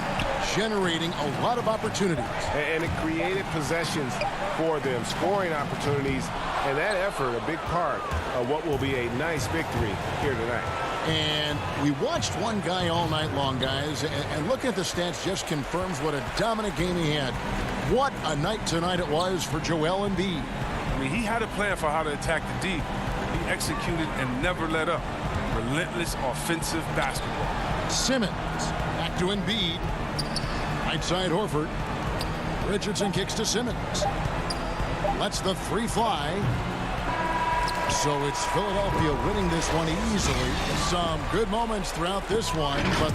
S3: generating a lot of opportunities.
S13: And it created possessions for them, scoring opportunities, and that effort, a big part of what will be a nice victory here tonight.
S3: And we watched one guy all night long, guys, and looking at the stats just confirms what a dominant game he had. What a night tonight it was for Joel Embiid.
S14: I mean, he had a plan for how to attack the D. He executed and never let up. Relentless offensive basketball.
S3: Simmons back to Embiid. Right side Horford. Richardson kicks to Simmons. Lets the three fly. So it's Philadelphia winning this one easily. Some good moments throughout this one, but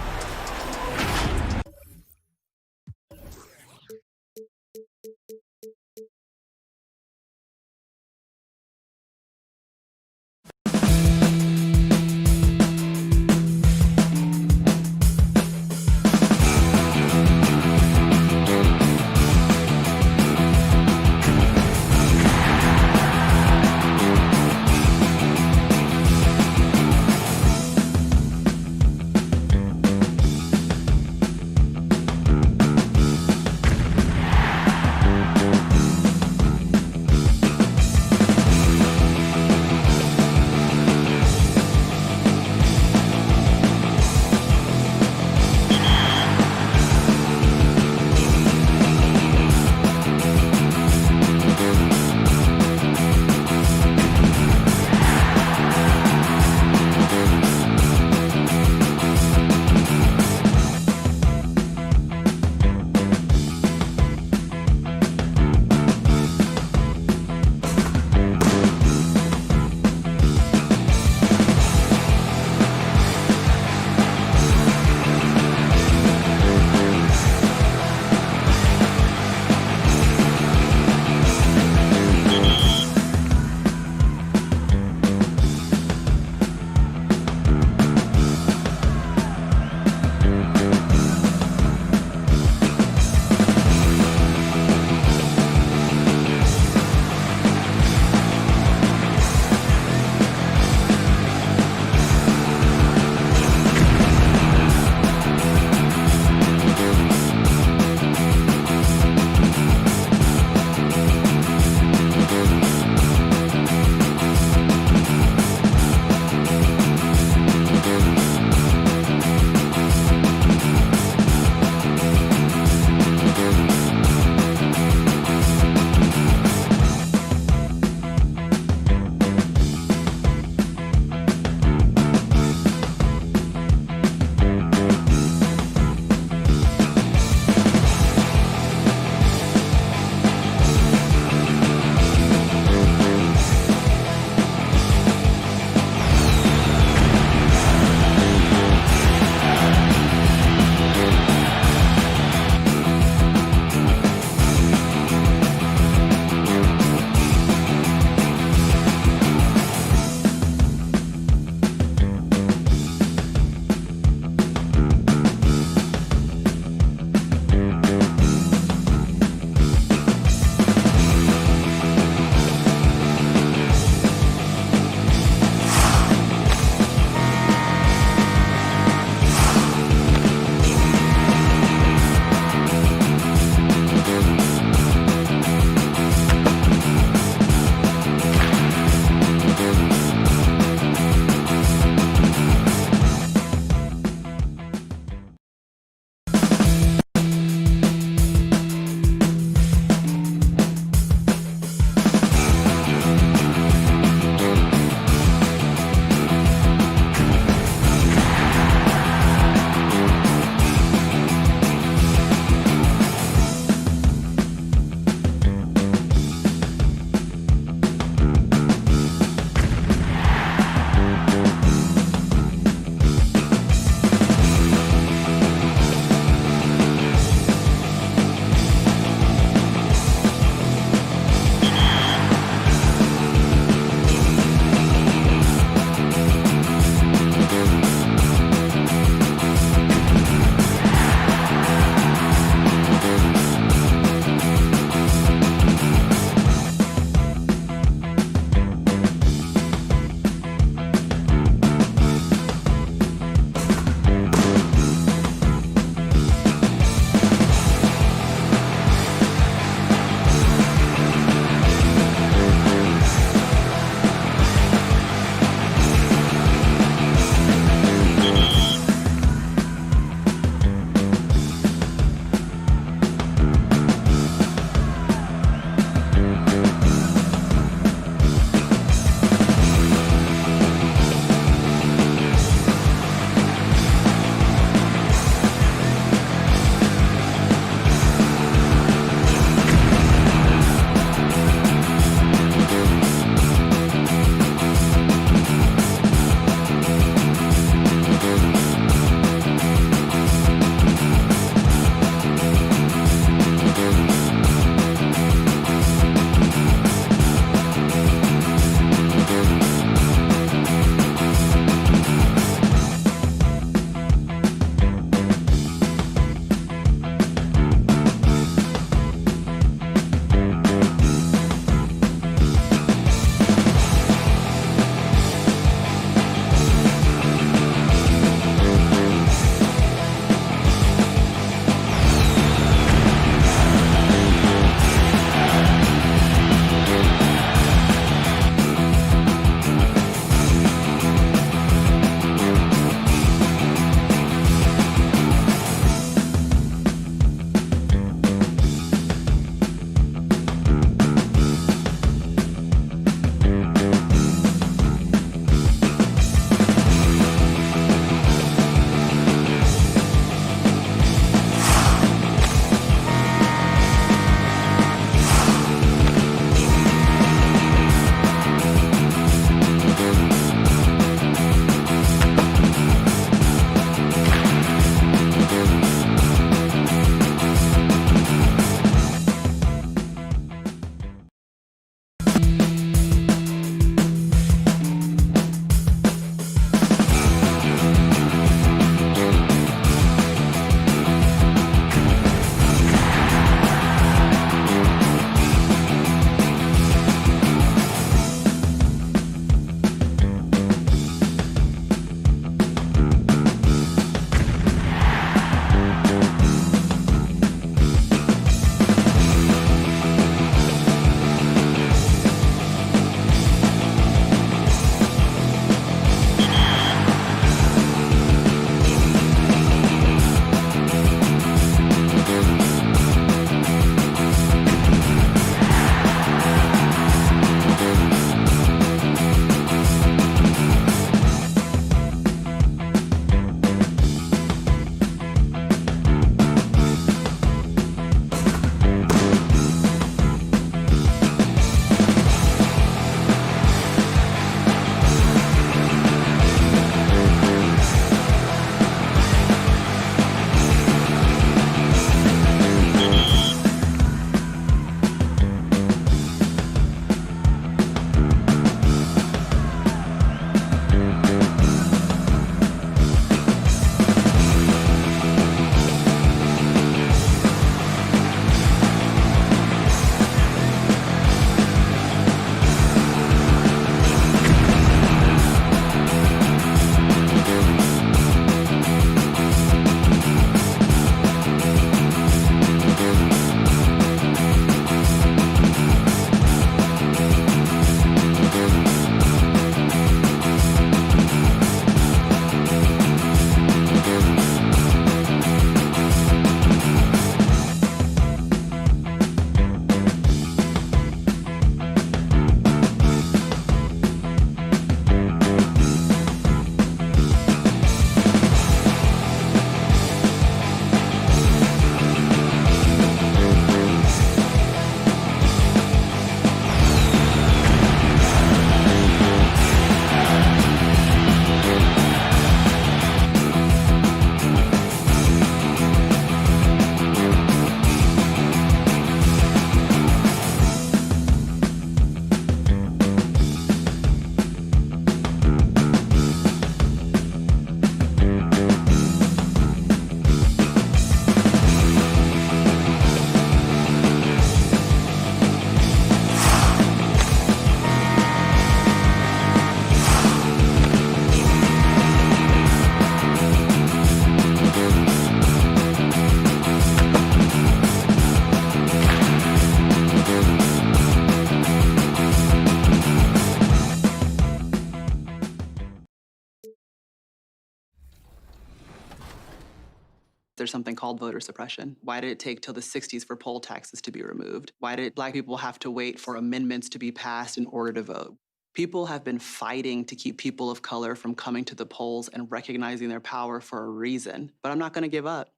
S10: There's something called voter suppression. Why did it take till the 60s for poll taxes to be removed? Why did Black people have to wait for amendments to be passed in order to vote? People have been fighting to keep people of color from coming to the polls and recognizing their power for a reason. But I'm not going to give up.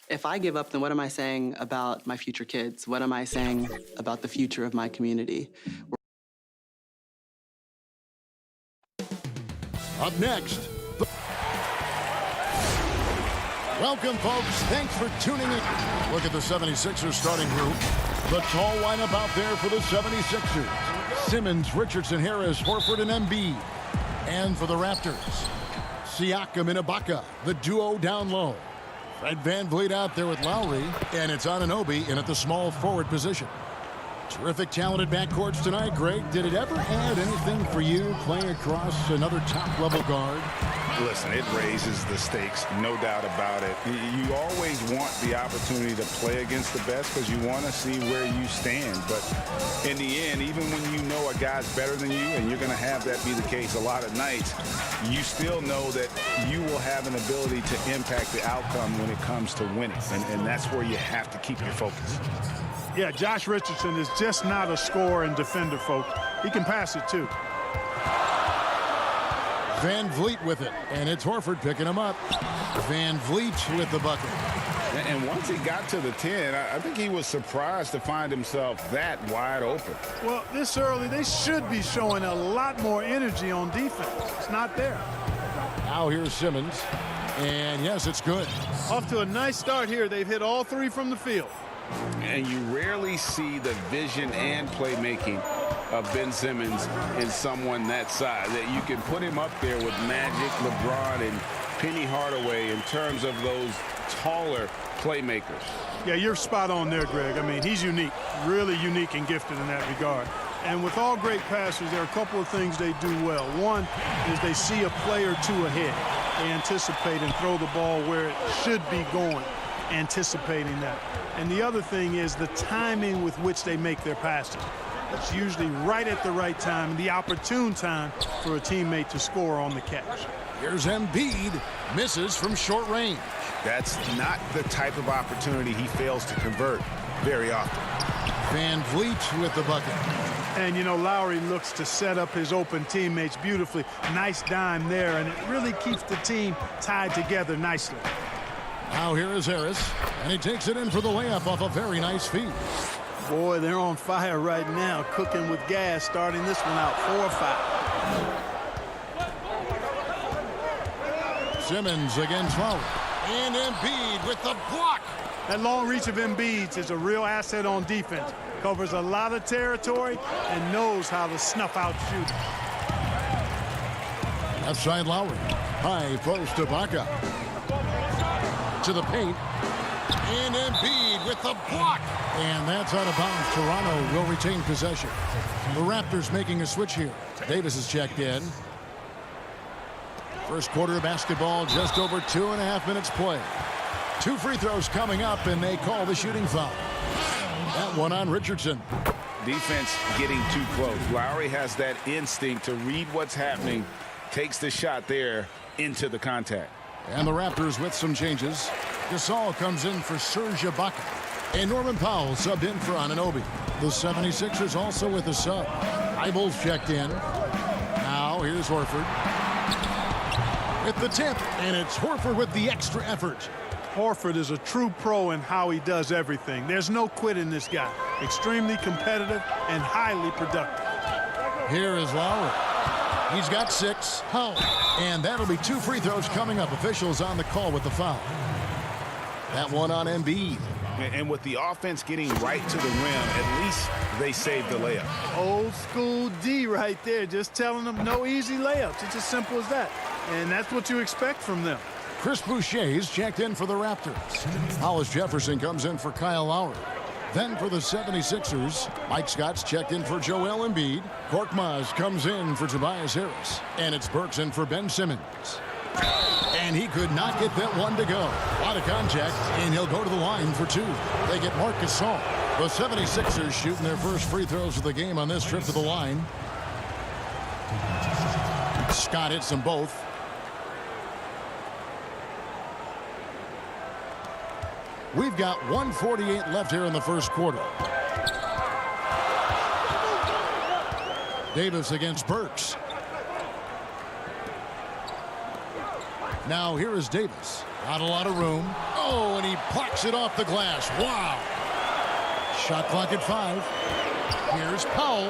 S10: If I give up, then what am I saying about my future kids? What am I saying about the future of my community?
S3: Up next. Welcome, folks. Thanks for tuning in. Look at the 76ers starting group. The tall lineup out there for the 76ers. Simmons, Richardson, Harris, Horford, and Embiid. And for the Raptors, Siakam and Ibaka, the duo down low. Fred VanVleet out there with Lowry, and it's Anunoby in at the small forward position. Terrific, talented backcourts tonight, Greg. Did it ever add anything for you playing across another top-level guard?
S6: Listen, it raises the stakes, no doubt about it. You always want the opportunity to play against the best because you want to see where you stand. But in the end, even when you know a guy's better than you, and you're going to have that be the case a lot of nights, you still know that you will have an ability to impact the outcome when it comes to winning. And that's where you have to keep your focus.
S16: Yeah, Josh Richardson is just not a scorer and defender, folks. He can pass it, too.
S3: VanVleet with it, and it's Horford picking him up. VanVleet with the bucket.
S6: And once he got to the 10, I think he was surprised to find himself that wide open.
S16: Well, this early, they should be showing a lot more energy on defense. It's not there.
S3: Now here's Simmons, and yes, it's good.
S16: Off to a nice start here. They've hit all three from the field.
S6: And you rarely see the vision and playmaking of Ben Simmons in someone that size. That you can put him up there with Magic, LeBron, and Penny Hardaway in terms of those taller playmakers.
S16: Yeah, you're spot on there, Greg. I mean, he's unique, really unique and gifted in that regard. And with all great passers, there are a couple of things they do well. One is they see a play or two ahead. They anticipate and throw the ball where it should be going, anticipating that. And the other thing is the timing with which they make their passes. It's usually right at the right time, the opportune time for a teammate to score on the catch.
S3: Here's Embiid, misses from short range.
S6: That's not the type of opportunity he fails to convert very often.
S3: VanVleet with the bucket.
S16: And, you know, Lowry looks to set up his open teammates beautifully. Nice dime there, and it really keeps the team tied together nicely.
S3: Now here is Harris, and he takes it in for the layup off a very nice feed.
S16: Boy, they're on fire right now, cooking with gas, starting this one out 4-5.
S3: Simmons against Lowry. And Embiid with the block.
S16: That long reach of Embiid's is a real asset on defense. Covers a lot of territory and knows how to snuff out shooters.
S3: Left side Lowry. High post to Ibaka. To the paint. And Embiid with the block. And that's out of bounds. Toronto will retain possession. The Raptors making a switch here. Davis is checked in. First quarter of basketball, just over 2.5 minutes play. 2 free throws coming up, and they call the shooting foul. That one on Richardson.
S6: Defense getting too close. Lowry has that instinct to read what's happening, takes the shot there into the contact.
S3: And the Raptors with some changes. Gasol comes in for Serge Ibaka. And Norman Powell subbed in for Anunoby. The 76ers also with a sub. Eibel's checked in. Now here's Horford. With the tip, and it's Horford with the extra effort.
S16: Horford is a true pro in how he does everything. There's no quit in this guy. Extremely competitive and highly productive.
S3: Here is Lowry. He's got 6. Powell. And that'll be 2 free throws coming up. Officials on the call with the foul. That one on Embiid.
S6: And with the offense getting right to the rim, at least they saved the layup.
S16: Old school D right there, just telling them no easy layups. It's as simple as that. And that's what you expect from them.
S3: Chris Boucher's checked in for the Raptors. Hollis Jefferson comes in for Kyle Lowry. Then for the 76ers, Mike Scott's checked in for Joel Embiid. Korkmaz comes in for Tobias Harris. And it's Burks in for Ben Simmons. And he could not get that one to go. A lot of contact, and he'll go to the line for 2. They get Marc Gasol. The 76ers shooting their first free throws of the game on this trip to the line. Scott hits them both. We've got 1:48 left here in the first quarter. Davis against Burks. Now here is Davis. Not a lot of room. Oh, and he plucks it off the glass. Wow. Shot clock at 5. Here's Powell.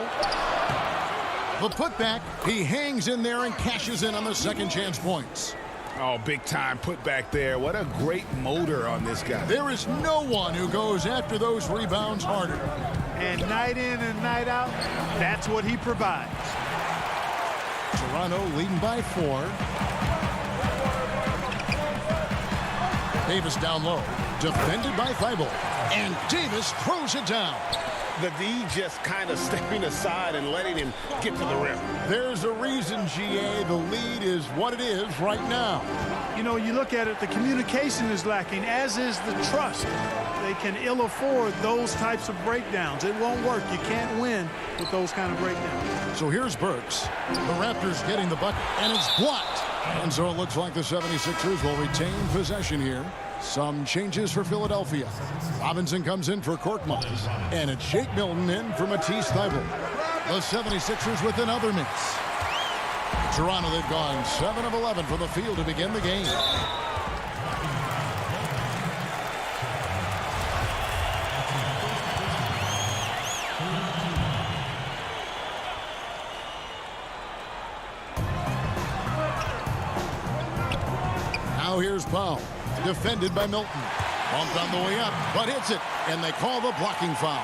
S3: The putback. He hangs in there and cashes in on the second chance points.
S6: Oh, big time putback there. What a great motor on this guy.
S3: There is no one who goes after those rebounds harder.
S16: And night in and night out, that's what he provides.
S3: Toronto leading by 4. Davis down low. Defended by Thibault. And Davis throws it down.
S6: The D just kind of stepping aside and letting him get to the rim.
S3: There's a reason, GA, the lead is what it is right now.
S16: You know, you look at it, the communication is lacking, as is the trust. They can ill afford those types of breakdowns. It won't work. You can't win with those kind of breakdowns.
S3: So here's Burks. The Raptors getting the bucket, and it's blocked. And so it looks like the 76ers will retain possession here. Some changes for Philadelphia. Robinson comes in for Korkmaz. And it's Jake Milton in for Matisse Thybulle. The 76ers with another miss. Toronto, they've gone 7 of 11 from the field to begin the game. Now here's Powell. Defended by Milton. Bumped on the way up, but hits it. And they call the blocking foul.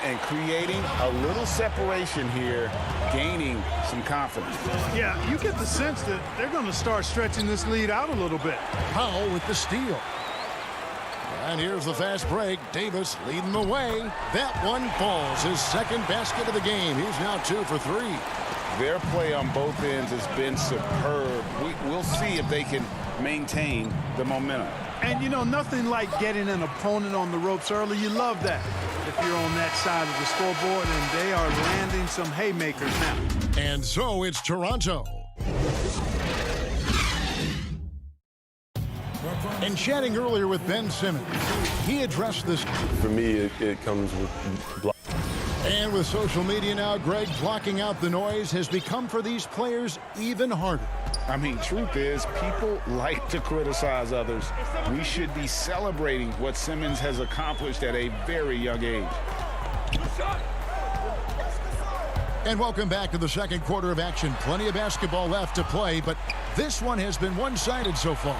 S6: And creating a little separation here, gaining some confidence.
S16: Yeah, you get the sense that they're going to start stretching this lead out a little bit.
S3: Powell with the steal. And here's the fast break. Davis leading the way. That one falls. His second basket of the game. He's now 2 for 3.
S6: Their play on both ends has been superb. We'll see if they can maintain the momentum.
S16: And, you know, nothing like getting an opponent on the ropes early. You love that if you're on that side of the scoreboard, and they are landing some haymakers now.
S3: And so it's Toronto. And chatting earlier with Ben Simmons, he addressed this.
S12: For me, it comes with block.
S3: And with social media now, Greg, blocking out the noise has become for these players even harder.
S6: I mean, truth is, people like to criticize others. We should be celebrating what Simmons has accomplished at a very young age.
S3: And welcome back to the second quarter of action. Plenty of basketball left to play, but this one has been one-sided so far.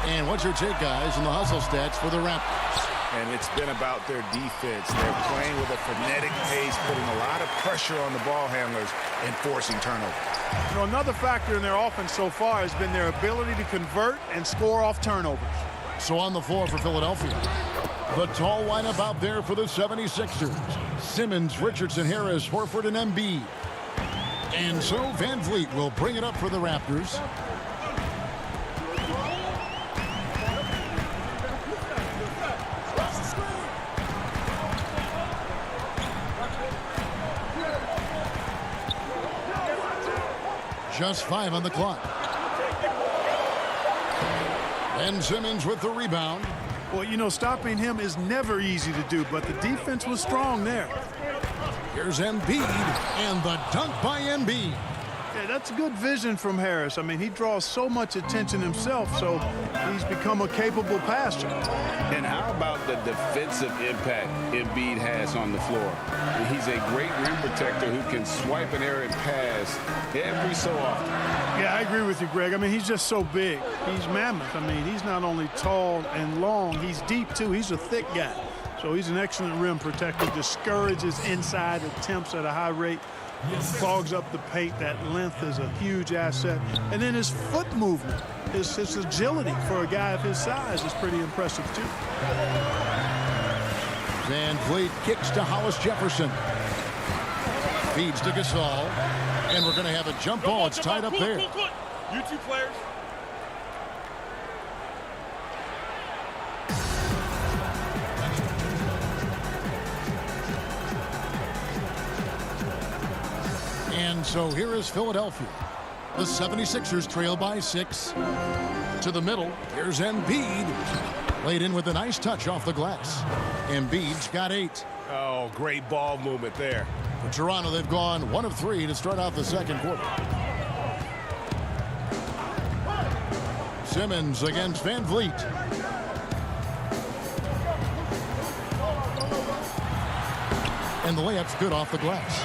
S3: And what's your take, guys, on the hustle stats for the Raptors?
S6: And it's been about their defense. They're playing with a frenetic pace, putting a lot of pressure on the ball handlers and forcing turnovers.
S16: You know, another factor in their offense so far has been their ability to convert and score off turnovers.
S3: So on the floor for Philadelphia, the tall lineup out there for the 76ers. Simmons, Richardson, Harris, Horford, and Embiid. And so Van Vliet will bring it up for the Raptors. Just 5 on the clock. And Simmons with the rebound.
S16: Well, you know, stopping him is never easy to do, but the defense was strong there.
S3: Here's Embiid, and the dunk by Embiid.
S16: Yeah, that's good vision from Harris. I mean, he draws so much attention himself, so he's become a capable passer.
S6: And how about the defensive impact Embiid has on the floor? He's a great rim protector who can swipe an errant pass every so often.
S16: Yeah, I agree with you, Greg. I mean, he's just so big. He's mammoth. I mean, he's not only tall and long, he's deep, too. He's a thick guy. So he's an excellent rim protector, discourages inside attempts at a high rate, clogs up the paint. That length is a huge asset. And then his foot movement, his agility for a guy of his size is pretty impressive, too.
S3: Van Vliet kicks to Hollis Jefferson. Feeds to Gasol. And we're going to have a jump ball. It's tied up there.
S14: You two players.
S3: And so here is Philadelphia. The 76ers trail by 6. To the middle. Here's Embiid. Laid in with a nice touch off the glass. Embiid's got 8.
S13: Oh, great ball movement there.
S3: For Toronto, they've gone 1 of 3 to start out the second quarter. Simmons against Van Vliet. And the layup's good off the glass.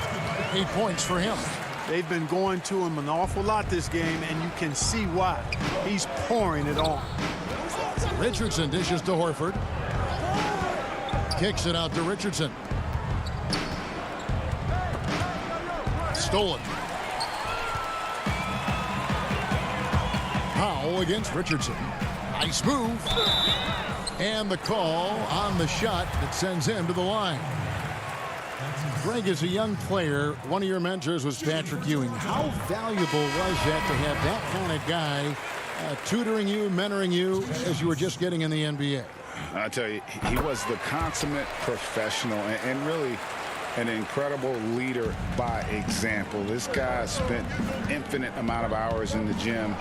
S3: 8 points for him.
S16: They've been going to him an awful lot this game, and you can see why. He's pouring it on.
S3: Richardson dishes to Horford. Kicks it out to Richardson. Stolen. Powell against Richardson. Nice move. And the call on the shot that sends him to the line. Greg, as a young player, one of your mentors was Patrick Ewing. How valuable was that to have that kind of guy tutoring you, mentoring you as you were just getting in the NBA?
S6: I tell you, he was the consummate professional and really an incredible leader by example. This guy spent infinite amount of hours in the gym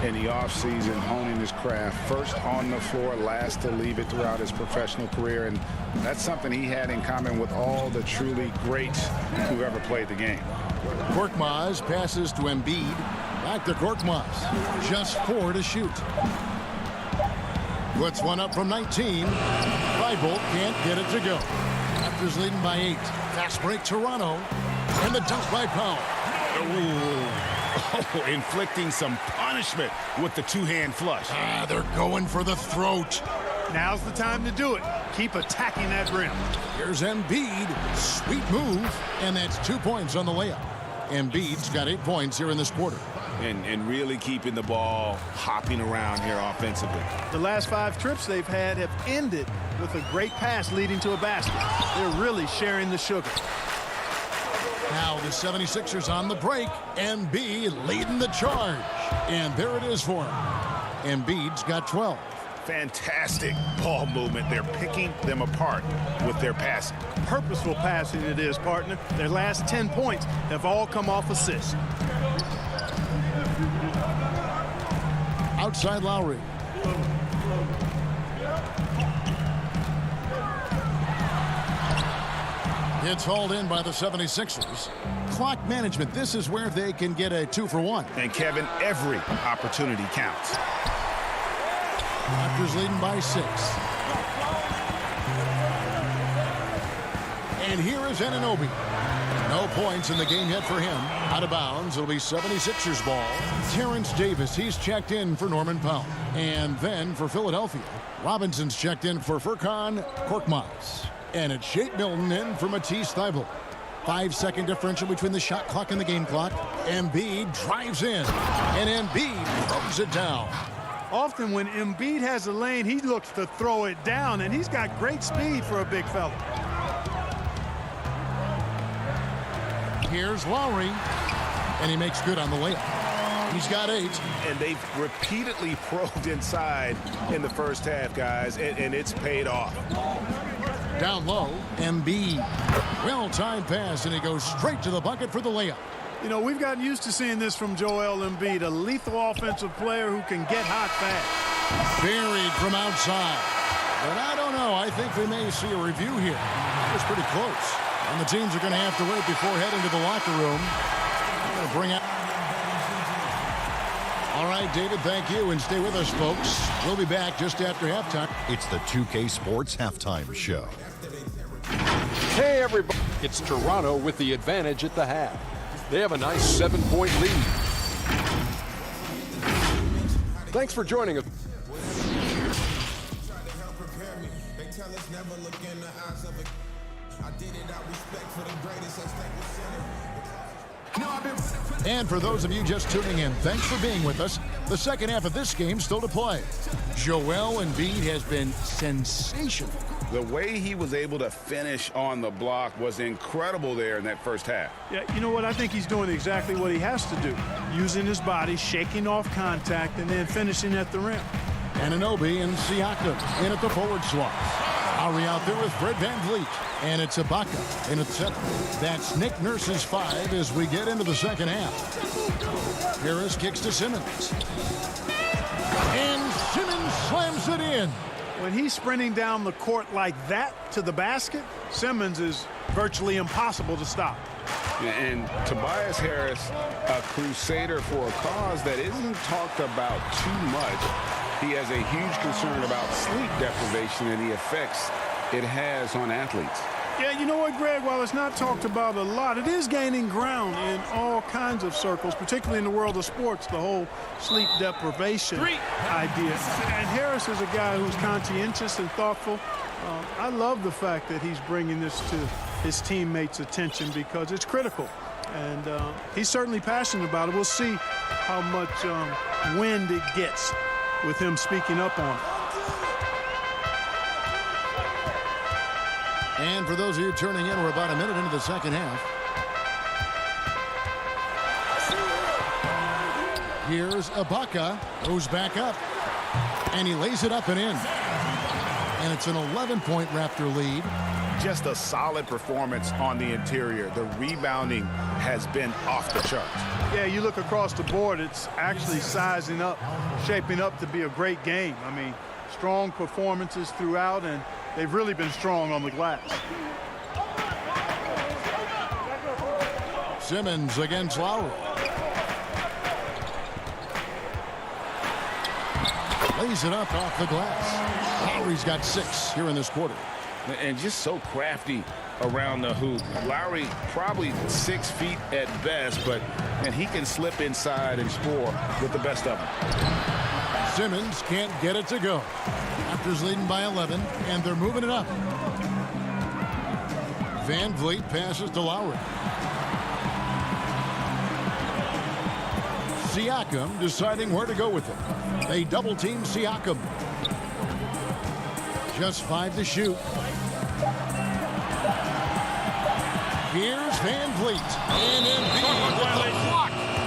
S6: in the offseason honing his craft, first on the floor, last to leave it throughout his professional career, and that's something he had in common with all the truly greats who ever played the game.
S3: Korkmaz passes to Embiid. Back to Korkmaz. Just 4 to shoot. Puts one up from 19. Thibault can't get it to go. Raptors leading by 8. Fast break Toronto. And the dunk by Powell.
S6: Oh, inflicting some punishment with the two-hand flush.
S3: They're going for the throat.
S16: Now's the time to do it. Keep attacking that rim.
S3: Here's Embiid. Sweet move. And that's 2 points on the layup. Embiid's got 8 points here in this quarter.
S6: And really keeping the ball hopping around here offensively.
S16: The last 5 trips they've had have ended with a great pass leading to a basket. They're really sharing the sugar.
S3: Now the 76ers on the break. Embiid leading the charge. And there it is for him. Embiid's got 12.
S6: Fantastic ball movement. They're picking them apart with their passing.
S16: Purposeful passing it is, partner. Their last 10 points have all come off assists.
S3: Outside Lowry. It's hauled in by the 76ers. Clock management. This is where they can get a 2-for-1.
S6: And Kevin, every opportunity counts.
S3: Raptors leading by 6. And here is Anunoby. No points in the game yet for him. Out of bounds. It'll be 76ers ball. Terrence Davis, he's checked in for Norman Powell. And then for Philadelphia, Robinson's checked in for Furkan Korkmaz. And it's Shake Milton in for Matisse Thybulle. 5-second differential between the shot clock and the game clock. Embiid drives in. And Embiid throws it down.
S16: Often when Embiid has a lane, he looks to throw it down, and he's got great speed for a big fella.
S3: Here's Lowry, and he makes good on the layup. He's got 8.
S6: And they've repeatedly probed inside in the first half, guys, and it's paid off.
S3: Down low, Embiid. Well-timed pass, and he goes straight to the bucket for the layup.
S16: You know, we've gotten used to seeing this from Joel Embiid, a lethal offensive player who can get hot fast.
S3: Buried from outside. But I don't know. I think we may see a review here. It was pretty close. And the teams are going to have to wait before heading to the locker room. I'm going to bring out. All right, David, thank you. And stay with us, folks. We'll be back just after halftime.
S4: It's the 2K Sports Halftime Show.
S7: Hey, everybody. It's Toronto with the advantage at the half. They have a nice 7-point lead. Thanks for joining us.
S3: And for those of you just tuning in, thanks for being with us. The second half of this game still to play. Joel Embiid has been sensational.
S6: The way he was able to finish on the block was incredible there in that first half.
S16: Yeah, you know what? I think he's doing exactly what he has to do. Using his body, shaking off contact, and then finishing at the rim.
S3: Anunoby and Siakam in at the forward slot. Lowry out there with Fred VanVleet. And it's Ibaka in at 7. That's Nick Nurse's 5 as we get into the second half. Harris kicks to Simmons. And Simmons slams it in.
S16: When he's sprinting down the court like that to the basket, Simmons is virtually impossible to stop.
S6: And Tobias Harris, a crusader for a cause that isn't talked about too much. He has a huge concern about sleep deprivation and the effects it has on athletes.
S16: Yeah, you know what, Greg? While it's not talked about a lot, it is gaining ground in all kinds of circles, particularly in the world of sports, the whole sleep deprivation idea. And Harris is a guy who's conscientious and thoughtful. I love the fact that he's bringing this to his teammates' attention because it's critical. And he's certainly passionate about it. We'll see how much wind it gets with him speaking up on it.
S3: And for those of you turning in, we're about a minute into the second half. Here's Ibaka, goes back up, and he lays it up and in. And it's an 11-point Raptor lead.
S6: Just a solid performance on the interior. The rebounding has been off the charts.
S16: Yeah, you look across the board, it's actually sizing up, shaping up to be a great game. I mean, strong performances throughout, and they've really been strong on the glass.
S3: Simmons against Lowry. Lays it up off the glass. Lowry's got 6 here in this quarter.
S6: And just so crafty around the hoop. Lowry probably 6 feet at best, and he can slip inside and score with the best of them.
S3: Simmons can't get it to go. Raptors leading by 11, and they're moving it up. Van Vliet passes to Lowry. Siakam deciding where to go with it. They double-team Siakam. Just 5 to shoot. Here's Van Vliet.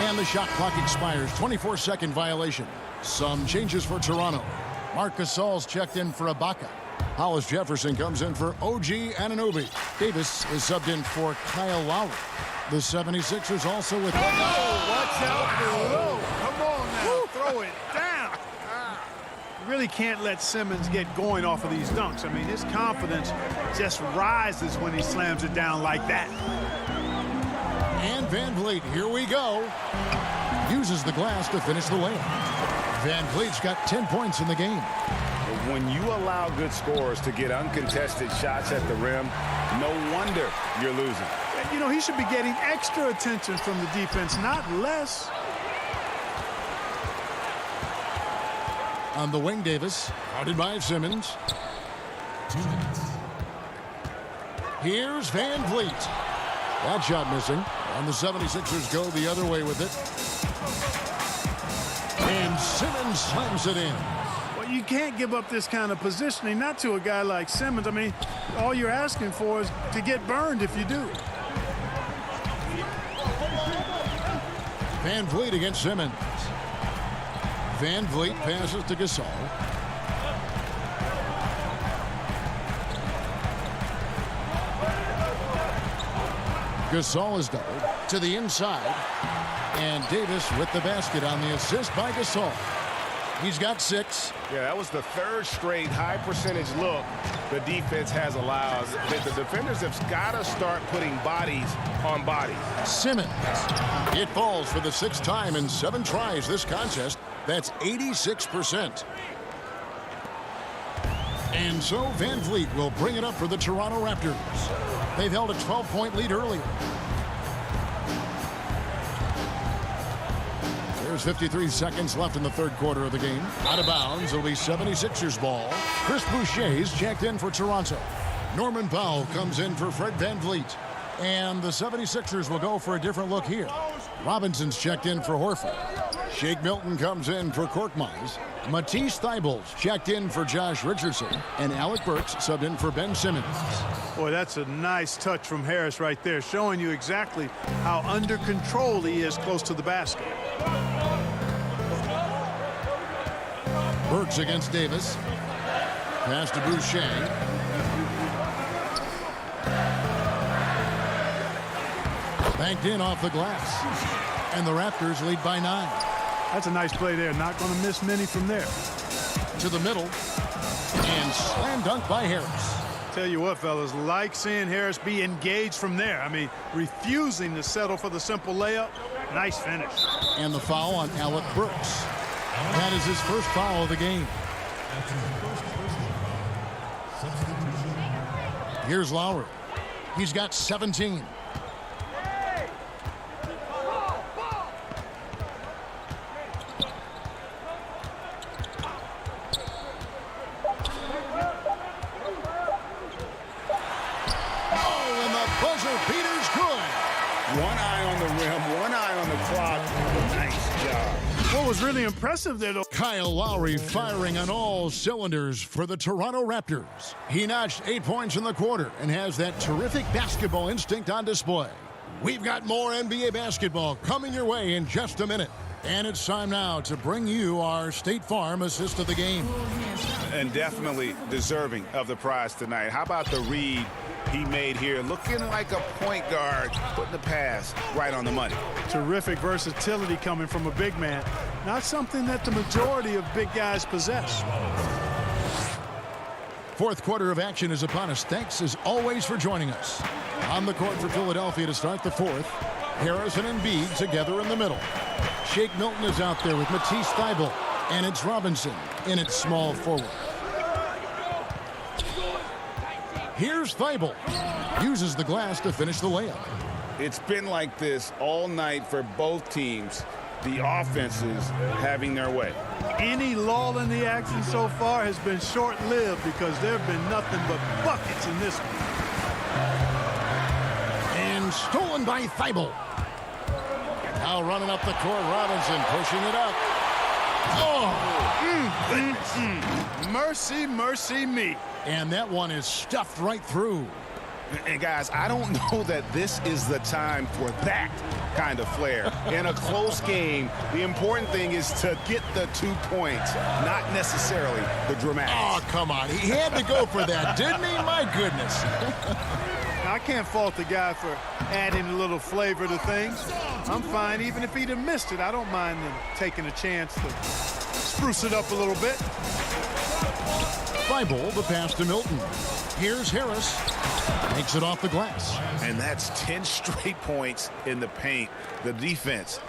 S3: And the shot clock expires. 24-second violation. Some changes for Toronto. Marc Gasol's checked in for Ibaka. Hollis Jefferson comes in for OG Anunoby. Davis is subbed in for Kyle Lowry. The 76ers also with...
S16: Oh, watch out below. Come on now, throw it down. You really can't let Simmons get going off of these dunks. I mean, his confidence just rises when he slams it down like that.
S3: And Van Vliet, here we go. Uses the glass to finish the layup. Van Vliet's got 10 points in the game.
S6: When you allow good scorers to get uncontested shots at the rim, no wonder you're losing.
S16: You know, he should be getting extra attention from the defense, not less.
S3: On the wing, Davis, guarded by Simmons. Here's Van Vliet. That shot missing. And the 76ers go the other way with it. And Simmons slams it in.
S16: Well, you can't give up this kind of positioning, not to a guy like Simmons. I mean, all you're asking for is to get burned if you do.
S3: Van Vliet against Simmons. Van Vliet passes to Gasol. Gasol is doubled to the inside. And Davis with the basket on the assist by Gasol. He's got 6.
S6: Yeah, that was the 3rd straight high percentage look the defense has allowed. The defenders have got to start putting bodies on bodies.
S3: Simmons. It falls for the 6th time in 7 tries this contest. That's 86%. And so Van Vliet will bring it up for the Toronto Raptors. They've held a 12-point lead earlier. There's 53 seconds left in the 3rd quarter of the game. Out of bounds, it'll be 76ers ball. Chris Boucher's checked in for Toronto. Norman Powell comes in for Fred Van Vliet. And the 76ers will go for a different look here. Robinson's checked in for Horford. Shake Milton comes in for Korkmaz. Matisse Thybulle's checked in for Josh Richardson. And Alec Burks subbed in for Ben Simmons.
S16: Boy, that's a nice touch from Harris right there, showing you exactly how under control he is close to the basket.
S3: Burks against Davis. Pass to Boucher. Banked in off the glass. And the Raptors lead by 9.
S16: That's a nice play there. Not going to miss many from there.
S3: To the middle. And slam dunk by Harris.
S16: Tell you what, fellas, like seeing Harris be engaged from there. I mean, refusing to settle for the simple layup. Nice finish.
S3: And the foul on Alec Burks. That is his first foul of the game. Here's Lowry. He's got 17.
S6: One eye on the rim, one eye on the clock. Nice job.
S16: What was really impressive there, though.
S3: Kyle Lowry firing on all cylinders for the Toronto Raptors. He notched 8 points in the quarter and has that terrific basketball instinct on display. We've got more NBA basketball coming your way in just a minute. And it's time now to bring you our State Farm assist of the game.
S6: And definitely deserving of the prize tonight. How about the read he made here? Looking like a point guard, putting the pass right on the money.
S16: Terrific versatility coming from a big man. Not something that the majority of big guys possess.
S3: Fourth quarter of action is upon us. Thanks as always for joining us. On the court for Philadelphia to start the fourth. Harris and Embiid together in the middle. Shake Milton is out there with Matisse Thybulle. And it's Robinson in its small forward. Here's Thybulle. Uses the glass to finish the layup.
S6: It's been like this all night for both teams. The offenses having their way.
S16: Any lull in the action so far has been short-lived because there have been nothing but buckets in this one.
S3: And stolen by Thybulle. Now running up the court, Robinson pushing it up. Oh!
S16: Mercy, mercy me.
S3: And that one is stuffed right through.
S6: And guys, I don't know that this is the time for that kind of flair. In a close game, the important thing is to get the 2 points, not necessarily the dramatics.
S3: Oh, come on. He had to go for that, didn't he? My goodness.
S16: Now, I can't fault the guy for adding a little flavor to things. I'm fine even if he'd have missed it. I don't mind him taking a chance to spruce it up a little bit.
S3: Thybulle, the pass to Milton. Here's Harris. Makes it off the glass.
S6: And that's 10 straight points in the paint. The defense,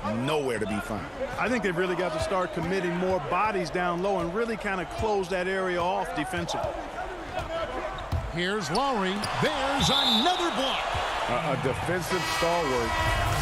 S6: nowhere to be found.
S16: I think they've really got to start committing more bodies down low and really kind of close that area off defensively.
S3: Here's Lowry. There's another block.
S13: A defensive stalwart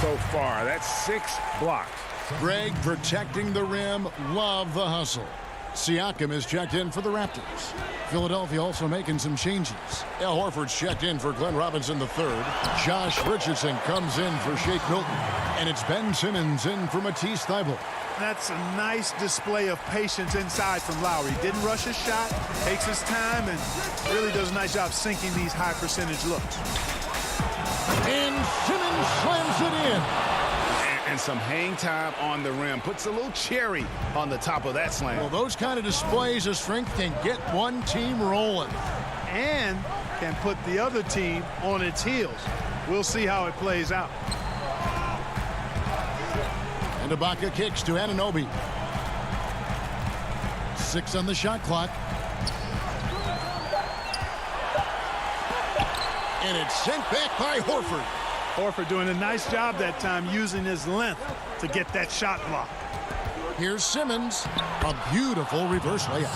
S13: so far. That's 6 blocks.
S3: Greg protecting the rim. Love the hustle. Siakam is checked in for the Raptors. Philadelphia also making some changes. Al Horford's checked in for Glenn Robinson III. Josh Richardson comes in for Shake Milton. And it's Ben Simmons in for Matisse Thybulle.
S16: That's a nice display of patience inside from Lowry. Didn't rush his shot, takes his time, and really does a nice job sinking these high percentage looks.
S3: And Simmons slams it in.
S6: And some hang time on the rim. Puts a little cherry on the top of that slam.
S3: Well, those kind of displays of strength can get one team rolling.
S16: And can put the other team on its heels. We'll see how it plays out.
S3: And Ibaka kicks to Anunoby. 6 on the shot clock. And it's sent back by Horford.
S16: Horford doing a nice job that time using his length to get that shot block.
S3: Here's Simmons. A beautiful reverse layup.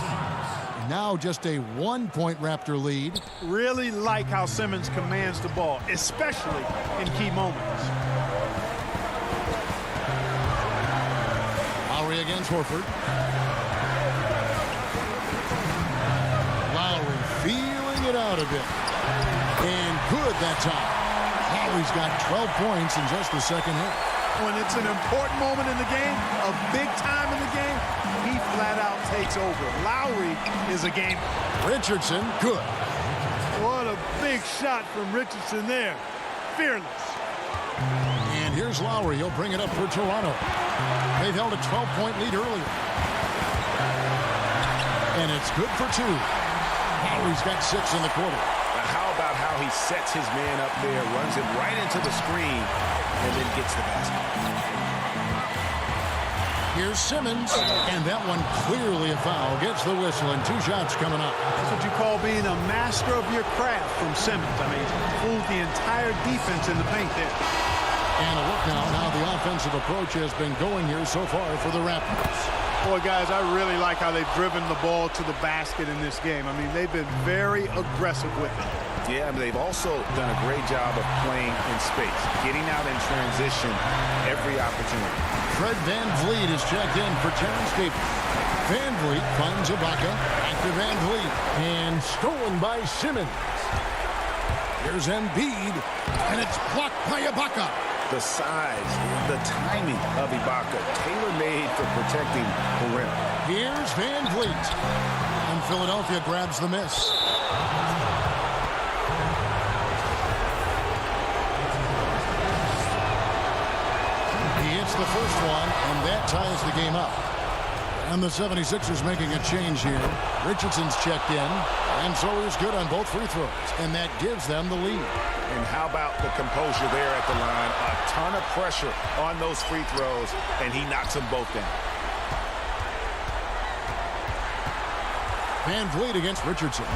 S3: And now just a 1-point Raptor lead.
S16: Really like how Simmons commands the ball, especially in key moments.
S3: Lowry against Horford. Lowry feeling it out a bit. And good that time. Lowry's got 12 points in just the second half.
S16: When it's an important moment in the game, a big time in the game, he flat out takes over. Lowry is a game.
S3: Richardson, good.
S16: What a big shot from Richardson there. Fearless.
S3: And here's Lowry. He'll bring it up for Toronto. They've held a 12-point lead earlier. And it's good for 2. Lowry's got 6 in the quarter.
S6: How about how he sets his man up there, runs it right into the screen, and then gets the basket.
S3: Here's Simmons, and that one clearly a foul. Gets the whistle, and 2 shots coming up.
S16: That's what you call being a master of your craft from Simmons. I mean, fooled the entire defense in the paint there.
S3: And a look now how the offensive approach has been going here so far for the Raptors.
S16: Boy, guys, I really like how they've driven the ball to the basket in this game. I mean, they've been very aggressive with it.
S6: Yeah, but they've also done a great job of playing in space, getting out in transition every opportunity.
S3: Fred VanVleet is checked in for Terrence Davis. VanVleet finds Ibaka. Back to VanVleet. And stolen by Simmons. Here's Embiid. And it's blocked by Ibaka.
S6: The size, the timing of Ibaka, tailor-made for protecting the rim.
S3: Here's VanVleet. And Philadelphia grabs the miss. The first one, and that ties the game up. And the 76ers making a change here. Richardson's checked in, and so is good on both free throws, and that gives them the lead.
S6: And how about the composure there at the line? A ton of pressure on those free throws, and he knocks them both down.
S3: VanVleet against Richardson.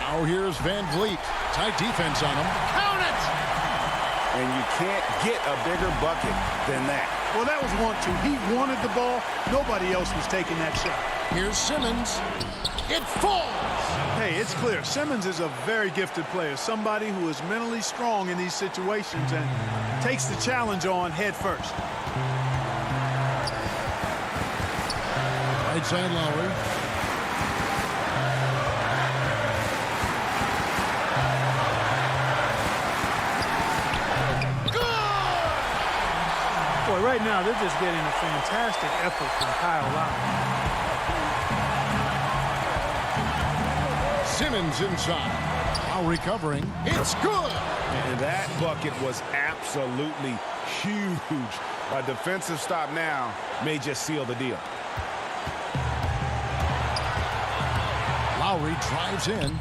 S3: Now here's VanVleet. Tight defense on him. Count it!
S6: And you can't get a bigger bucket than that.
S16: Well, that was 1-2. He wanted the ball. Nobody else was taking that shot.
S3: Here's Simmons. It falls.
S16: Hey, it's clear. Simmons is a very gifted player, somebody who is mentally strong in these situations and takes the challenge on head first.
S3: Right side Lowry.
S16: Boy, right now they're just getting a fantastic effort from Kyle Lowry.
S3: Simmons inside. Now recovering. It's good.
S6: And that bucket was absolutely huge. A defensive stop now may just seal the deal.
S3: Lowry drives in.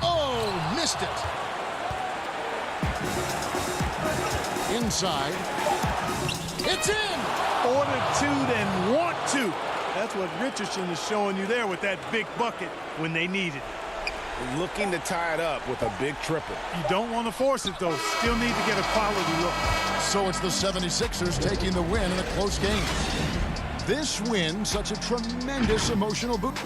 S3: Oh, missed it. Inside. It's in!
S16: Fortitude and want to. That's what Richardson is showing you there with that big bucket when they need it.
S6: Looking to tie it up with a big triple.
S16: You don't want to force it, though. Still need to get a quality look.
S3: So it's the 76ers taking the win in a close game. This win, such a tremendous emotional boost.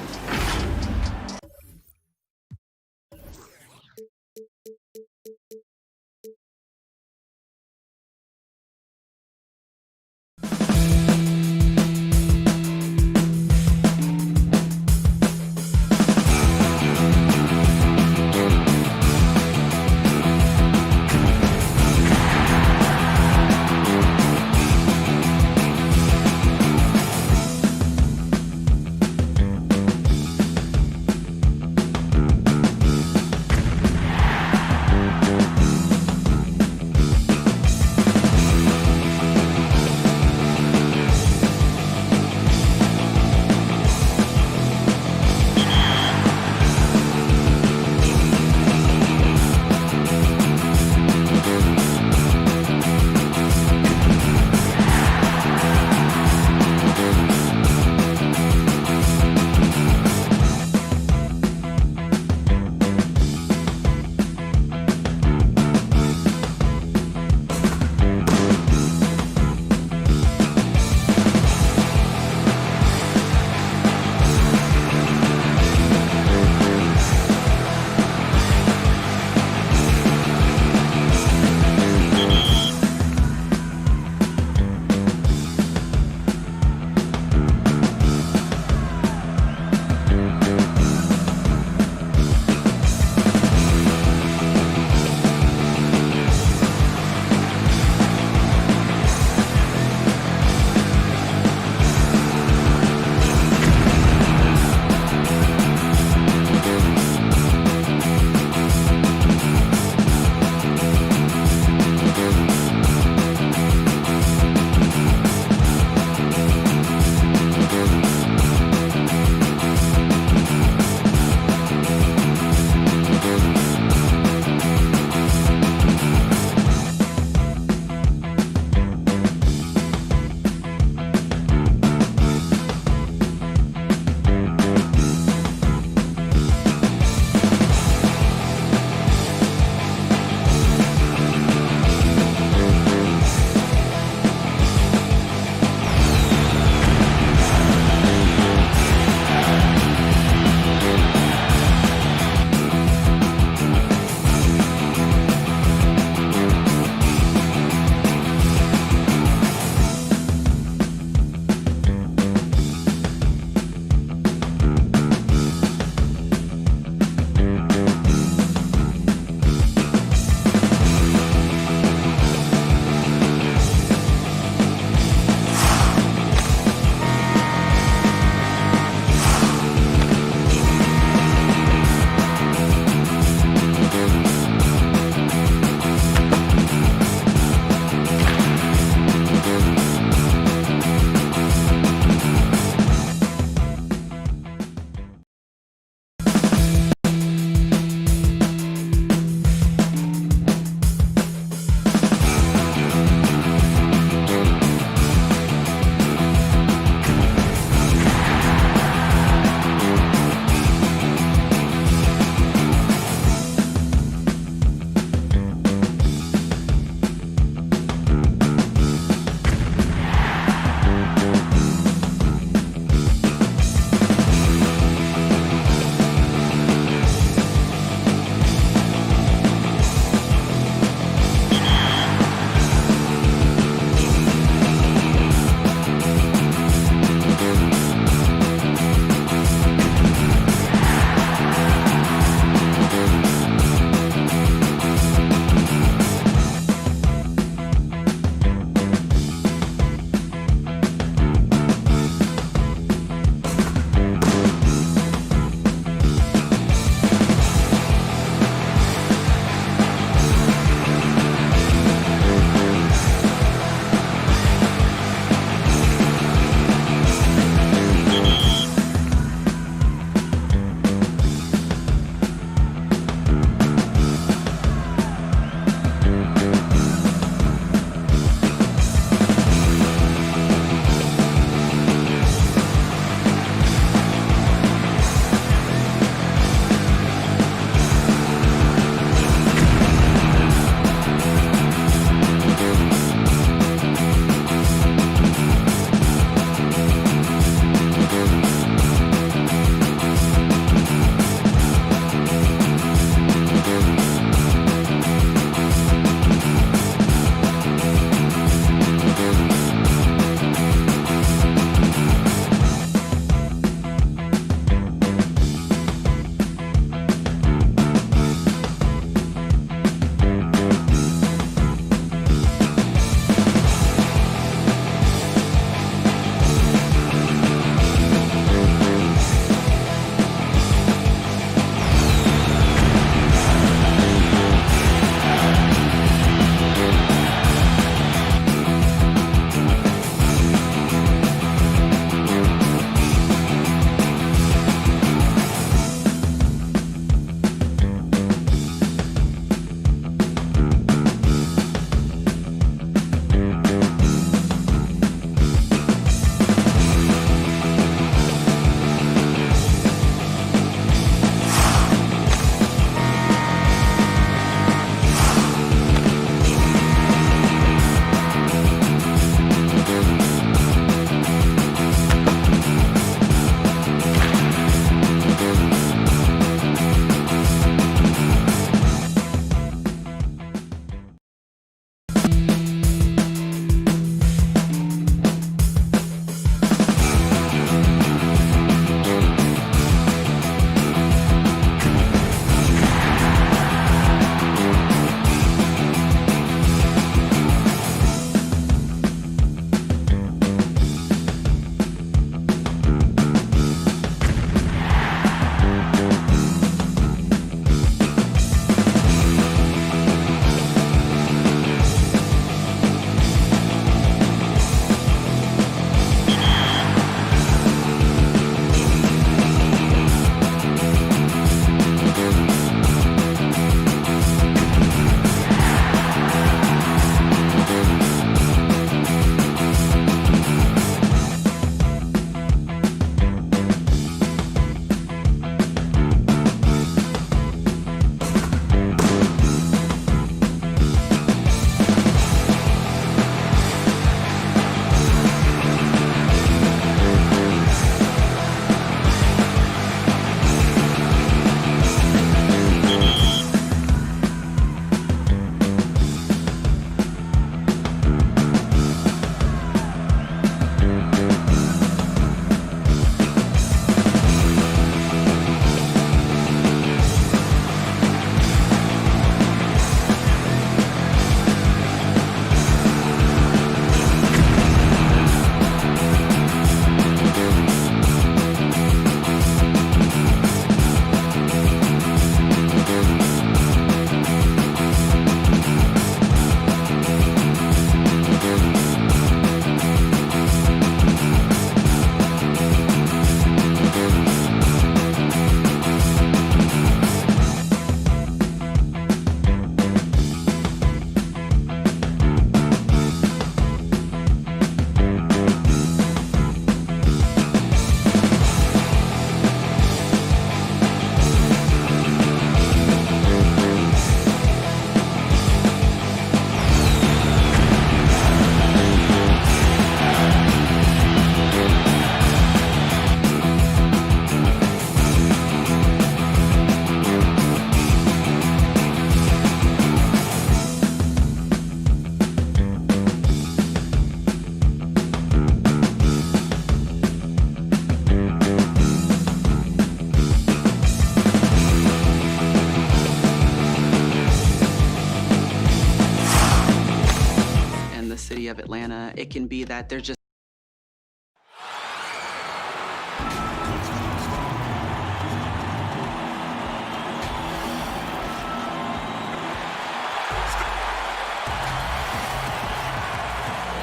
S10: It can be that they're just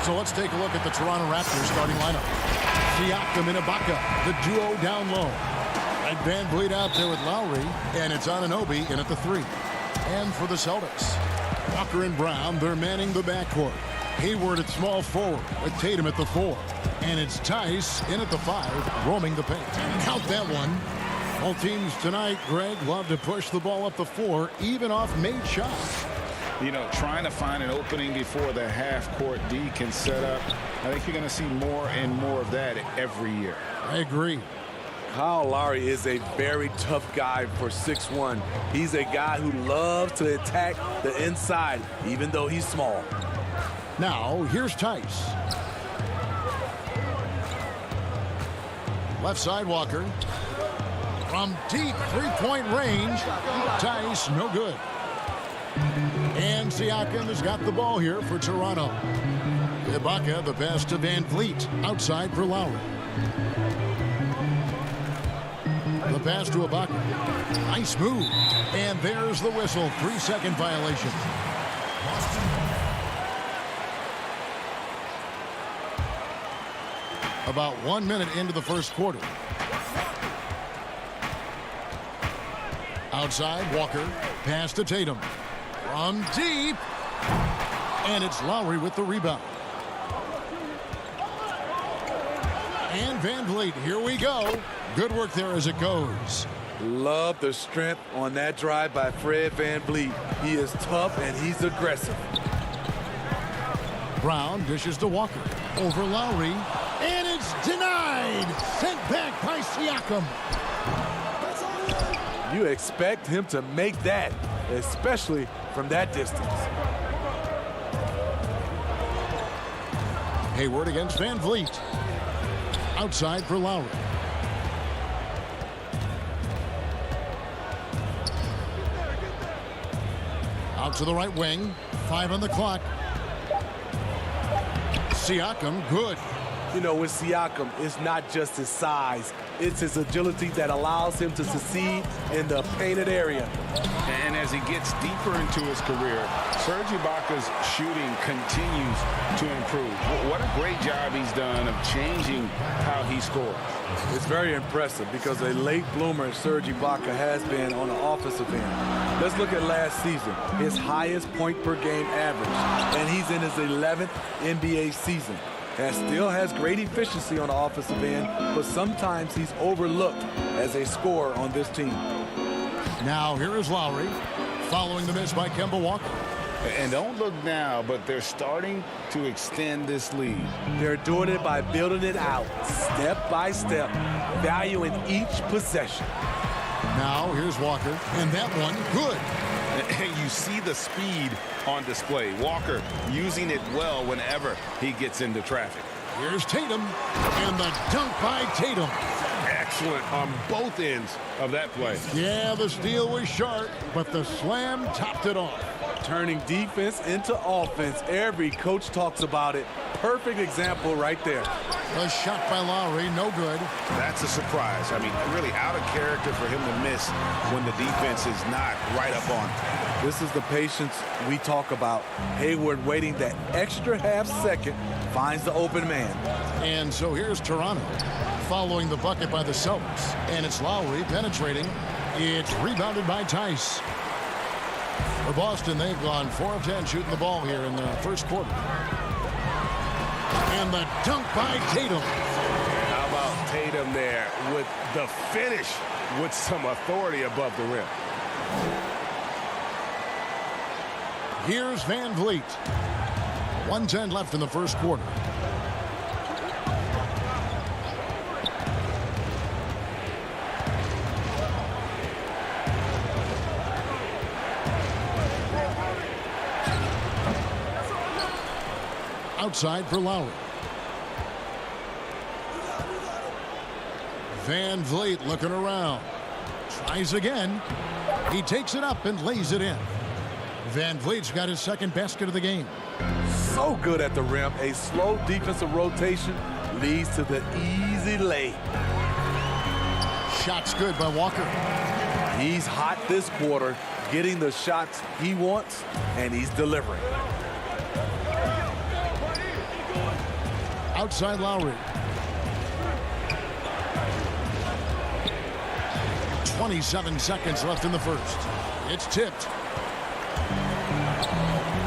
S3: So let's take a look at the Toronto Raptors starting lineup. Siakam and Ibaka, the duo down low. And Van Vliet out there with Lowry, and it's Anunoby in at the 3. And for the Celtics, Walker and Brown, they're manning the backcourt. Hayward at small forward with Tatum at the 4. And it's Tice in at the 5, roaming the paint. Count that one. All teams tonight, Greg, love to push the ball up the floor, even off made shots.
S6: You know, trying to find an opening before the half-court D can set up. I think you're going to see more and more of that every year.
S3: I agree.
S11: Kyle Lowry is a very tough guy for 6'1". He's a guy who loves to attack the inside, even though he's small.
S3: Now, here's Tice. Left side, Walker. From deep three-point range, Tice, no good. And Siakam has got the ball here for Toronto. Ibaka, the pass to Van Vliet, outside for Lowry. The pass to Ibaka. Nice move. And there's the whistle. 3-second violation. About 1 minute into the first quarter. Outside, Walker. Pass to Tatum. From deep. And it's Lowry with the rebound. And Van Vliet, here we go. Good work there as it goes.
S11: Love the strength on that drive by Fred Van Vliet. He is tough and he's aggressive.
S3: Brown dishes to Walker. Over Lowry. And it's denied. Sent back by Siakam.
S11: You expect him to make that, especially from that distance.
S3: Hayward against Van Vliet. Outside for Lowry. Out to the right wing. 5 on the clock. Siakam, good.
S11: You know, with Siakam, it's not just his size. It's his agility that allows him to succeed in the painted area.
S6: And as he gets deeper into his career, Serge Ibaka's shooting continues to improve. What a great job he's done of changing how he scores.
S11: It's very impressive because a late bloomer Serge Ibaka has been on the offensive end. Let's look at last season, his highest point per game average, and he's in his 11th NBA season. That still has great efficiency on the offensive end, but sometimes he's overlooked as a scorer on this team.
S3: Now here is Lowry following the miss by Kemba Walker.
S6: And don't look now, but they're starting to extend this lead.
S11: They're doing it by building it out step by step, valuing each possession.
S3: Now here's Walker, and that one good.
S6: And you see the speed on display. Walker using it well whenever he gets into traffic.
S3: Here's Tatum, and the dunk by Tatum.
S6: Excellent on both ends of that play.
S3: Yeah, the steal was sharp, but the slam topped it off.
S11: Turning defense into offense. Every coach talks about it. Perfect example right there.
S3: A shot by Lowry, no good.
S6: That's a surprise. I mean, really out of character for him to miss when the defense is not right up on him.
S11: This is the patience we talk about. Hayward waiting that extra half second, finds the open man.
S3: And so here's Toronto following the bucket by the Celtics. And it's Lowry penetrating. It's rebounded by Tice. For Boston, they've gone 4 of 10 shooting the ball here in the first quarter. And the dunk by Tatum.
S6: How about Tatum there with the finish with some authority above the rim.
S3: Here's Van Vliet. 1:10 left in the first quarter. Outside for Lowry. Van Vliet looking around. Tries again. He takes it up and lays it in. Van Vliet's got his second basket of the game.
S11: so good at the rim. A slow defensive rotation leads to the easy lay.
S3: Shot's good by Walker.
S11: He's hot this quarter, getting the shots he wants, and he's delivering.
S3: Outside Lowry. 27 seconds left in the first. It's tipped.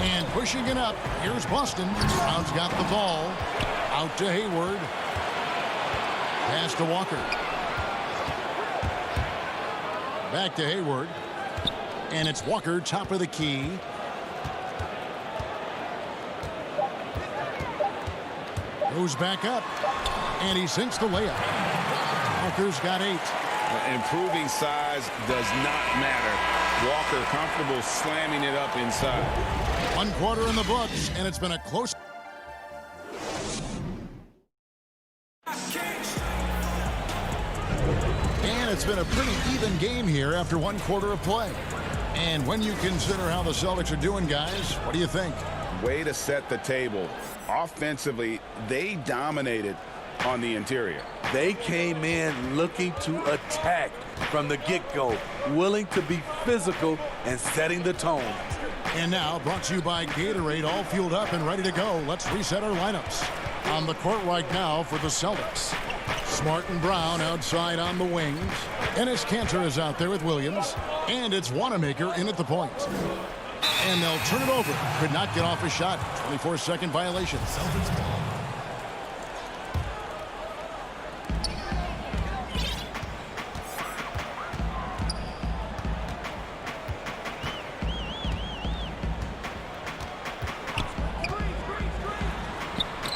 S3: And pushing it up, here's Boston. Brown's got the ball. Out to Hayward. Pass to Walker. Back to Hayward. And it's Walker, top of the key. Goes back up. And he sinks the layup. Walker's got 8.
S6: Improving size does not matter. Walker comfortable slamming it up inside.
S3: 1 quarter in the books, and it's been a close. And it's been a pretty even game here after 1 quarter of play. And when you consider how the Celtics are doing, guys, what do you think?
S6: Way to set the table. Offensively, they dominated on the interior.
S11: They came in looking to attack from the get-go, willing to be physical and setting the tone.
S3: And now, brought to you by Gatorade, all fueled up and ready to go. Let's reset our lineups. On the court right now for the Celtics. Smart and Brown outside on the wings. Enes Kanter is out there with Williams. And it's Wanamaker in at the point. And they'll turn it over. Could not get off a shot. 24-second violation. Celtics ball.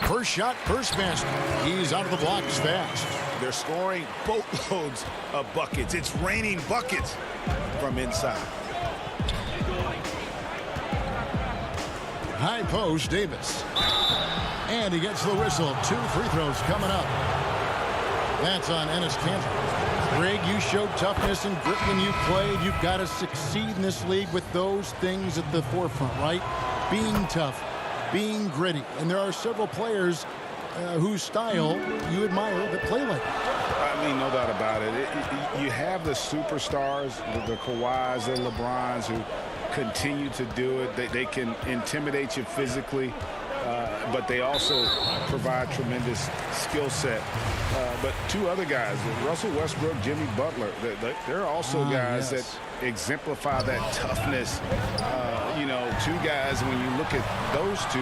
S3: First shot, first basket. He's out of the blocks fast.
S6: They're scoring boatloads of buckets. It's raining buckets from inside.
S3: High post, Davis. And he gets the whistle. 2 free throws coming up. That's on Enes Kanter. Greg, you showed toughness and grit when you played. You've got to succeed in this league with those things at the forefront, right? Being tough, being gritty. And there are several players whose style you admire that play like that.
S6: I mean, no doubt about it. You have the superstars, the Kawhis, the LeBrons, who continue to do it. They can intimidate you physically, but they also provide tremendous skill set. But 2 other guys, Russell Westbrook, Jimmy Butler, they're also guys that exemplify that toughness. You know, 2 guys, when you look at those 2,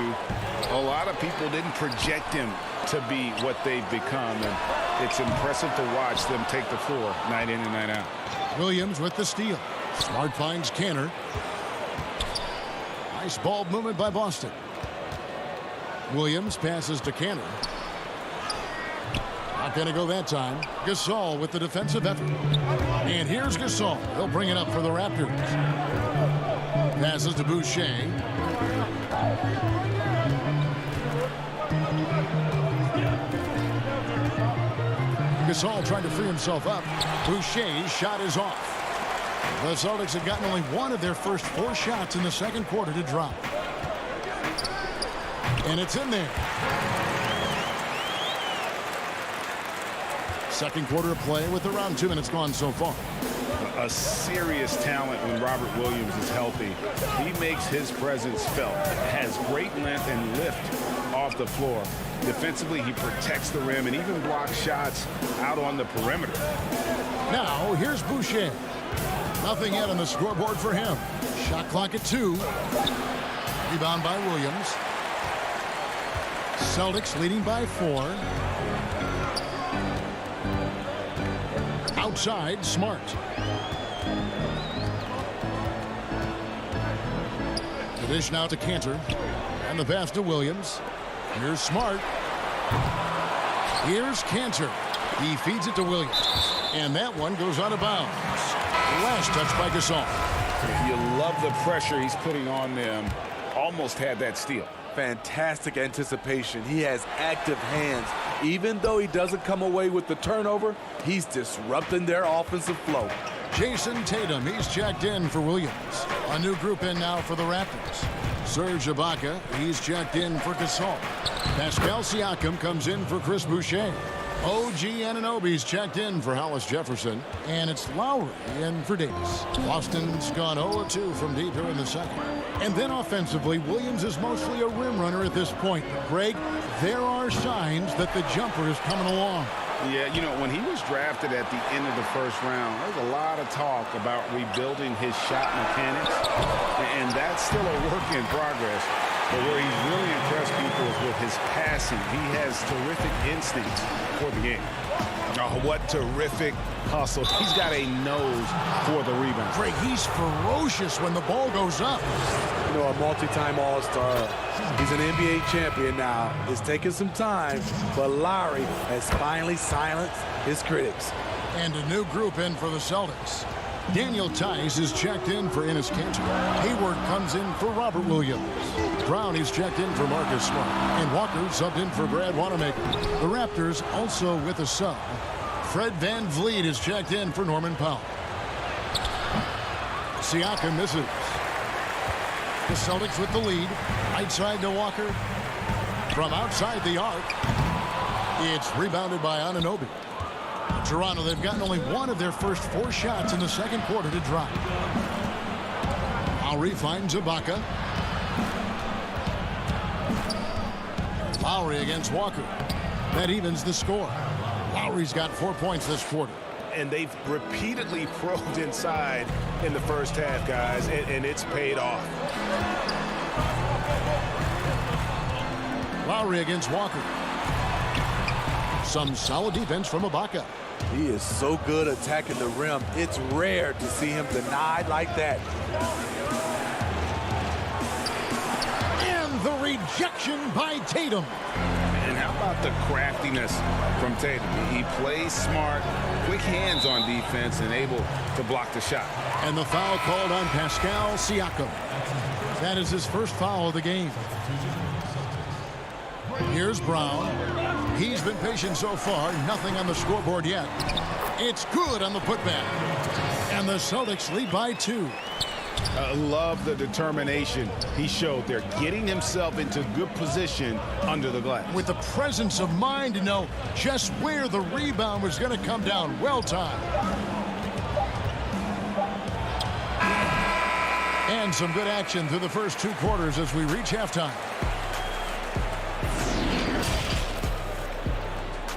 S6: a lot of people didn't project them to be what they've become, and it's impressive to watch them take the floor night in and night out.
S3: Williams with the steal. Smart finds Kanter. Nice ball movement by Boston. Williams passes to Kanter. Not going to go that time. Gasol with the defensive effort. And here's Gasol. He'll bring it up for the Raptors. Passes to Boucher. Gasol trying to free himself up. Boucher's shot is off. The Celtics have gotten only 1 of their first 4 shots in the second quarter to drop. And it's in there. Second quarter of play with around 2 minutes gone so far.
S6: A serious talent when Robert Williams is healthy. He makes his presence felt. Has great length and lift off the floor. Defensively, he protects the rim and even blocks shots out on the perimeter.
S3: Now, here's Boucher. Nothing yet on the scoreboard for him. Shot clock at 2. Rebound by Williams. Celtics leading by 4. Outside, Smart. The dish now to Kanter. And the pass to Williams. Here's Smart. Here's Kanter. He feeds it to Williams. And that one goes out of bounds. Last touch by Gasol.
S6: You love the pressure he's putting on them. Almost had that steal.
S11: Fantastic anticipation. He has active hands. Even though he doesn't come away with the turnover, he's disrupting their offensive flow.
S3: Jason Tatum, he's checked in for Williams. A new group in now for the Raptors. Serge Ibaka, he's checked in for Gasol. Pascal Siakam comes in for Chris Boucher. OG Anunoby's checked in for Hollis Jefferson. And it's Lowry in for Davis. Boston's gone 0-2 from deep here in the second. And then offensively, Williams is mostly a rim runner at this point. Greg, there are signs that the jumper is coming along.
S6: Yeah, you know, when he was drafted at the end of the first round, there's a lot of talk about rebuilding his shot mechanics, and that's still a work in progress. But where he's really impressed people is with his passing. He has terrific instincts for the game. Oh, what terrific hustle. He's got a nose for the rebound.
S3: Greg, he's ferocious when the ball goes up.
S11: You know, a multi-time All-Star. He's an NBA champion now. It's taken some time, but Lowry has finally silenced his critics.
S3: And a new group in for the Celtics. Daniel Tice is checked in for Enes Kanter. Hayward comes in for Robert Williams. Brown is checked in for Marcus Smart. And Walker subbed in for Brad Wanamaker. The Raptors also with a sub. Fred VanVleet is checked in for Norman Powell. Siakam misses. The Celtics with the lead. Right side to Walker. From outside the arc. It's rebounded by Anunoby. Toronto, they've gotten only one of their first 4 shots in the second quarter to drop. Lowry finds Ibaka. Lowry against Walker. That evens the score. Lowry's got 4 points this quarter.
S6: And they've repeatedly probed inside in the first half, guys, and it's paid off.
S3: Lowry against Walker. Some solid defense from Ibaka.
S11: He is so good attacking the rim. It's rare to see him denied like that.
S3: And the rejection by Tatum.
S6: And how about the craftiness from Tatum? He plays smart, quick hands on defense, and able to block the shot.
S3: And the foul called on Pascal Siakam. That is his first foul of the game. Here's Brown. He's been patient so far. Nothing on the scoreboard yet. It's good on the putback. And the Celtics lead by 2.
S6: Love the determination he showed there, getting himself into good position under the glass.
S3: With the presence of mind to know just where the rebound was going to come down. Well timed. And some good action through the first 2 quarters as we reach halftime.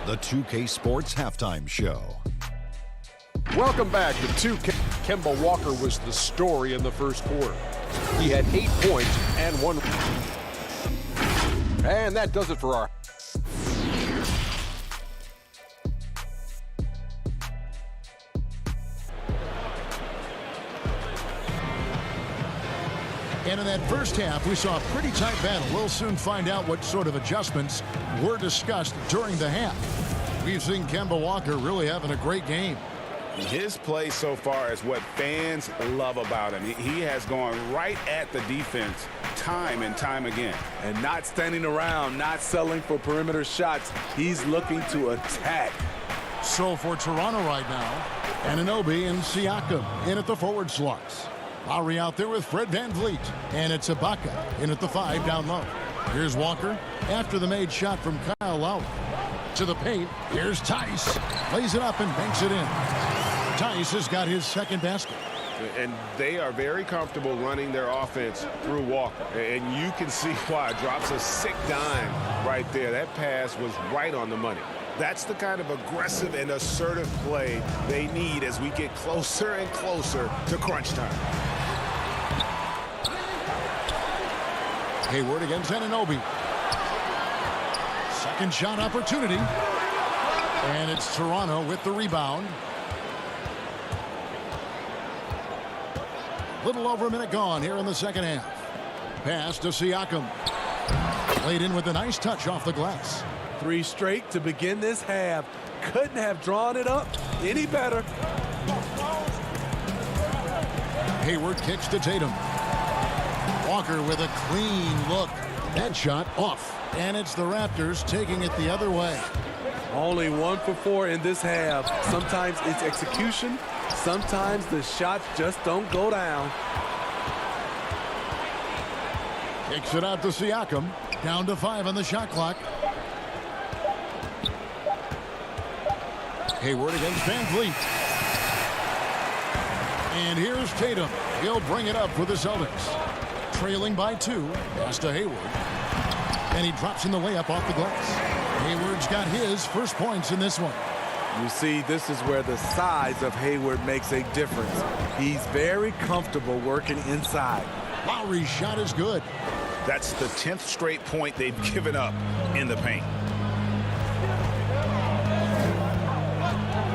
S4: The 2K Sports Halftime Show.
S7: Welcome back to 2K. Kemba Walker was the story in the first quarter. He had 8 points and 1. And that does it for our.
S3: And in that first half, we saw a pretty tight battle. We'll soon find out what sort of adjustments were discussed during the half. We've seen Kemba Walker really having a great game.
S6: His play so far is what fans love about him. He has gone right at the defense time and time again.
S11: And not standing around, not settling for perimeter shots. He's looking to attack.
S3: So for Toronto right now, Anunoby and Siakam in at the forward slots. Lowry out there with Fred VanVleet. And it's Ibaka in at the 5 down low. Here's Walker after the made shot from Kyle Lowry. To the paint, here's Tice. Lays it up and banks it in. Tice has got his second basket.
S6: And they are very comfortable running their offense through Walker. And you can see why. Drops a sick dime right there. That pass was right on the money. That's the kind of aggressive and assertive play they need as we get closer and closer to crunch time.
S3: Hayward against Anunoby. Second shot opportunity. And it's Toronto with the rebound. Little over a minute gone here in the second half. Pass to Siakam. Played in with a nice touch off the glass.
S11: 3 straight to begin this half. Couldn't have drawn it up any better.
S3: Hayward kicks to Tatum. Walker with a clean look. That shot off. And it's the Raptors taking it the other way.
S11: Only 1 for 4 in this half. Sometimes it's execution. Sometimes the shots just don't go down.
S3: Kicks it out to Siakam. Down to 5 on the shot clock. Hayward against Van Vliet. And here's Tatum. He'll bring it up for the Celtics. Trailing by 2. Pass to Hayward. And he drops in the layup off the glass. Hayward's got his first points in this one.
S11: You see, this is where the size of Hayward makes a difference. He's very comfortable working inside.
S3: Lowry's shot is good.
S6: That's the 10th straight point they've given up in the paint.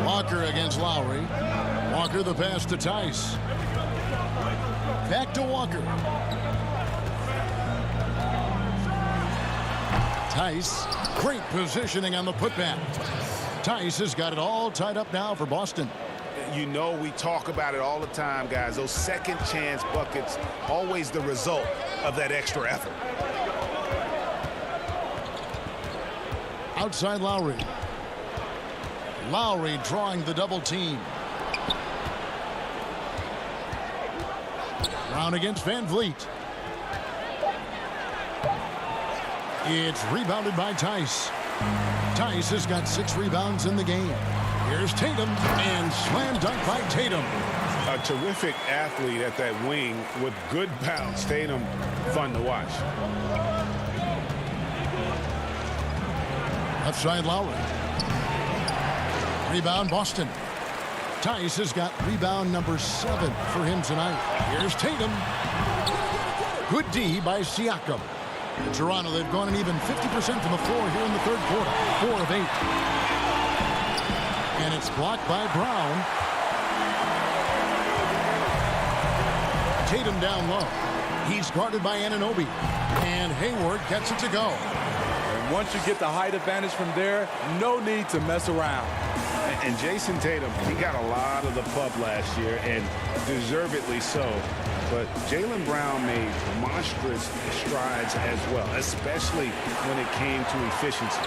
S3: Walker against Lowry. Walker the pass to Tice. Back to Walker. Tice, great positioning on the putback. Tice has got it all tied up now for Boston.
S6: You know, we talk about it all the time, guys. Those second chance buckets, always the result of that extra effort.
S3: Outside Lowry. Lowry drawing the double team. Brown against Van Vliet. It's rebounded by Tice. Tice has got 6 rebounds in the game. Here's Tatum, and slam dunk by Tatum.
S6: A terrific athlete at that wing with good bounce. Tatum, fun to watch.
S3: Left side Lowry. Rebound Boston. Tice has got rebound number 7 for him tonight. Here's Tatum. Good D by Siakam. In Toronto, they've gone an even 50% from the floor here in the third quarter. 4 of 8. And it's blocked by Brown. Tatum down low. He's guarded by Anunoby. And Hayward gets it to go.
S11: And once you get the height advantage from there, no need to mess around.
S6: And Jason Tatum, he got a lot of the pub last year, and deservedly so. But Jaylen Brown made monstrous strides as well, especially when it came to efficiency.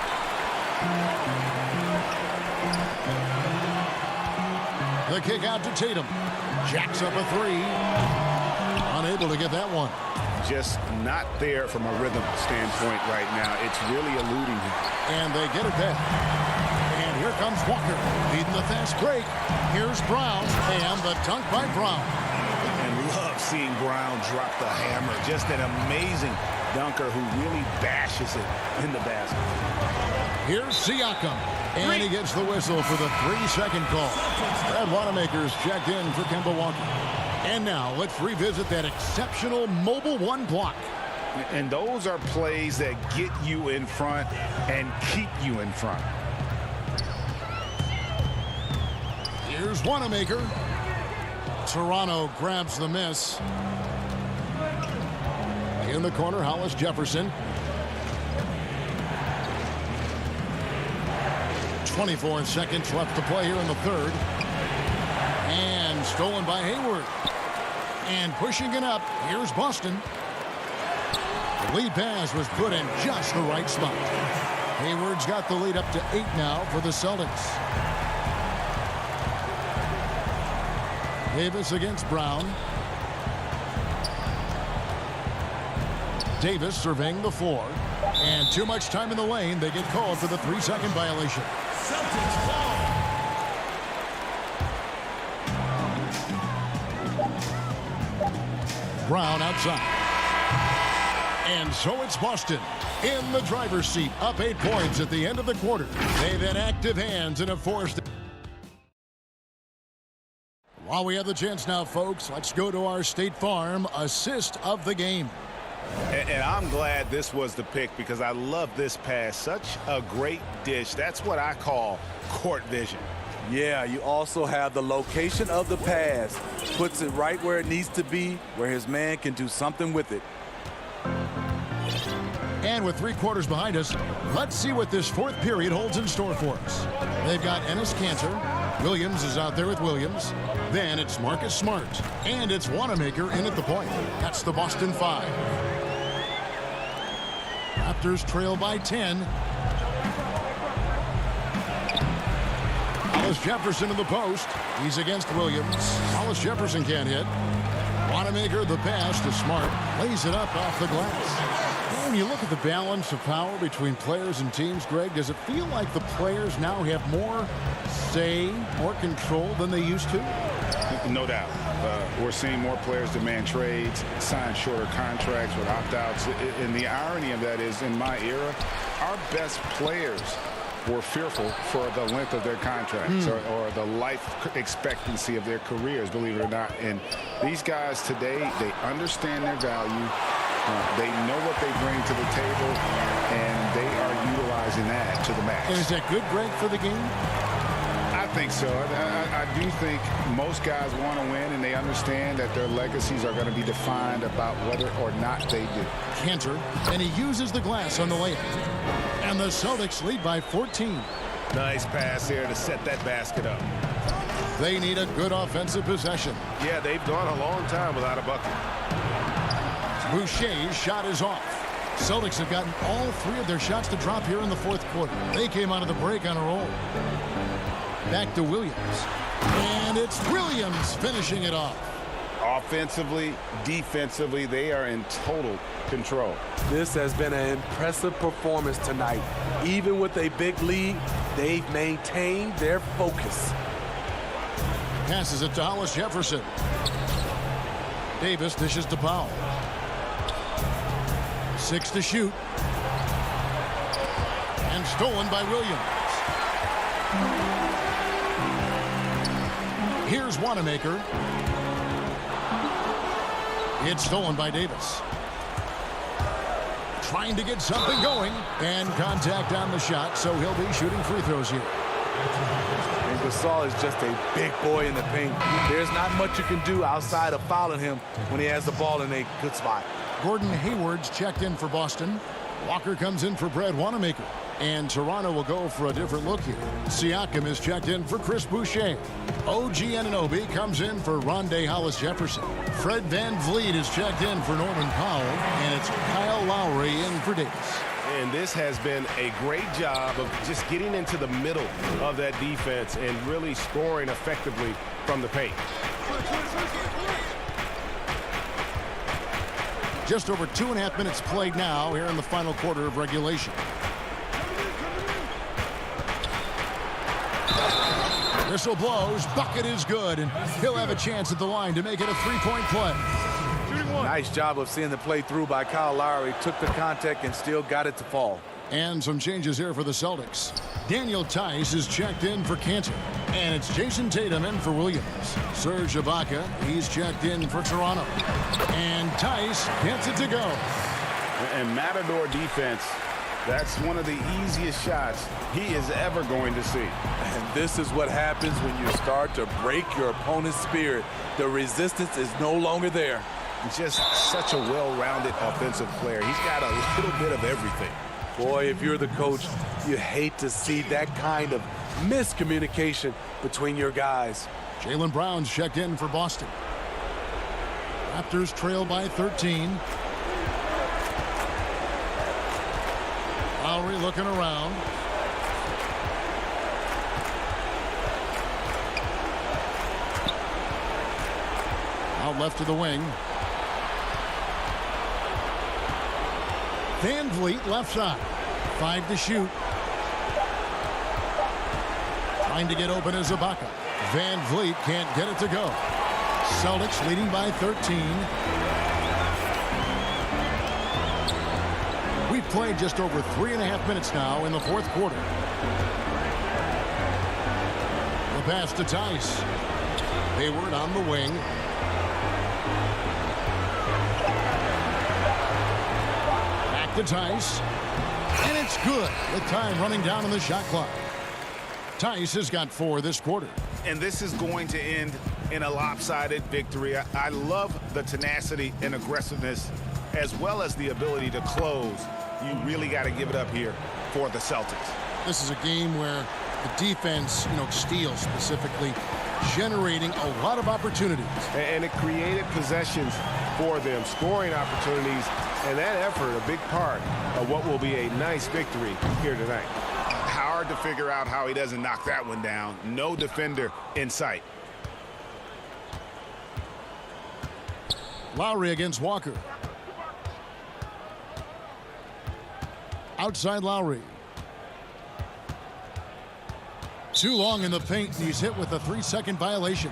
S3: The kick out to Tatum. Jacks up a 3. Unable to get that one.
S6: Just not there from a rhythm standpoint right now. It's really eluding him.
S3: And they get it back. And here comes Walker, leading the fast break. Here's Brown, and the dunk by Brown.
S6: And love seeing Brown drop the hammer. Just an amazing dunker who really bashes it in the basket.
S3: Here's Siakam, and he gets the whistle for the 3-second call. Brad Wanamaker's checked in for Kemba Walker. And now let's revisit that exceptional mobile 1 block.
S6: And those are plays that get you in front and keep you in front.
S3: Here's Wanamaker. Toronto grabs the miss. In the corner, Hollis Jefferson. 24 seconds left to play here in the third. And stolen by Hayward. And pushing it up, here's Boston. The lead pass was put in just the right spot. Hayward's got the lead up to 8 now for the Celtics. Davis against Brown. Davis surveying the floor. And too much time in the lane. They get called for the 3-second violation. Celtics ball. Brown outside. And so it's Boston in the driver's seat, up 8 points at the end of the quarter. They've had active hands and have forced. While we have the chance now, folks, let's go to our State Farm assist of the game.
S6: And I'm glad this was the pick because I love this pass. Such a great dish. That's what I call court vision.
S11: Yeah, you also have the location of the pass. Puts it right where it needs to be, where his man can do something with it.
S3: And with 3 quarters behind us, let's see what this 4th period holds in store for us. They've got Enes Kanter. Williams is out there with Williams. Then it's Marcus Smart. And it's Wanamaker in at the point. That's the Boston 5. Raptors trail by 10. Hollis Jefferson in the post. He's against Williams. Hollis Jefferson can't hit. Wanamaker, the pass to Smart, lays it up off the glass. When you look at the balance of power between players and teams, Greg, does it feel like the players now have more say, more control than they used to?
S6: No doubt. We're seeing more players demand trades, sign shorter contracts with opt-outs. And the irony of that is, in my era, our best players were fearful for the length of their contracts or the life expectancy of their careers, believe it or not. And these guys today, they understand their value. They know what they bring to the table, and they are utilizing that to the max.
S3: And is that good, Greg, for the game?
S6: I think so. I do think most guys want to win, and they understand that their legacies are going to be defined about whether or not they do.
S3: Cantor, and he uses the glass on the layup. And the Celtics lead by 14.
S13: Nice pass here to set that basket up.
S3: They need a good offensive possession.
S13: Yeah, they've gone a long time without a bucket.
S3: Boucher's shot is off. Celtics have gotten all 3 of their shots to drop here in the 4th quarter. They came out of the break on a roll. Back to Williams. And it's Williams finishing it off.
S6: Offensively, defensively, they are in total control.
S11: This has been an impressive performance tonight. Even with a big lead, they've maintained their focus.
S3: Passes it to Hollis Jefferson. Davis dishes to Powell. 6 to shoot. And stolen by Williams. Here's Wanamaker. It's stolen by Davis. Trying to get something going. And contact on the shot, so he'll be shooting free throws here.
S11: And Gasol is just a big boy in the paint. There's not much you can do outside of fouling him when he has the ball in a good spot. Gordon Hayward's checked in for Boston.
S3: Walker comes in for Brad Wanamaker. And Toronto will go for a different look here. Siakam is checked in for Chris Boucher. OG Anunoby comes in for Rondé Hollis-Jefferson. Fred VanVleet is checked in for Norman Powell. And it's Kyle Lowry in for Davis.
S13: And this has been a great job of just getting into the middle of that defense and really scoring effectively from the paint.
S3: Just over 2.5 minutes played now here in the final quarter of regulation. Whistle blows, bucket is good, and he'll have a chance at the line to make it a 3-point play.
S11: Nice job of seeing the play through by Kyle Lowry. Took the contact and still got it to fall.
S3: And some changes here for the Celtics. Daniel Tice is checked in for Cantor. And it's Jason Tatum in for Williams. Serge Ibaka, he's checked in for Toronto. And Tice gets it to go.
S6: And Matador defense, that's one of the easiest shots he is ever going to see.
S11: And this is what happens when you start to break your opponent's spirit. The resistance is no longer there.
S6: Just such a well-rounded offensive player. He's got a little bit of everything.
S11: Boy, if you're the coach, you hate to see that kind of miscommunication between your guys.
S3: Jaylen Brown's checked in for Boston. Raptors trail by 13. Lowry looking around. Out left to the wing. VanVleet left side. 5 to shoot. Trying to get open is Ibaka. VanVleet can't get it to go. Celtics leading by 13. We've played just over 3.5 minutes now in the 4th quarter. The pass to Tice. Hayward on the wing. To Tice, and it's good with time running down on the shot clock. Tice has got 4 this quarter.
S6: And this is going to end in a lopsided victory. I love the tenacity and aggressiveness as well as the ability to close. You really got to give it up here for the Celtics.
S3: This is a game where the defense, steals specifically, generating a lot of opportunities.
S13: And it created possessions for them, scoring opportunities, and that effort a big part of what will be a nice victory here tonight.
S6: Hard to figure out how he doesn't knock that one down. No defender in sight.
S3: Lowry against Walker. Outside Lowry. Too long in the paint, and he's hit with a 3-second violation.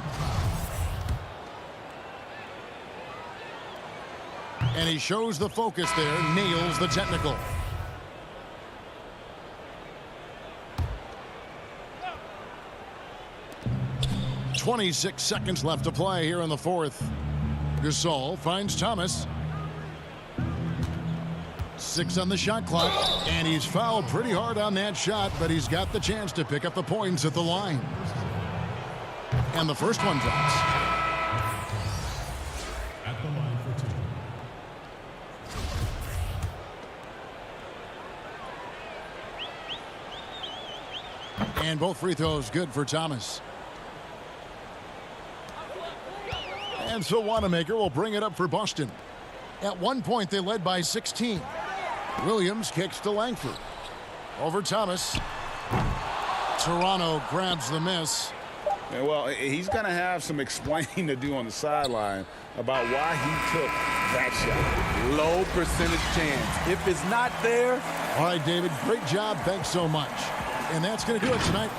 S3: And he shows the focus there, nails the technical. .26 seconds left to play here in the fourth. Gasol finds Thomas. 6 on the shot clock, and he's fouled pretty hard on that shot, but he's got the chance to pick up the points at the line. And the first one drops.
S4: At the line for 2.
S3: And both free throws good for Thomas. And so Wanamaker will bring it up for Boston. At one point, they led by 16. Williams kicks to Langford. Over Thomas. Toronto grabs the miss.
S6: Yeah, well, he's going to have some explaining to do on the sideline about why he took that shot.
S11: Low percentage chance. If it's not there.
S3: All right, David, great job. Thanks so much. And that's going to do it tonight.